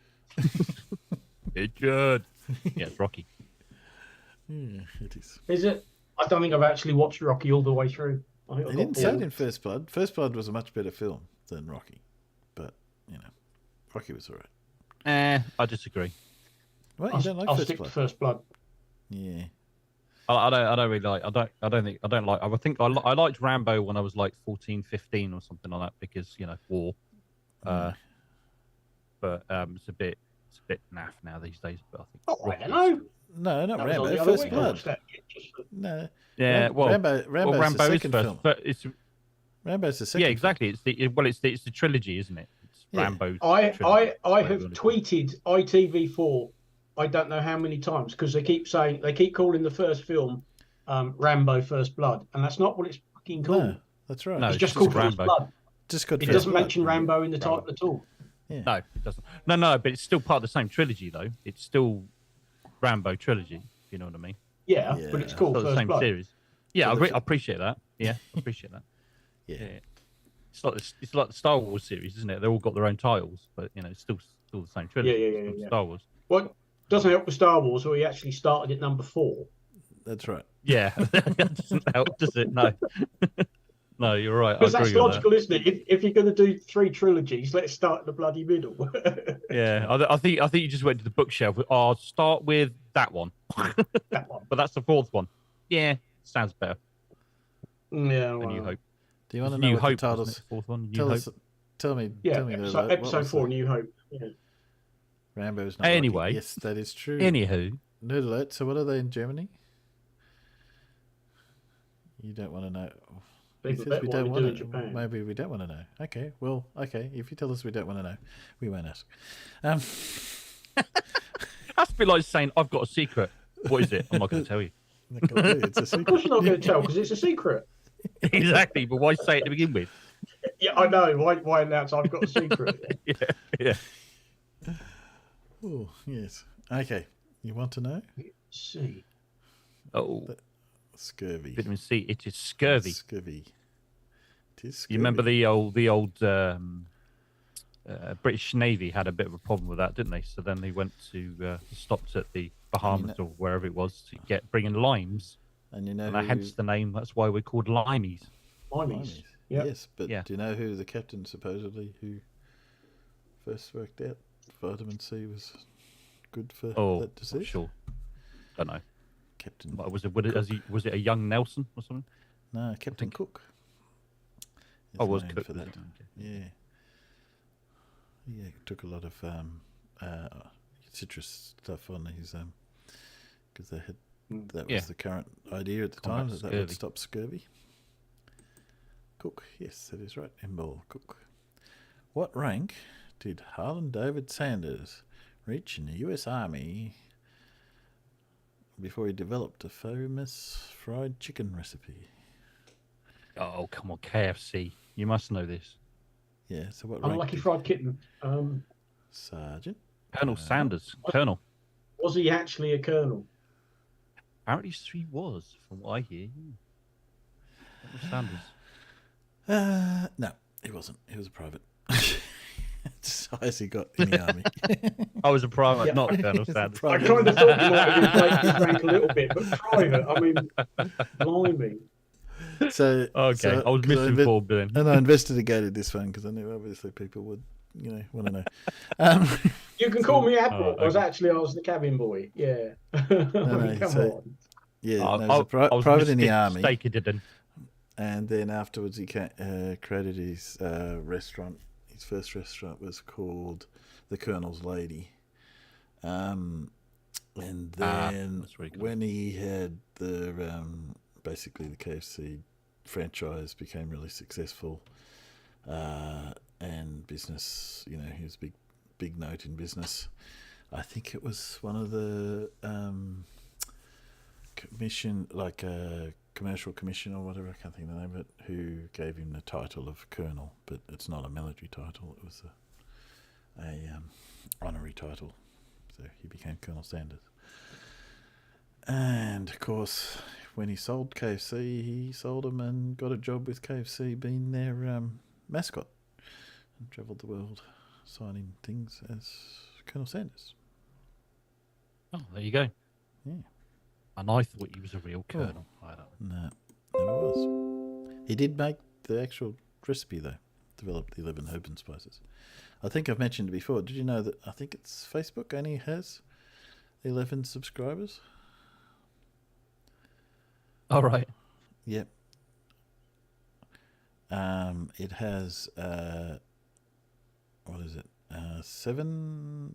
Adrian. Yeah, it's Rocky. Yeah, it is. Is it? I don't think I've actually watched Rocky all the way through. They didn't say it in First Blood. First Blood was a much better film than Rocky, but Rocky was alright. I disagree. What, you don't like I'll First stick Blood? to First Blood. Yeah. I don't really like. I think I liked Rambo when I was like 14, 15 or something like that because war. But it's a bit naff now these days. But I think. Oh, I don't know. No, not That was Rambo. on the other First week. Blood. No. Yeah, Rambo's Rambo the second is first, film. but it's Rambo's the second. Yeah, exactly. It's the trilogy, isn't it? It's Rambo. I trilogy, have tweeted ITV4. I don't know how many times because they keep calling the first film Rambo First Blood, and that's not what it's fucking called. No, that's right. No, it's just called First Rambo. Blood. Just called It First doesn't Blood. mention Rambo in the title at all. Yeah. No, it doesn't. No, but it's still part of the same trilogy, though. It's still Rambo trilogy. If you know what I mean? Yeah, but it's called It's First the same Blood. series. Yeah, I appreciate that. Yeah, I appreciate that. Yeah. It's like the Star Wars series, isn't it? They all got their own titles, but it's still the same trilogy. Yeah. Star Wars. Well, doesn't help with Star Wars, where he actually started at number 4. That's right. Yeah, that doesn't help, does it? No. No, you're right. Because I that's agree with logical, isn't it? If you're going to do 3 trilogies, let's start in the bloody middle. that. Yeah, I think you just went to the bookshelf. I'll start with that one. That one. But that's the 4th one. Yeah, sounds better. Yeah. A New Hope. Do you want to New know what Hope, the wasn't titles? it? 4th one. New Tell Hope. us. Tell me. Yeah, Tell me episode 4, New Hope. Yeah. Rambo's not. Anyway. Rocky. Yes, that is true. Anywho. Nerd alert. So, what are they in Germany? You don't want to know. He says we don't want to. Maybe we don't want to know. Okay. Well, okay. If you tell us we don't want to know, we won't ask. That's a bit like saying I've got a secret. What is it? I'm not going to tell you. It's a secret. Of course you're not going to tell because it's a secret. Exactly, but why say it to begin with? Yeah, I know. Why announce I've got a secret? Yeah. Oh, yes. Okay. You want to know? See. Oh. Scurvy. Vitamin C. It is scurvy. Scurvy. It is scurvy. You remember the old British Navy had a bit of a problem with that, didn't they? So then they went to stopped at the Bahamas or wherever it was to bring in limes. And you know, hence the name. That's why we're called limeys. Limeys. Yep. Yes, but do you know who the captain supposedly who first worked out vitamin C was good for that disease? Sure. Don't know. Captain. Was it a young Nelson or something? No, Captain Cook. Oh, was known Cook for that? Okay. Yeah. Yeah, took a lot of citrus stuff on his because they had that was the current idea at the time that would stop scurvy. Cook, yes, that is right. Embol Cook. What rank did Harlan David Sanders reach in the U.S. Army before he developed a famous fried chicken recipe. Oh, come on, KFC. You must know this. Yeah, so what Unlucky Fried Kitten. Sergeant? Colonel Sanders. Colonel. Was he actually a colonel? Apparently he was, from what I hear. Colonel Sanders. No, he wasn't. He was a private. As high as he got in the army. I was a private, not Colonel Sanders. I kind of thought he might have inflated his rank a little bit, but private, I mean, blimey. So okay, so, I was misinformed then. And I investigated this one because I knew obviously people would, want to know. You can call me Admiral. I was the cabin boy. Yeah. Come on. Yeah, he was a private in the army. Didn't. And then afterwards, he created his restaurant. His first restaurant was called The Colonel's Lady. And then when he had basically the KFC franchise became really successful, and business, he was a big note in business. I think it was one of the commercial commission or whatever, I can't think of the name of it, who gave him the title of colonel, but it's not a military title, it was a honorary title, so he became Colonel Sanders. And of course, when he sold KFC, he sold them and got a job with KFC being their mascot, and travelled the world signing things as Colonel Sanders. Oh, there you go. Yeah. And I thought he was a real colonel. Oh. I don't know. No, never was. He did make the actual recipe, though. Developed the 11 herbs and spices. I think I've mentioned it before. Did you know that I think it's Facebook only has 11 subscribers? All right. Yep. It has, what is it? 7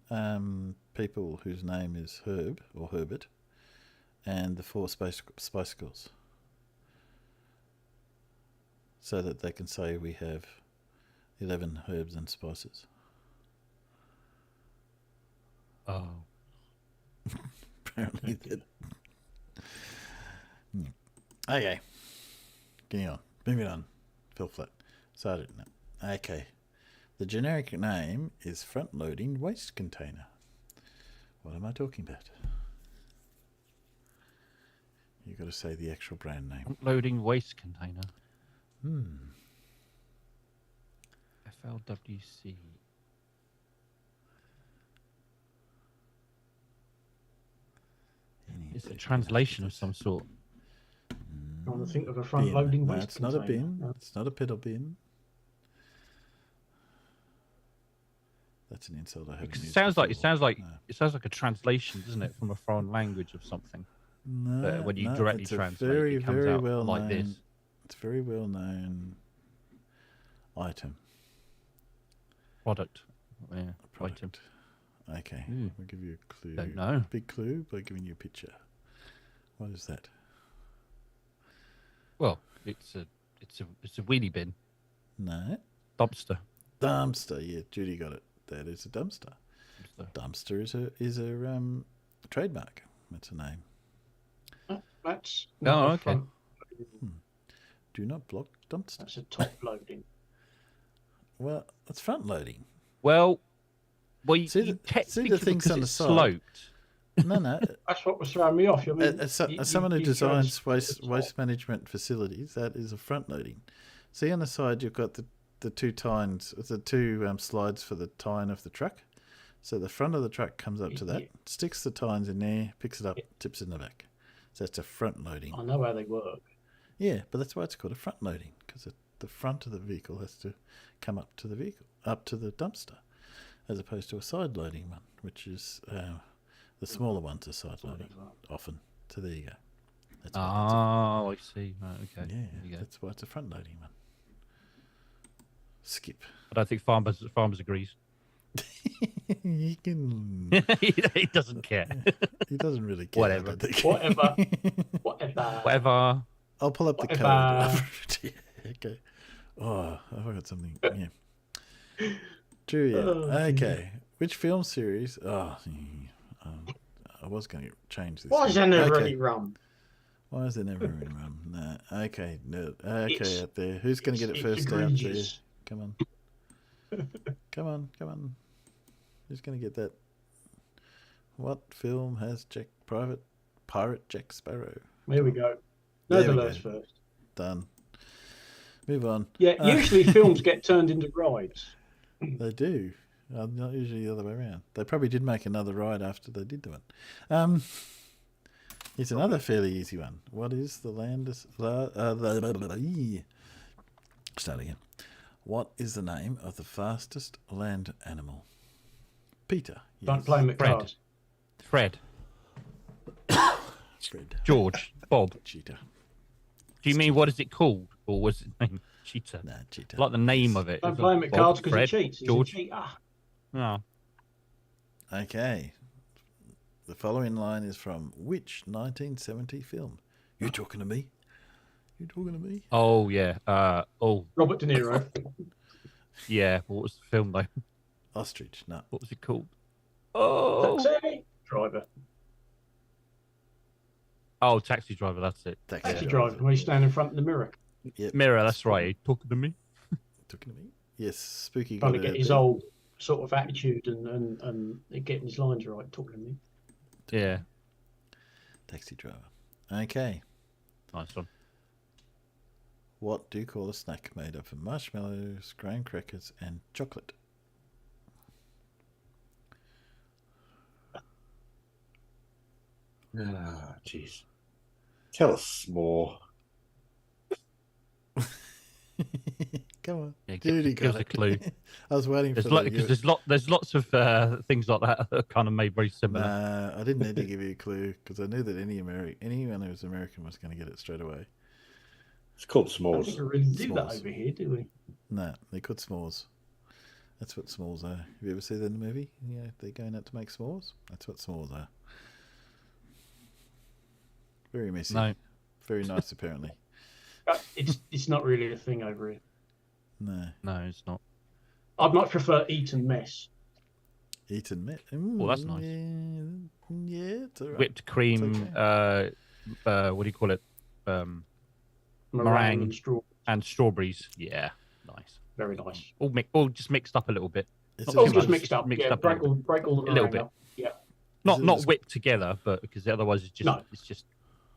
people whose name is Herb or Herbert, and the 4 Spice Girls, so that they can say we have 11 herbs and spices. Oh. Apparently that. Okay. Getting on. Moving on. Fell flat. Sergeant. No. Okay. The generic name is front-loading waste container. What am I talking about? You've got to say the actual brand name. Loading waste container. FLWC. It's a translation of some sort. I want to think of a front-loading waste it's not container. a bin. It's not a pedal bin. That's an insult I haven't used It sounds before. like a translation, doesn't it, from a foreign language of something? No, when you no, directly it's a translate, very, it comes very out well like known, this. It's a very well known item. Product. Yeah, Product. Okay, Ooh. we'll give you a clue. Don't know. Big clue by giving you a picture. What is that? Well, it's a wheelie bin. No. Dumpster. Dumpster. Yeah, Judy got it. That is a dumpster. Dumpster is a trademark. That's a name. That's okay. front. Do not block dumpster. That's a top loading. Well, it's front loading. Well, you see the things on the side. Sloped. No. That's what was throwing me off. I mean, as someone who designs waste management facilities, that is a front loading. See on the side, you've got the 2 tines, the 2 slides for the tine of the truck. So the front of the truck comes up to that, sticks the tines in there, picks it up, tips it in the back. So it's a front loading. I know how they work. Yeah, but that's why it's called a front loading, because the front of the vehicle has to come up to the dumpster, as opposed to a side loading one, which is the smaller ones are side loading often. So there you go. That's I see. Right, okay. Yeah, that's why it's a front loading one. Skip. I don't think farmers agrees. He can. He doesn't care. He doesn't really care. Whatever. Whatever. I'll pull up the code. Yeah, okay. Oh, I forgot something. Yeah. Julia. Okay. Which film series? I was going to change this. Why is there never any rum? Why is there never any rum? No. Okay. No. Okay, It's- out there. Who's going to get it it's first out there? egregious. Come on. Come on. Who's going to get that? What film has Pirate Jack Sparrow? There we go. There we Netherlands go. first. Done. Move on. Yeah, usually films get turned into rides. They do. Not usually the other way around. They probably did make another ride after they did the one. Here's another fairly easy one. What is the land? Start again. What is the name of the fastest land animal? Peter. Don't blame the cars. Fred. Fred. George. Bob. Cheetah. Do you mean what is it called, or was it named Cheetah? Nah, Cheetah. I like the name of it. Don't blame it, Carl, because he Fred, cheats. He's George. a cheater. No. Okay. The following line is from which 1970 film? You talking to me? You talking to me? Oh yeah. Robert De Niro. Yeah. What was the film though? Ostrich. No. What was it called? Oh. Taxi driver. Oh, Taxi Driver. That's it. Taxi driver. When you stand in front of the mirror. Yep. Mirror. That's right. Talking to me. Talking to me? Yes. Spooky. Trying to got it get out his there. old sort of attitude and getting his lines right. Talking to me. Yeah. Taxi driver. Okay. Nice one. What do you call a snack made up of marshmallows, graham crackers, and chocolate? Ah, jeez. Tell us more. Come on. Yeah, Judy give us got a it. clue. I was waiting There's for because there's lots of things like that that kind of made very similar. Nah, I didn't need to give you a clue because I knew that anyone who was American was going to get it straight away. It's called I don't s'mores. think we really do that S'mores. over here, do we? No, they're called s'mores. That's what s'mores are. Have you ever seen that in the movie? Yeah, they're going out to make s'mores. That's what s'mores are. Very messy. No. Very nice, apparently. It's not really a thing over here. No, it's not. I'd much prefer eat and mess. Eat and met. Well, that's nice. Yeah, it's all right. Whipped cream. It's What do you call it? Meringue and strawberries. Yeah, nice. Very nice. All just mixed up a little bit. It's All a- just mixed up. Mixed Yeah, up break all the a little meringue bit. up. Yeah. Not whipped together, but because otherwise it's just No. it's just.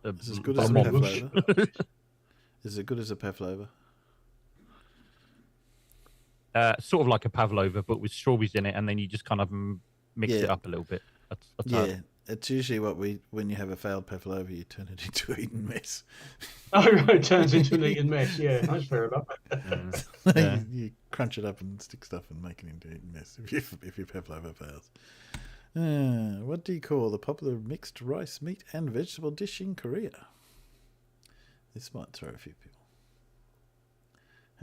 It's as good as a pavlova. Is it good as a pavlova? Sort of like a pavlova, but with strawberries in it, and then you just kind of mix it Yeah. up a little bit. That's Yeah, it's usually when you have a failed pavlova, you turn it into eaten mess. Oh, right, it turns into an eaten mess. Yeah, that's fair enough. Yeah. You crunch it up and stick stuff and make it into eaten mess if your pavlova fails. What do you call the popular mixed rice, meat, and vegetable dish in Korea? This might throw a few people.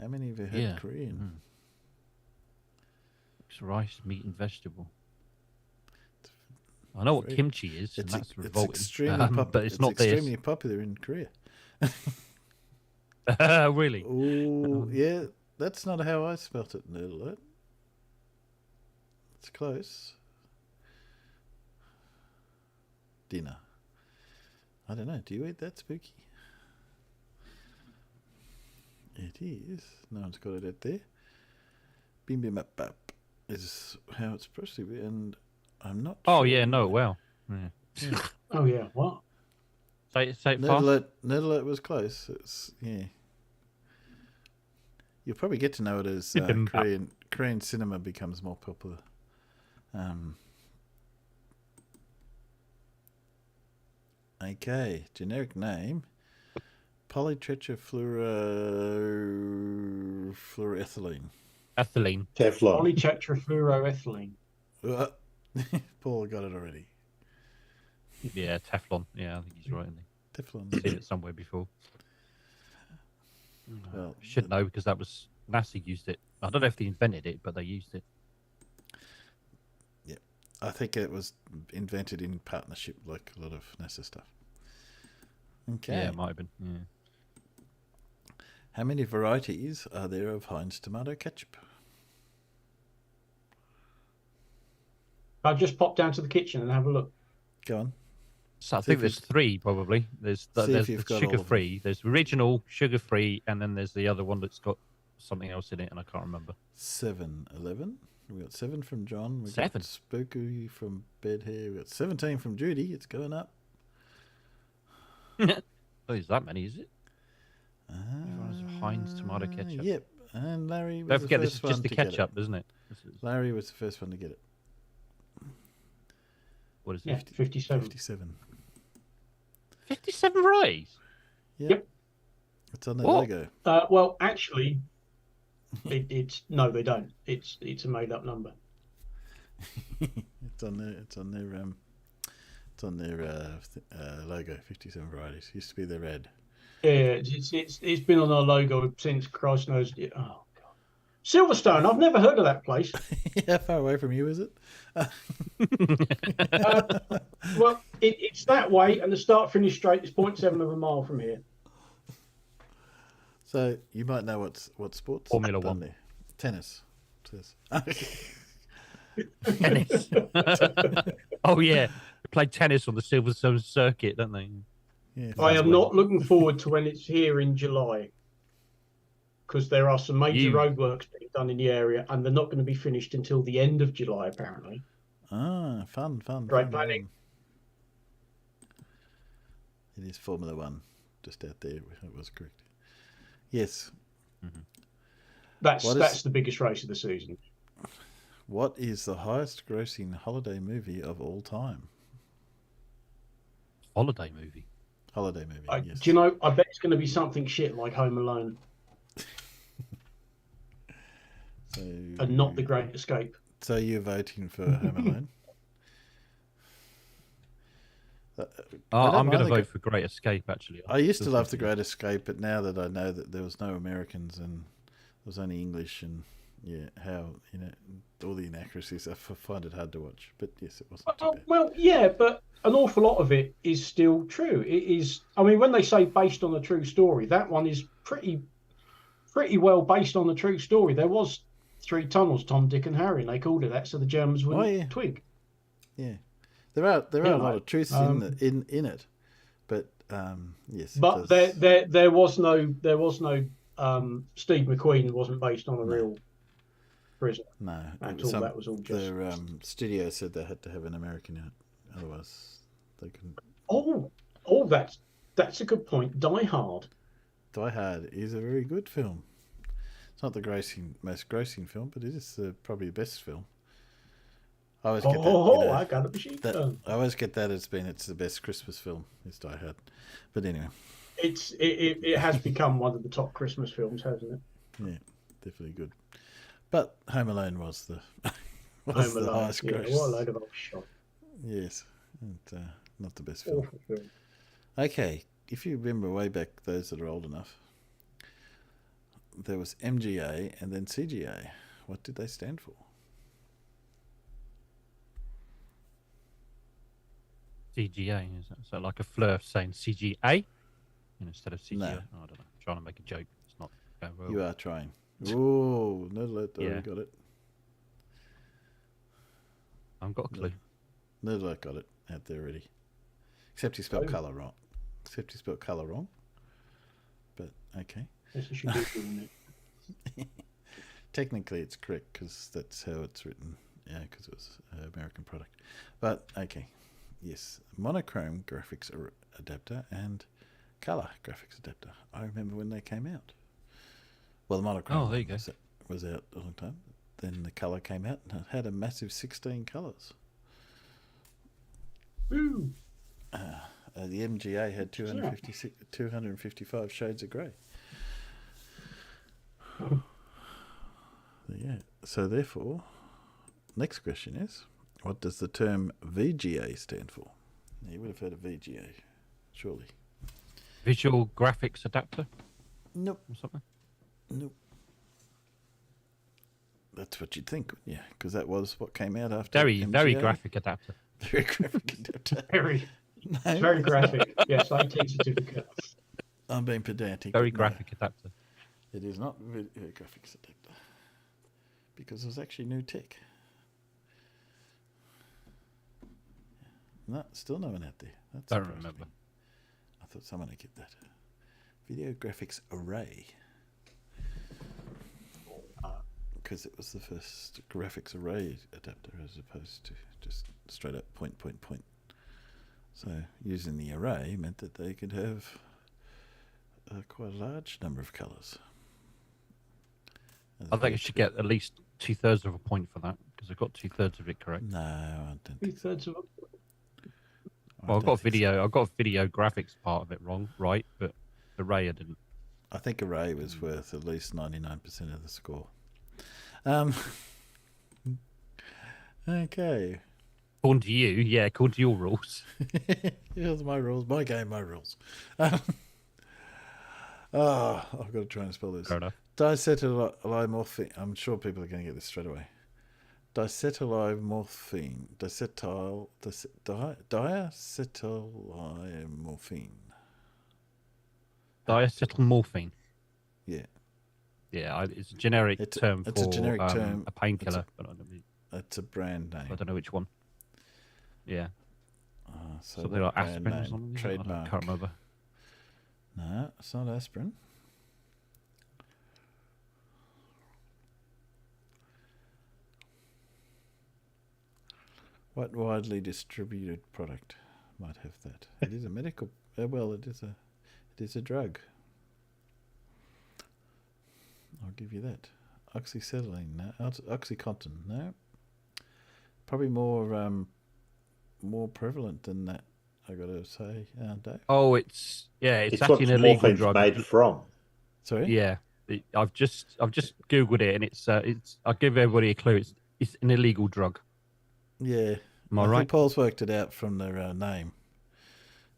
How many have you heard Korean? It's rice, meat, and vegetable. I know what kimchi is, and that's revolting. Extremely but it's not extremely popular in Korea. Really? Oh, yeah. That's not how I spelt it, Nerd. It's close. Dinner. I don't know. Do you eat that, Spooky? It is. No one's got it out there. Bim bim bap bap is how it's supposed to be, and I'm not. Oh sure. yeah, no, well, yeah. Oh yeah, what? Say it fast. Nerd was close. It's You'll probably get to know it as Korean cinema becomes more popular. Okay, generic name: polytetrafluoroethylene. Ethylene. Teflon. Polytetrafluoroethylene. Paul got it already. Yeah, Teflon. Yeah, I think he's right. Teflon. I've seen it somewhere before. Well, should know because that was NASA used it. I don't know if they invented it, but they used it. Yeah, I think it was invented in partnership, like a lot of NASA stuff. Okay. Yeah, it might have been. Yeah. How many varieties are there of Heinz tomato ketchup? I'll just pop down to the kitchen and have a look. Go on. So I think there's three probably. There's the sugar-free, there's original sugar-free, and then there's the other one that's got something else in it, and I can't remember. 7-11. We got 7 from John. We 7. got Spooky from Bed here. We got 17 from Judy. It's going up. Oh, is that many? Is it? Everyone's Heinz tomato ketchup. Yep. And Larry was Don't forget, the this first is just one the to get ketchup, it. isn't it? Larry was the first one to get it. What is it? Yeah, 57. 57. 57 varieties? Yep. It's on their What? logo. Well, actually, it's no, they don't. It's a made up number. It's on their logo. 57 varieties. Used to be their ad. Yeah, it's been on our logo since Christ knows. Oh God, Silverstone. I've never heard of that place. How far away from you is it? Well, it's that way, and the start finish straight is 0.7 of a mile from here. So you might know what sports. Formula done One. there. Tennis. Tennis. Oh yeah, they play tennis on the Silverstone circuit, don't they? Yeah, I am not looking forward to when it's here in July, because there are some major roadworks being done in the area, and they're not going to be finished until the end of July, apparently. Ah, fun. Great planning. It is Formula One, just out there. It was correct. Yes. Mm-hmm. That's the biggest race of the season. What is the highest grossing holiday movie of all time? Holiday movie. Holiday movie. Yes. Do you know? I bet it's going to be something shit like Home Alone, and not The Great Escape. So you're voting for Home Alone? I'm going to vote for Great Escape. Actually, I used to love The Great Escape, but now that I know that there was no Americans and there was only English, and how all the inaccuracies, I find it hard to watch. But yes, it wasn't too bad. Well, yeah, but an awful lot of it is still true. It is. I mean, when they say based on a true story, that one is pretty well based on a true story. There was 3 tunnels, Tom, Dick, and Harry, and they called it that, so the Germans wouldn't twig. Yeah, there are a lot of truths in it, but yes. But there was no Steve McQueen wasn't based on a real prisoner. No, that was all just. The studio said they had to have an American in it, otherwise they couldn't. Oh, that's a good point. Die Hard. Die Hard is a very good film. It's not the most grossing film, but it is probably the best film. I always get that. I got a machine gun. I always get that it's the best Christmas film. It's Die Hard, but anyway, it has become one of the top Christmas films, hasn't it? Yeah, definitely good. But Home Alone was the highest gross. What a load of old shot. Yes, and not the best film. Awful film. Okay, if you remember way back, those that are old enough, there was MGA and then CGA. What did they stand for? CGA, is that so like a fleur saying CGA instead of CGA? No. I don't know. I'm trying to make a joke. It's not going well. You are trying. Oh, no alert! Yeah. Got it. I've got a clue. No alert got it out there already. Except he spelled colour wrong. But okay. Yes, it should be doing it. Technically, it's correct because that's how it's written. Yeah, because it was an American product. But okay. Yes, monochrome graphics adapter and color graphics adapter. I remember when they came out. Well, the monochrome there you go. was out a long time. Then the color came out and it had a massive 16 colors. Woo! The MGA had 255 shades of grey. Yeah. So therefore, next question is, what does the term VGA stand for? Now, you would have heard of VGA, surely. Visual graphics adapter? Nope. Or something? Nope. That's what you'd think, wouldn't you? Because that was what came out after Very MGA. graphic adapter. Very graphic adapter. Very. It's very graphic. Yes, 18 certificate. I'm being pedantic. Very but no, graphic adapter. it is not a graphics adapter. Because it was actually new tech. No, still no one out there. That's Don't remember. I thought someone would get that. Video graphics array. Because it was the first graphics array adapter as opposed to just straight up point. So using the array meant that they could have quite a large number of colours. I think I should get at least 2/3 of a point for that because I got 2/3 of it correct. No, I don't. 2/3 of it. Well, I've got video. I've got video graphics part of it wrong, right? But array I didn't. I think array was worth at least 99% of the score. Okay. According to you, yeah, according to your rules. Here's my rules. My game, my rules. I've got to try and spell this. Fair enough. Dicetylmorphine. I'm sure people are going to get this straight away. Dicetylmorphine. Diacetylmorphine. Yeah. Yeah, it's a generic term for a generic term. A painkiller. But I don't mean, it's a brand name. I don't know which one. Yeah. So something like brand aspirin or name, something. trademark. I can't remember. No, it's not aspirin. What widely distributed product might have that? It is a medical. Well, it is a drug. I'll give you that. Oxyacetylene, no. Oxycontin, no. Probably more prevalent than that. I got to say, Dave. Oh, it's It's actually what an illegal morphine's drug. made from. Sorry. Yeah, I've just googled it, and it's. I'll give everybody a clue. It's an illegal drug. Yeah. Am I I right? think Paul's worked it out from their name.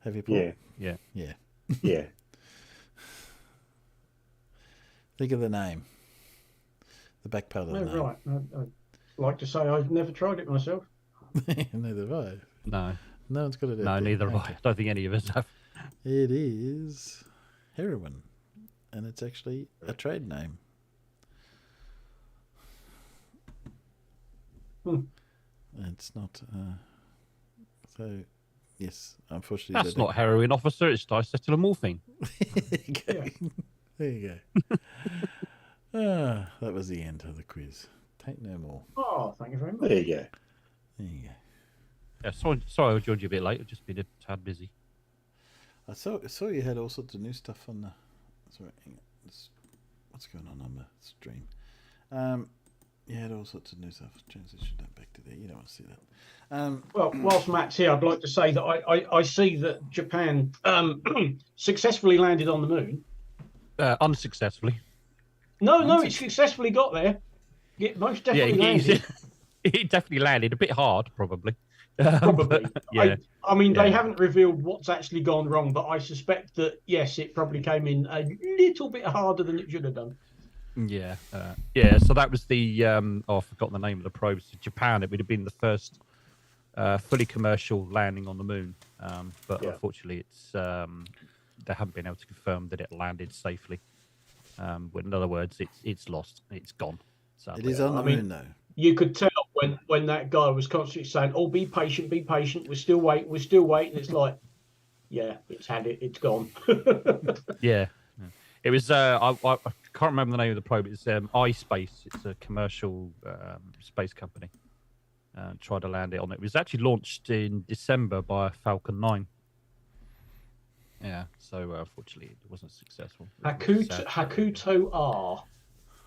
Have you, Paul? Yeah. Yeah. Yeah. Yeah. Think of the name. The back part of the name. Right. I'd like to say I've never tried it myself. Neither have I. No. No one's got it out No, there. neither have I. Okay. I don't think any of us have. It is heroin, and it's actually a trade name. It's not. So, yes, unfortunately, That's not heroin, officer. It's diacetylmorphine. There you go. That was the end of the quiz. Take no more. Oh, thank you very much. There you go. There you go. Yeah, sorry I joined you a bit late. I've just been a tad busy. I saw you had all sorts of new stuff on the. Sorry, hang on. What's going on the stream? You had all sorts of new stuff. Transition that back to there. You don't want to see that. Well, whilst Matt's here, I'd like to say that I see that Japan successfully landed on the moon. Unsuccessfully. No, it successfully got there. It most definitely landed. It definitely landed a bit hard, probably. Probably. Yeah. I mean, they haven't revealed what's actually gone wrong, but I suspect that, yes, it probably came in a little bit harder than it should have done. Yeah. Yeah, so that was the... I forgot the name of the probe. So Japan, it would have been the first fully commercial landing on the moon. But unfortunately, it's they haven't been able to confirm that it landed safely. In other words, it's lost. It's gone. Sadly. It is on the moon, though. You could tell when that guy was constantly saying, "Oh, be patient, we're still waiting, It's like, yeah, it's gone. Yeah. It was. I can't remember the name of the probe. It's iSpace. It's a commercial space company. Tried to land it on it. It was actually launched in December by Falcon 9. Yeah. So unfortunately, it wasn't successful. Hakuto R.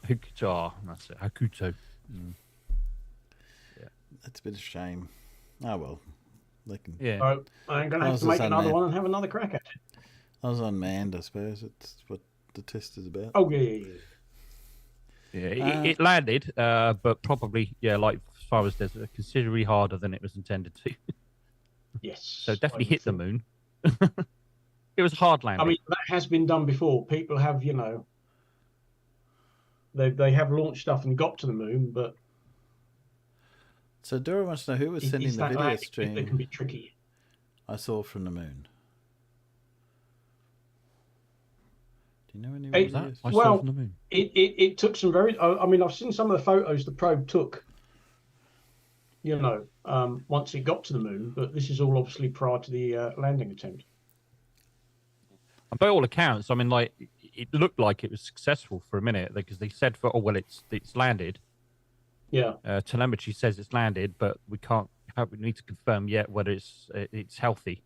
Hakuto R. That's it. Hakuto. Mm. That's a bit of a shame. Oh well, they can. Yeah. So I'm going to have to make another one and have another crack at it. I was unmanned, I suppose. It's what the test is about. Oh yeah. Yeah, it landed, but probably like as far as there's considerably harder than it was intended to. Yes. So definitely hit the moon. It was hard landing. I mean, that has been done before. People have, they have launched stuff and got to the moon, but. So Dora wants to know who was sending the video stream. That can be tricky. I saw from the moon. Do you know any videos? I saw from the moon. It took some very. I mean, I've seen some of the photos the probe took once it got to the moon. But this is all obviously prior to the landing attempt. And by all accounts, I mean, like, it looked like it was successful for a minute because they said, it's landed. Yeah. Telemetry says it's landed, but we need to confirm yet whether it's healthy.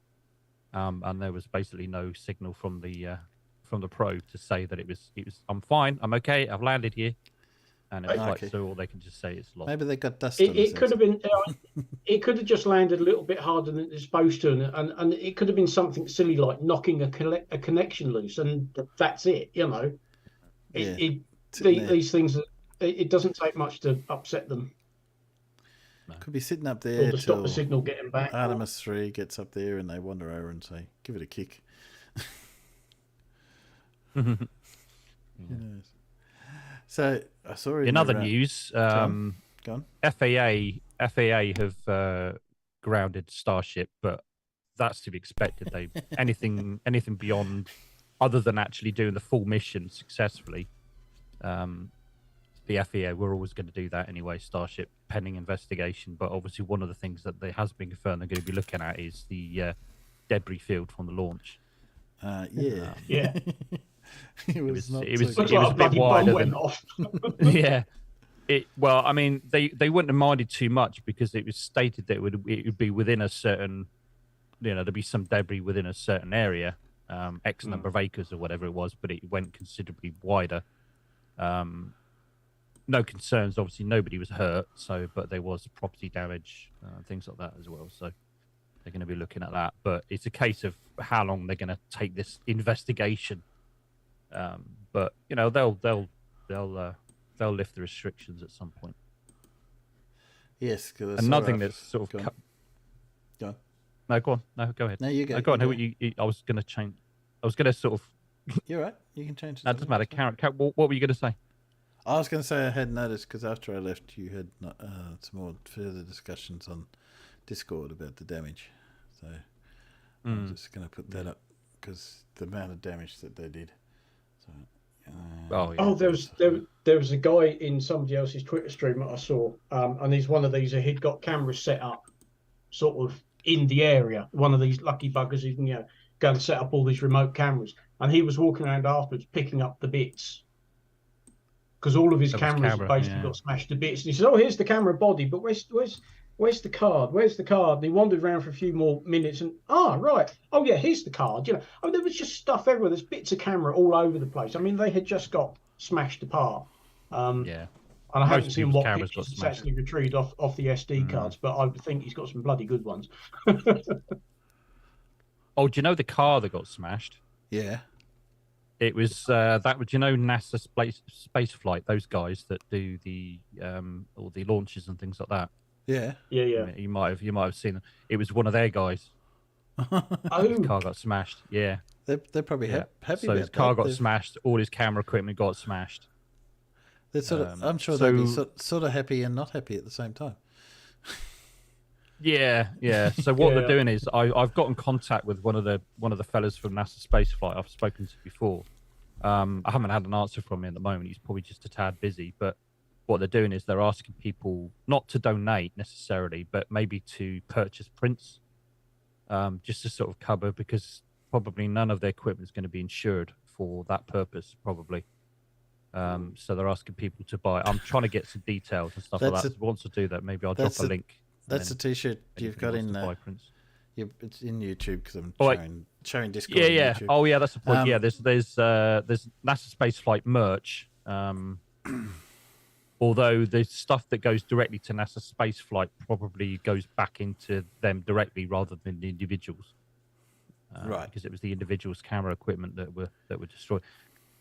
And there was basically no signal from the probe to say that it was. I'm fine. I'm okay. I've landed here. And it was like, so all they can just say it's lost. Maybe they got dust. It could have been. It could have just landed a little bit harder than it's supposed to, and it could have been something silly like knocking a connection loose, and that's it. These things. It doesn't take much to upset them. Could be sitting up there or to stop the signal getting back. Artemis 3 gets up there, and they wander over and say, "Give it a kick." Who knows? So I saw in other news, go on. FAA have grounded Starship, but that's to be expected. They anything beyond, other than actually doing the full mission successfully, the FAA were always going to do that anyway. Starship pending investigation, but obviously one of the things that they has been confirmed they're going to be looking at is the debris field from the launch. Yeah. It was a bit wider than. Yeah. Well, I mean, they wouldn't have minded too much because it was stated that it would be within a certain, there'd be some debris within a certain area, X number of acres or whatever it was, but it went considerably wider. No concerns, obviously nobody was hurt, but there was property damage, things like that as well. So they're going to be looking at that, but it's a case of how long they're going to take this investigation. But they'll lift the restrictions at some point. Yes, because and nothing that's sort of. Go on. No, go on. No, go ahead. No, you go. No, go on. I was going to change. I was going to sort of. You're right. You can change. That doesn't matter. Karen, what were you going to say? I was going to say I had noticed because after I left, you had some more further discussions on Discord about the damage. So I'm just going to put that up because the amount of damage that they did. So, there was a guy in somebody else's Twitter stream that I saw, and he's one of these. He'd got cameras set up, sort of in the area. One of these lucky buggers who can go and set up all these remote cameras, and he was walking around afterwards picking up the bits because all of his cameras basically got smashed to bits. And he said, "Oh, here's the camera body, but where's the card? Where's the card?" And he wandered around for a few more minutes and, right. Oh, yeah, here's the card. There was just stuff everywhere. There's bits of camera all over the place. I mean, they had just got smashed apart. And I haven't seen what pictures it's actually retrieved off the SD cards, but I think he's got some bloody good ones. Oh, do you know the car that got smashed? Yeah. It was NASA space flight, those guys that do the all the launches and things like that. Yeah. You might have seen them. It was one of their guys. His car got smashed. Yeah. They're probably happy so about his car that. got smashed. All his camera equipment got smashed. They're I'm sure they'd be sort of happy and not happy at the same time. Yeah. So what they're doing is I've got in contact with one of the fellas from NASA spaceflight I've spoken to before. I haven't had an answer from him at the moment. He's probably just a tad busy. But what they're doing is they're asking people not to donate necessarily, but maybe to purchase prints, just to sort of cover, because probably none of their equipment is going to be insured for that purpose, probably. So they're asking people to buy. I'm trying to get some details and stuff like that. Once I do that, maybe I'll drop a link. That's a T-shirt you've got in. It's in YouTube because I'm showing Discord. Yeah. YouTube. Oh, yeah, that's the point. There's NASA spaceflight merch. Although the stuff that goes directly to NASA spaceflight probably goes back into them directly rather than the individuals, right? Because it was the individuals' camera equipment that were destroyed.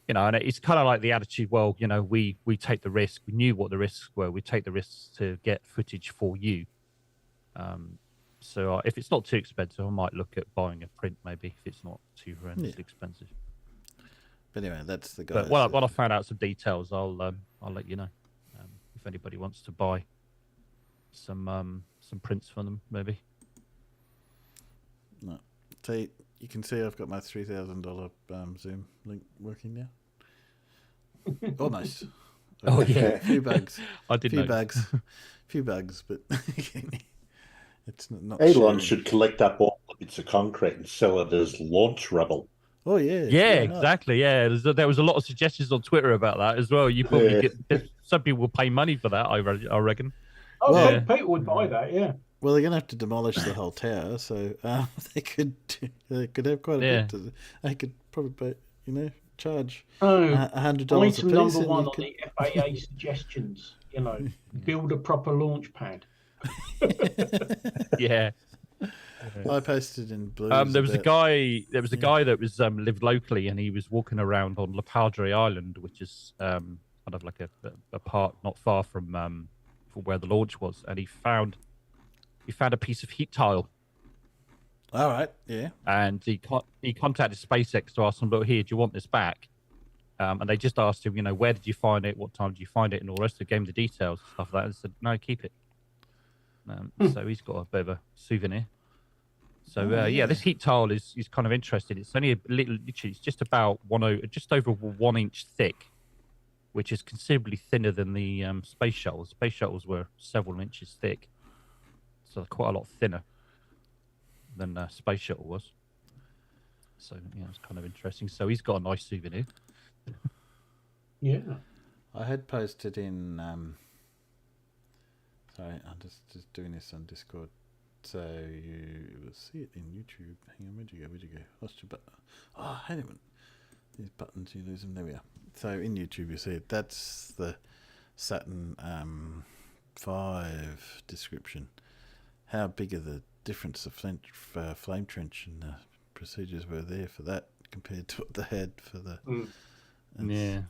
And it's kind of like the attitude. Well, we take the risk. We knew what the risks were. We take the risks to get footage for you. So if it's not too expensive, I might look at buying a print. Maybe if it's not too horrendously expensive. But anyway, that's the guy. But when I find out some details, I'll let you know. If anybody wants to buy some prints for them, maybe. No, so you can see I've got my $3,000 Zoom link working now. Almost. Oh yeah, a few bugs. I did. Few bugs. few bugs, but it's not. Elon sharing. should collect up all the bits of concrete and sell it as launch rubble. Oh yeah, yeah, exactly. Yeah, there was a lot of suggestions on Twitter about that as well. You probably some people will pay money for that. I reckon. Oh, Well, people would buy that. Yeah. Well, they're going to have to demolish the whole tower, so they could have quite a bit. They could probably, charge $100 Item a piece. number and one you on could... the FAA suggestions. Build a proper launch pad. Yeah. I posted in Blues. There was a guy that was lived locally, and he was walking around on Le Padre Island, which is kind of like a part not far from where the launch was, and he found a piece of heat tile. All right, yeah. And he contacted SpaceX to ask them, "Look, here, do you want this back?" And they just asked him, where did you find it? What time did you find it? And all the rest of the game, the details and stuff like that. And said, "No, keep it." So he's got a bit of a souvenir. So yeah, this heat tile is kind of interesting. It's only literally, it's just about just over 1 inch thick, which is considerably thinner than the space shuttles. Space shuttles were several inches thick, so quite a lot thinner than space shuttle was. So yeah, it's kind of interesting. So he's got a nice souvenir. Yeah, I had posted in. Sorry, I'm just doing this on Discord. So you will see it in YouTube. Hang on, where'd you go? Lost your button. Oh, hang on. These buttons, you lose them. There we are. So in YouTube, you see it. That's the Saturn 5 description. How big are the difference of flame trench and the procedures were there for that compared to what they had for the... Yeah.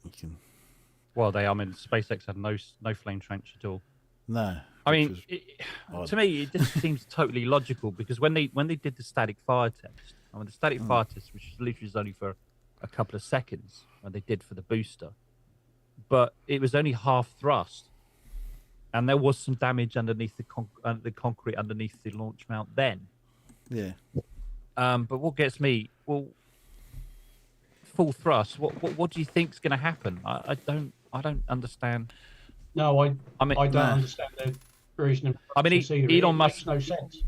You can... Well, SpaceX had no flame trench at all. No. I mean, to me, it just seems totally logical, because when they did the static fire test, the static fire test, which literally is only for a couple of seconds, when they did for the booster, but it was only half thrust, and there was some damage underneath the concrete underneath the launch mount then. Yeah. But what gets me, full thrust. What do you think's going to happen? I don't understand. No, I don't understand the reason. Elon Musk. Makes no sense.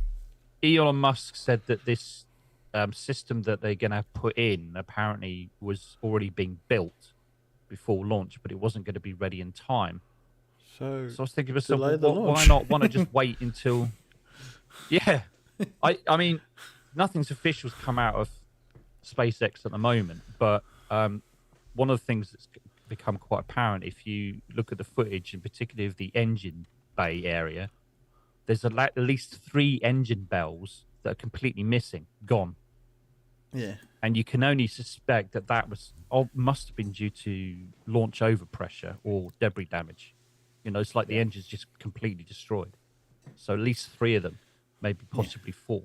Elon Musk said that this system that they're going to put in apparently was already being built before launch, but it wasn't going to be ready in time. So I was thinking to myself, why not want to just wait until? Yeah, I mean, nothing's official's come out of SpaceX at the moment, but one of the things that's become quite apparent, if you look at the footage, and particularly of the engine bay area, there's at least 3 engine bells that are completely missing, gone. Yeah. And you can only suspect that must have been due to launch overpressure or debris damage. It's like the engine's just completely destroyed. So at least 3 of them, maybe possibly 4.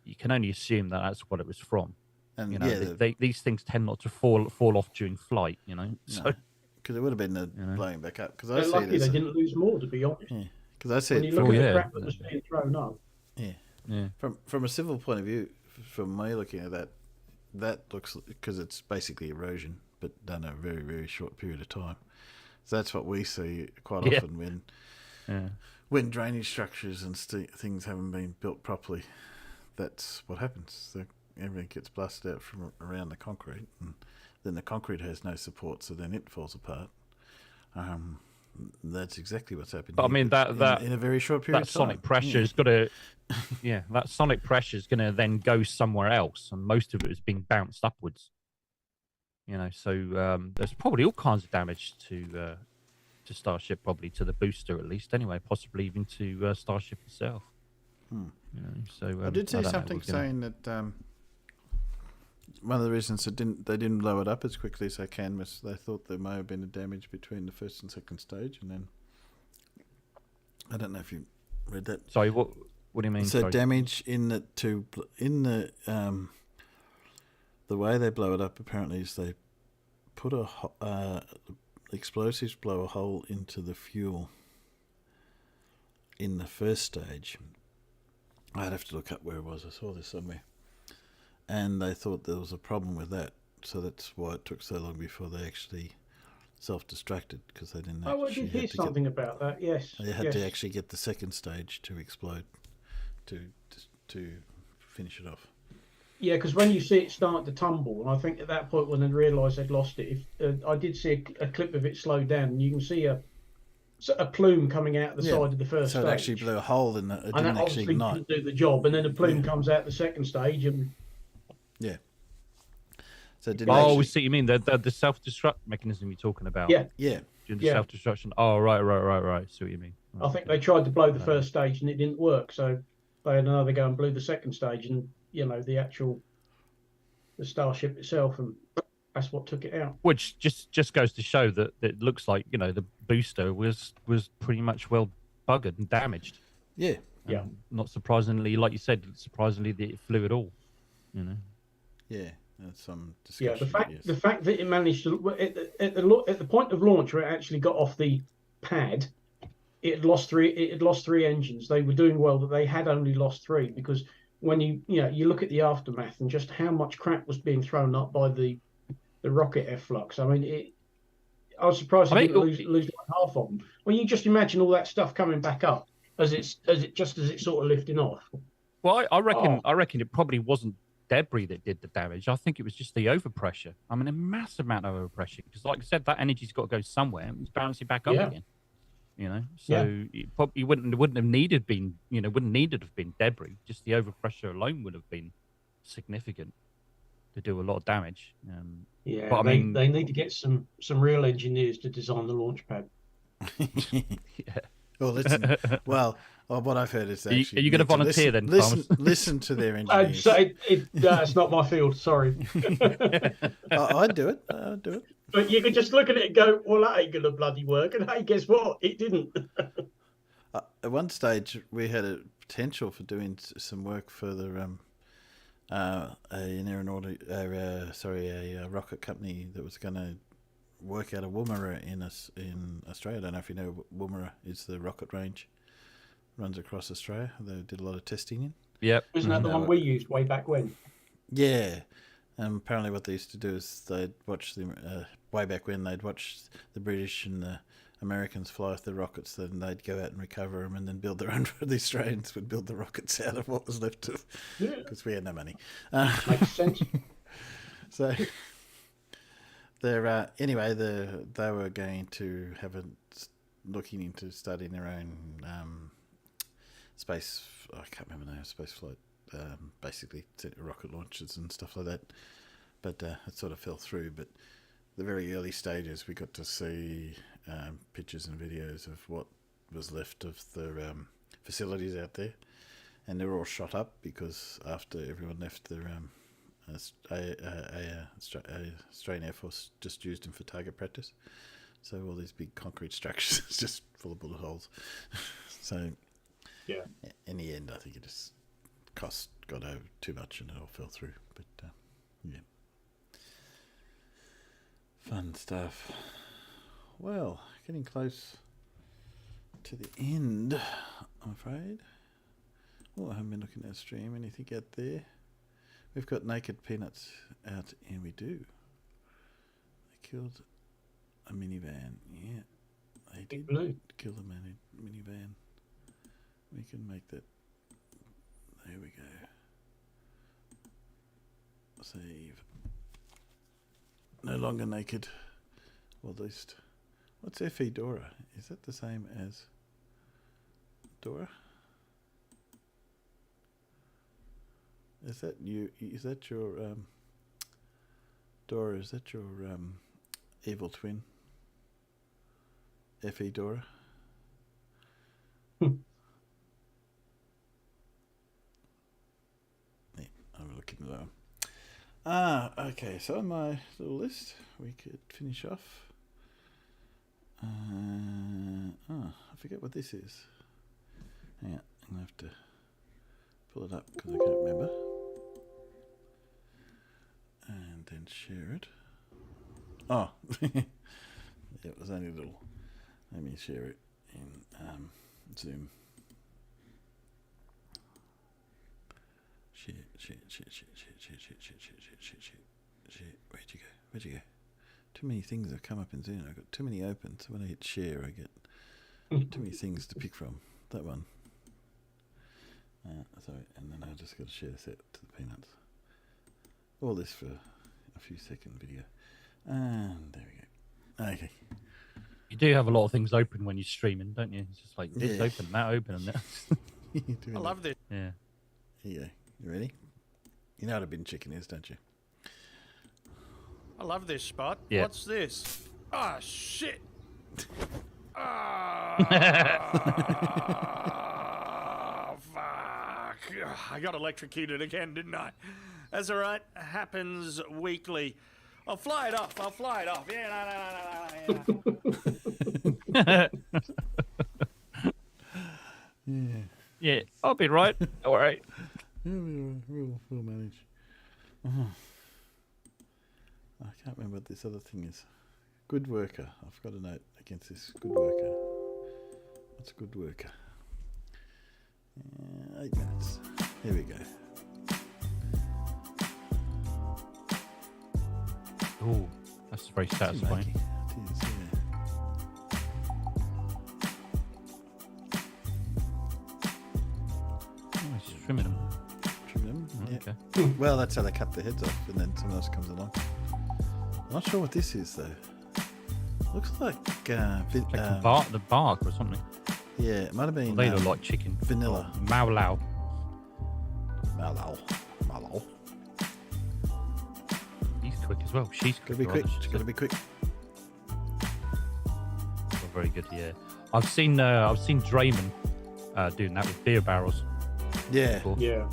You can only assume that that's what it was from. And these things tend not to fall off during flight. So because it would have been blowing back up. Because they're lucky they didn't lose more, to be honest. Yeah, because I see when it. You look at the crap that was being thrown up. Yeah. From a civil point of view, from me looking at that looks, because it's basically erosion, but done in a very, very short period of time. So that's what we see quite often when drainage structures and things haven't been built properly. That's what happens. Everything gets blasted out from around the concrete, and then the concrete has no support, so then it falls apart. That's exactly what's happening. But I mean, that in a very short period of time. That sonic pressure is got to, that sonic pressure is going to then go somewhere else, and most of it is being bounced upwards. So there's probably all kinds of damage to Starship, probably to the booster at least. Anyway, possibly even to Starship itself. So I did see something saying that one of the reasons they didn't blow it up as quickly as they can was they thought there may have been a damage between the first and second stage, and then I don't know if you read that. Sorry, what do you mean? So damage in the way they blow it up apparently is they put explosives blow a hole into the fuel in the first stage. I'd have to look up where it was. I saw this somewhere. And they thought there was a problem with that. So that's why it took so long before they actually self-destructed because they didn't. Oh, I did hear something about that. Yes, they had to actually get the second stage to explode to finish it off. Yeah, because when you see it start to tumble, and I think at that point when they realised they'd lost it, I did see a clip of it slowed down, and you can see a plume coming out the side of the first stage. So it actually blew a hole in it. It didn't actually ignite. Didn't do the job, and then a plume comes out the second stage, and so it didn't we actually... see what you mean. The self-destruct mechanism you're talking about. Yeah. During the self-destruction. Oh, right. See what you mean. I think they tried to blow the first stage and it didn't work, so they had another go and blew the second stage, and the starship itself, and that's what took it out. Which just goes to show that it looks like the booster was pretty much well buggered and damaged. Yeah. Not surprisingly, like you said, that it flew at all. Yeah. There's some discussion. The fact that it managed to at the point of launch where it actually got off the pad, it had lost three engines. They were doing well, but they had only lost three, because when you look at the aftermath and just how much crap was being thrown up by the rocket efflux. I mean, I was surprised they didn't lose like half of them. When you just imagine all that stuff coming back up as it's sort of lifting off. Well, I reckon it probably wasn't debris that did the damage. I think it was just the overpressure. I mean, a massive amount of overpressure, because, like I said, that energy's got to go somewhere and it's bouncing back up again. So it probably wouldn't have needed to have been debris. Just the overpressure alone would have been significant to do a lot of damage. But they need to get some real engineers to design the launch pad. Well, listen. What I've heard is actually... Are you going to volunteer then, Thomas? Listen to their engineers. It's not my field, sorry. I'd do it. I'd do it. But you could just look at it and go, well, that ain't going to bloody work. And hey, guess what? It didn't. At one stage, we had a potential for doing some work for the a rocket company that was going to work out of Woomera in Australia. I don't know if you know, Woomera is the rocket range. Runs across Australia. They did a lot of testing in. Yep. Wasn't that the one we used way back when? Yeah. Apparently what they used to do is they'd watch way back when they'd watch the British and the Americans fly off the rockets, then they'd go out and recover them and then build their own. The Australians would build the rockets out of what was left of, because we had no money. Makes sense. So they're anyway, they were going to have looking into studying their own space. I can't remember the name. Space flight, basically rocket launches and stuff like that. But it sort of fell through. But the very early stages, we got to see pictures and videos of what was left of the facilities out there, and they were all shot up because after everyone left, the Australian Air Force just used them for target practice. So all these big concrete structures just full of bullet holes. So in the end, I think it just got over too much and it all fell through. But fun stuff. Well, getting close to the end, I'm afraid. Oh, I haven't been looking at the stream. Anything out there? We've got Naked Peanuts out, and we do. They killed a minivan. Yeah, they did kill the minivan. We can make that. There we go. Save. No longer naked. Well, at least. What's FE Dora? Is that the same as Dora? Is that you? Is that your Dora? Is that your evil twin? FE Dora. Yeah, I'm looking at that. Okay. So on my little list, we could finish off. I forget what this is. Yeah, I'm gonna have to pull it up because I can't remember. And then share it. Oh, it was only a little. Let me share it in Zoom. Share. Where'd you go? Too many things have come up in Zoom. I've got too many open. So when I hit share, I get too many things to pick from. That one. Sorry, and then I just got to share this out to the peanuts. All this for a few second video. And there we go. Okay. You do have a lot of things open when you're streaming, don't you? It's just like this open, that open, and that. I love this. Yeah. Here you go. You ready? You know what a bin chicken is, don't you? I love this spot. Yeah. What's this? Ah, shit. Fuck. I got electrocuted again, didn't I? That's all right. Happens weekly. I'll fly it off. Yeah, Yeah. Yeah, I'll be right. All right. We'll manage. I can't remember what this other thing is. Good worker. I've got a note against this. Good worker. What's a good worker? 8 minutes. Here we go. Oh, that's very satisfying. It is, yeah. Oh, he's trimming them. Trimming them? Yeah. Okay. Well, that's how they cut the heads off, and then someone else comes along. I'm not sure what this is, though. Looks like the bark or something. Yeah, it might have been. They look like chicken. Vanilla. Oh, Mau Lao. Mallow. He's quick as well. She's Gotta be quick. She's gotta be quick. Oh, very good. Yeah, I've seen Draymond doing that with beer barrels. Yeah. Before. Yeah.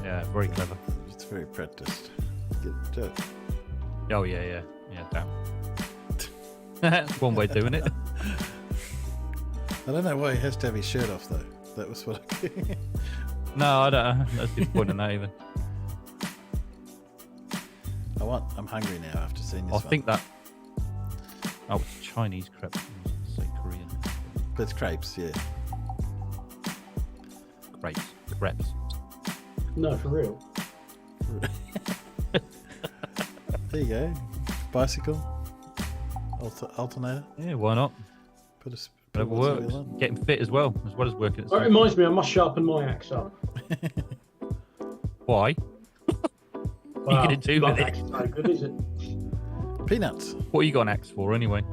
Yeah, very clever. It's very practiced. Get it. Oh yeah. Damn. That's one way of doing it. I don't know why he has to have his shirt off though. That was what I. No, I don't. That's disappointing that even. I'm hungry now after seeing this. I think that. Oh, it's Chinese crepe. I was going to say Korean. But it's crepes, yeah. Crepes. No, for real. There you go. Bicycle. Alternator. Yeah, why not? Whatever works. Getting fit as well as working. That reminds me, I must sharpen my axe up. Why? Well, you going to do with axe it? is no good, is it? Peanuts. What you got an axe for anyway?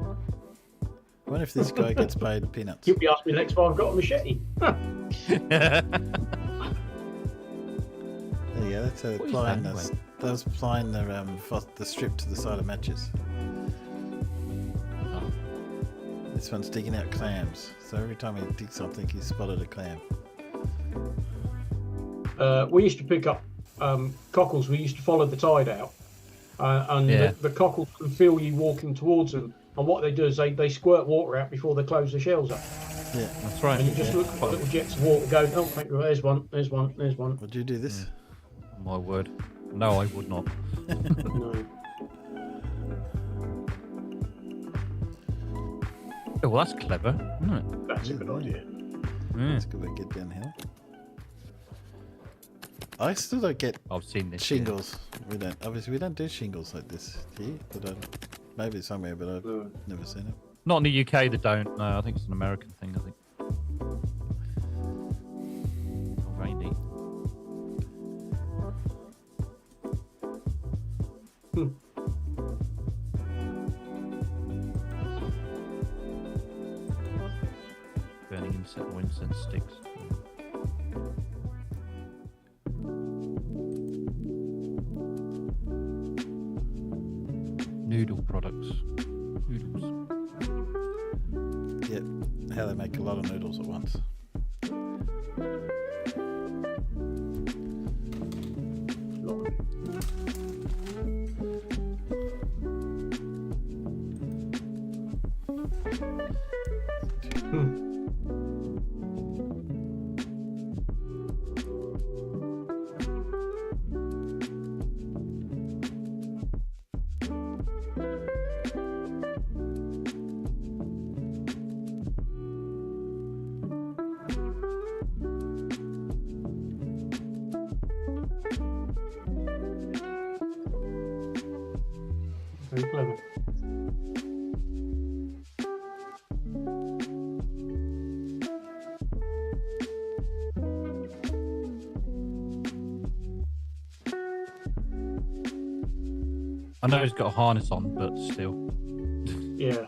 I wonder if this guy gets paid peanuts. You'll be asking me next why I've got a machete. There you go. That's applying this. That was applying the strip to the side of matches. This one's digging out clams. So every time he digs something, he's spotted a clam. We used to pick up cockles. We used to follow the tide out, and the cockles can feel you walking towards them. And what they do is they squirt water out before they close the shells up. Yeah, that's right. And you just look at the little jets of water go. Oh, thank you. There's one. Would you do this? My word. No, I would not. No. Oh, well, that's clever, isn't it? That's a good idea. That's a good way to get downhill. I still don't get. I've seen this shingles. We don't do shingles like this here. But maybe somewhere, but I've never seen it. Not in the UK, they don't. No, I think it's an American thing. I think. Oh, very neat. Burning incense sticks. Noodle products. Noodles. Yep. How they make a lot of noodles at once. Very clever. I know he's got a harness on, but still. Yeah.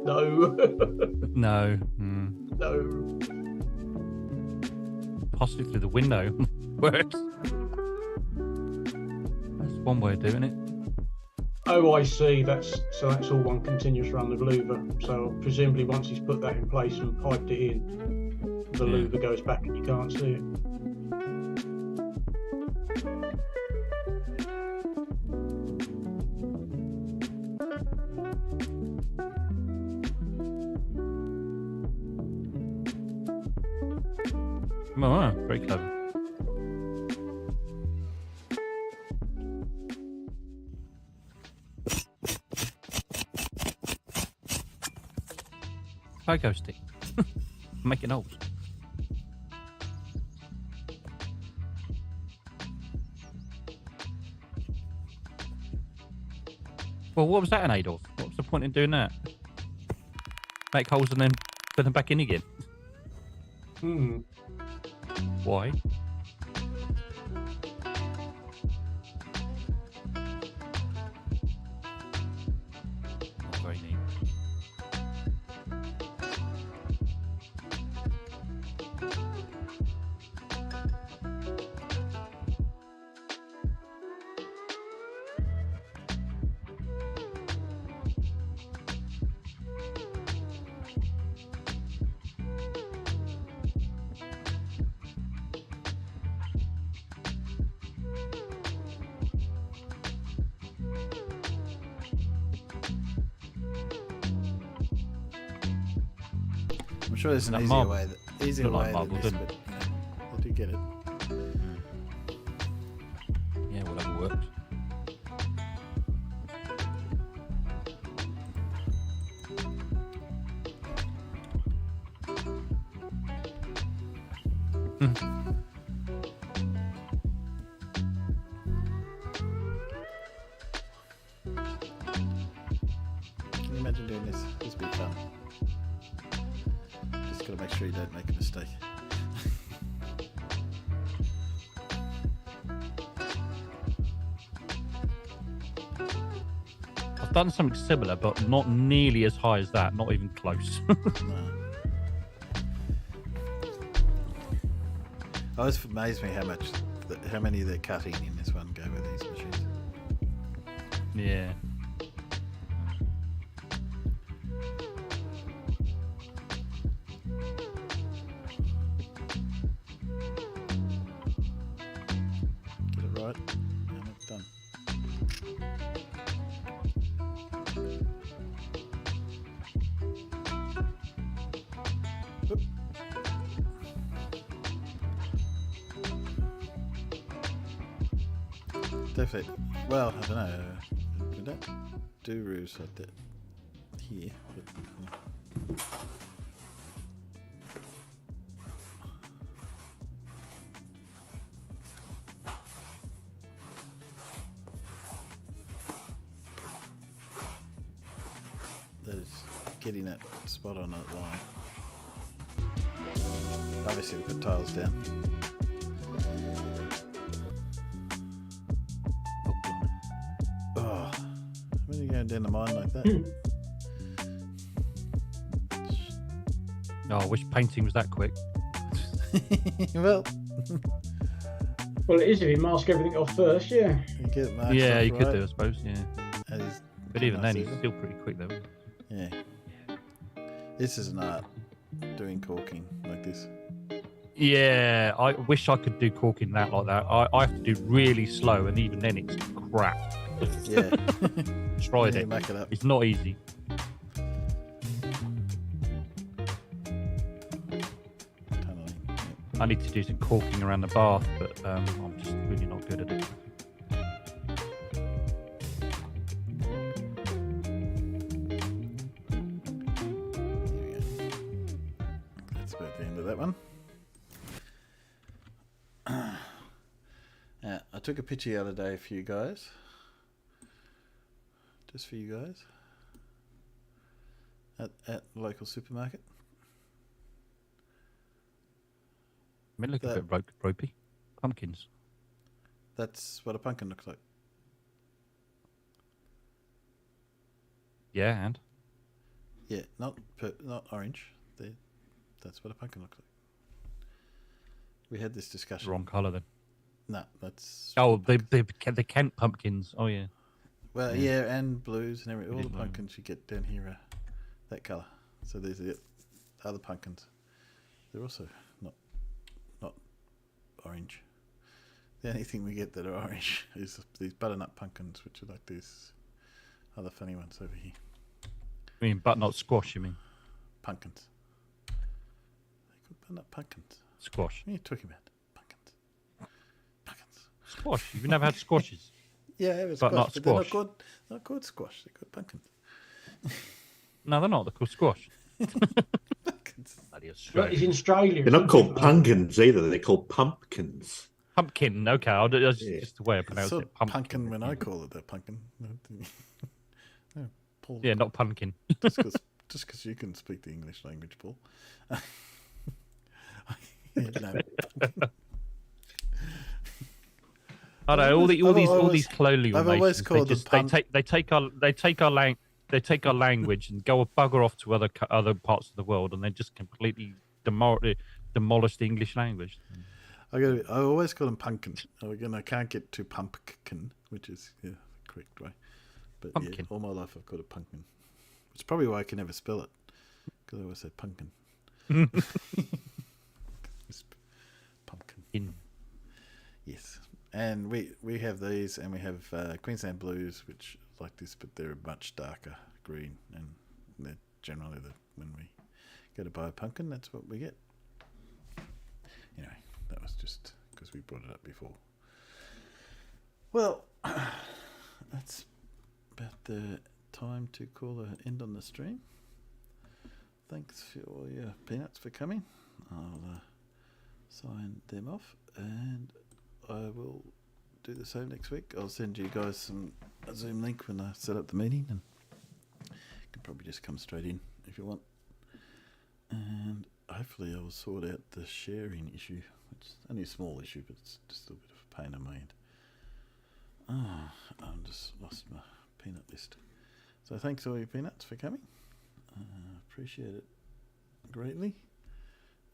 No. No. No. Possibly through the window. Works. That's one way of doing it. Oh, I see. That's all one continuous run of louver. So presumably once he's put that in place and piped it in, the louver goes back and you can't see it. Oh, very clever. Pogo stick. Making holes. Well, what was that an aid of? What was the point in doing that? Make holes and then put them back in again? Why? Not very neat. I'm sure there's an That easier marble. way. Easier Looked like way marble, than this, didn't but I do get it. Yeah, whatever works. Can you imagine doing this? This would be fun. Just got to make sure you don't make a mistake. I've done something similar, but not nearly as high as that. Not even close. No. Oh, it's amazed me how many they're cutting in this one go with these machines. Yeah. Get it right, and it's done. Oop. Definitely. Well, I don't know. We don't do roofs like that here. But, that is getting that spot on that line. Obviously, we put tiles down. Oh, when are you going down the mine like that? Oh, I wish painting was that quick. Well, it is if you mask everything off first, yeah. You get marks Yeah, off you could right. do, I suppose. Yeah. That is But even then, nice, he's isn't it? still pretty quick, though. Yeah. This is an art, doing corking like this. Yeah, I wish I could do corking that like that. I have to do really slow, and even then, it's crap. Yeah. Tried Yeah, it. muck it up. It's not easy. I need to do some corking around the bath, but I'm just really not good at it. That's about the end of that one. I took a picture the other day for you guys. Just for you guys. At the local supermarket. They look a bit ropey. Pumpkins. That's what a pumpkin looks like. Yeah, and yeah, not orange. That's what a pumpkin looks like. We had this discussion. Wrong colour then. No, that's. Oh, the Kent pumpkins. Oh yeah. Well, yeah, and blues and everything. All the pumpkins you get down here are that colour. So these are the other pumpkins. They're also not orange. The only thing we get that are orange is these butternut pumpkins, which are like these other funny ones over here. I mean, butternut squash, you mean? Pumpkins. They're called butternut pumpkins. Squash. What are you talking about? Squash. You've never had squashes? Yeah, I have a but squash, not but squash. they're not called squash. They're called pumpkins. No, they're not. They're called squash. But it's in Australia. They're not called pumpkins either. They're called pumpkins. Pumpkin. Okay, that's just the way I pronounce It's it. pumpkin when I call it a pumpkin. No, Paul. Yeah, not pumpkin. Just because you can speak the English language, Paul. Yeah, no. I know all these colonial I've always nations. called They take our language and go bugger off to other parts of the world, and they just completely demolish the English language. I always call them pumpkin. Again, I can't get to pumpkin, which is the correct way. But pumpkin. Yeah, all my life I've called it pumpkin. It's probably why I can never spell it, because I always say pumpkin. Pumpkin. Yes. And we have these, and we have Queensland Blues, which are like this, but they're much darker green, and they're generally when we go to buy a pumpkin, that's what we get. Anyway, that was just because we brought it up before. Well, that's about the time to call an end on the stream. Thanks for all your peanuts for coming. I'll sign them off, and I will do the same next week. I'll send you guys a Zoom link when I set up the meeting, and you can probably just come straight in if you want. And hopefully I'll sort out the sharing issue. It's only a small issue, but it's just a bit of a pain in my hand. I've just lost my peanut list. So thanks all you peanuts for coming. Appreciate it greatly.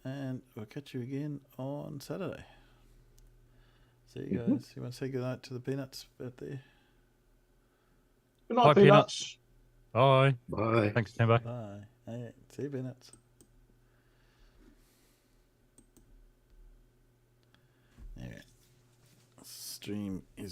And I'll catch you again on Saturday. See you guys. You want to say goodnight to the peanuts out there? Good night, peanuts. Bye. Bye. Thanks, Timbo. Bye. Hey, see you, peanuts. There. Stream is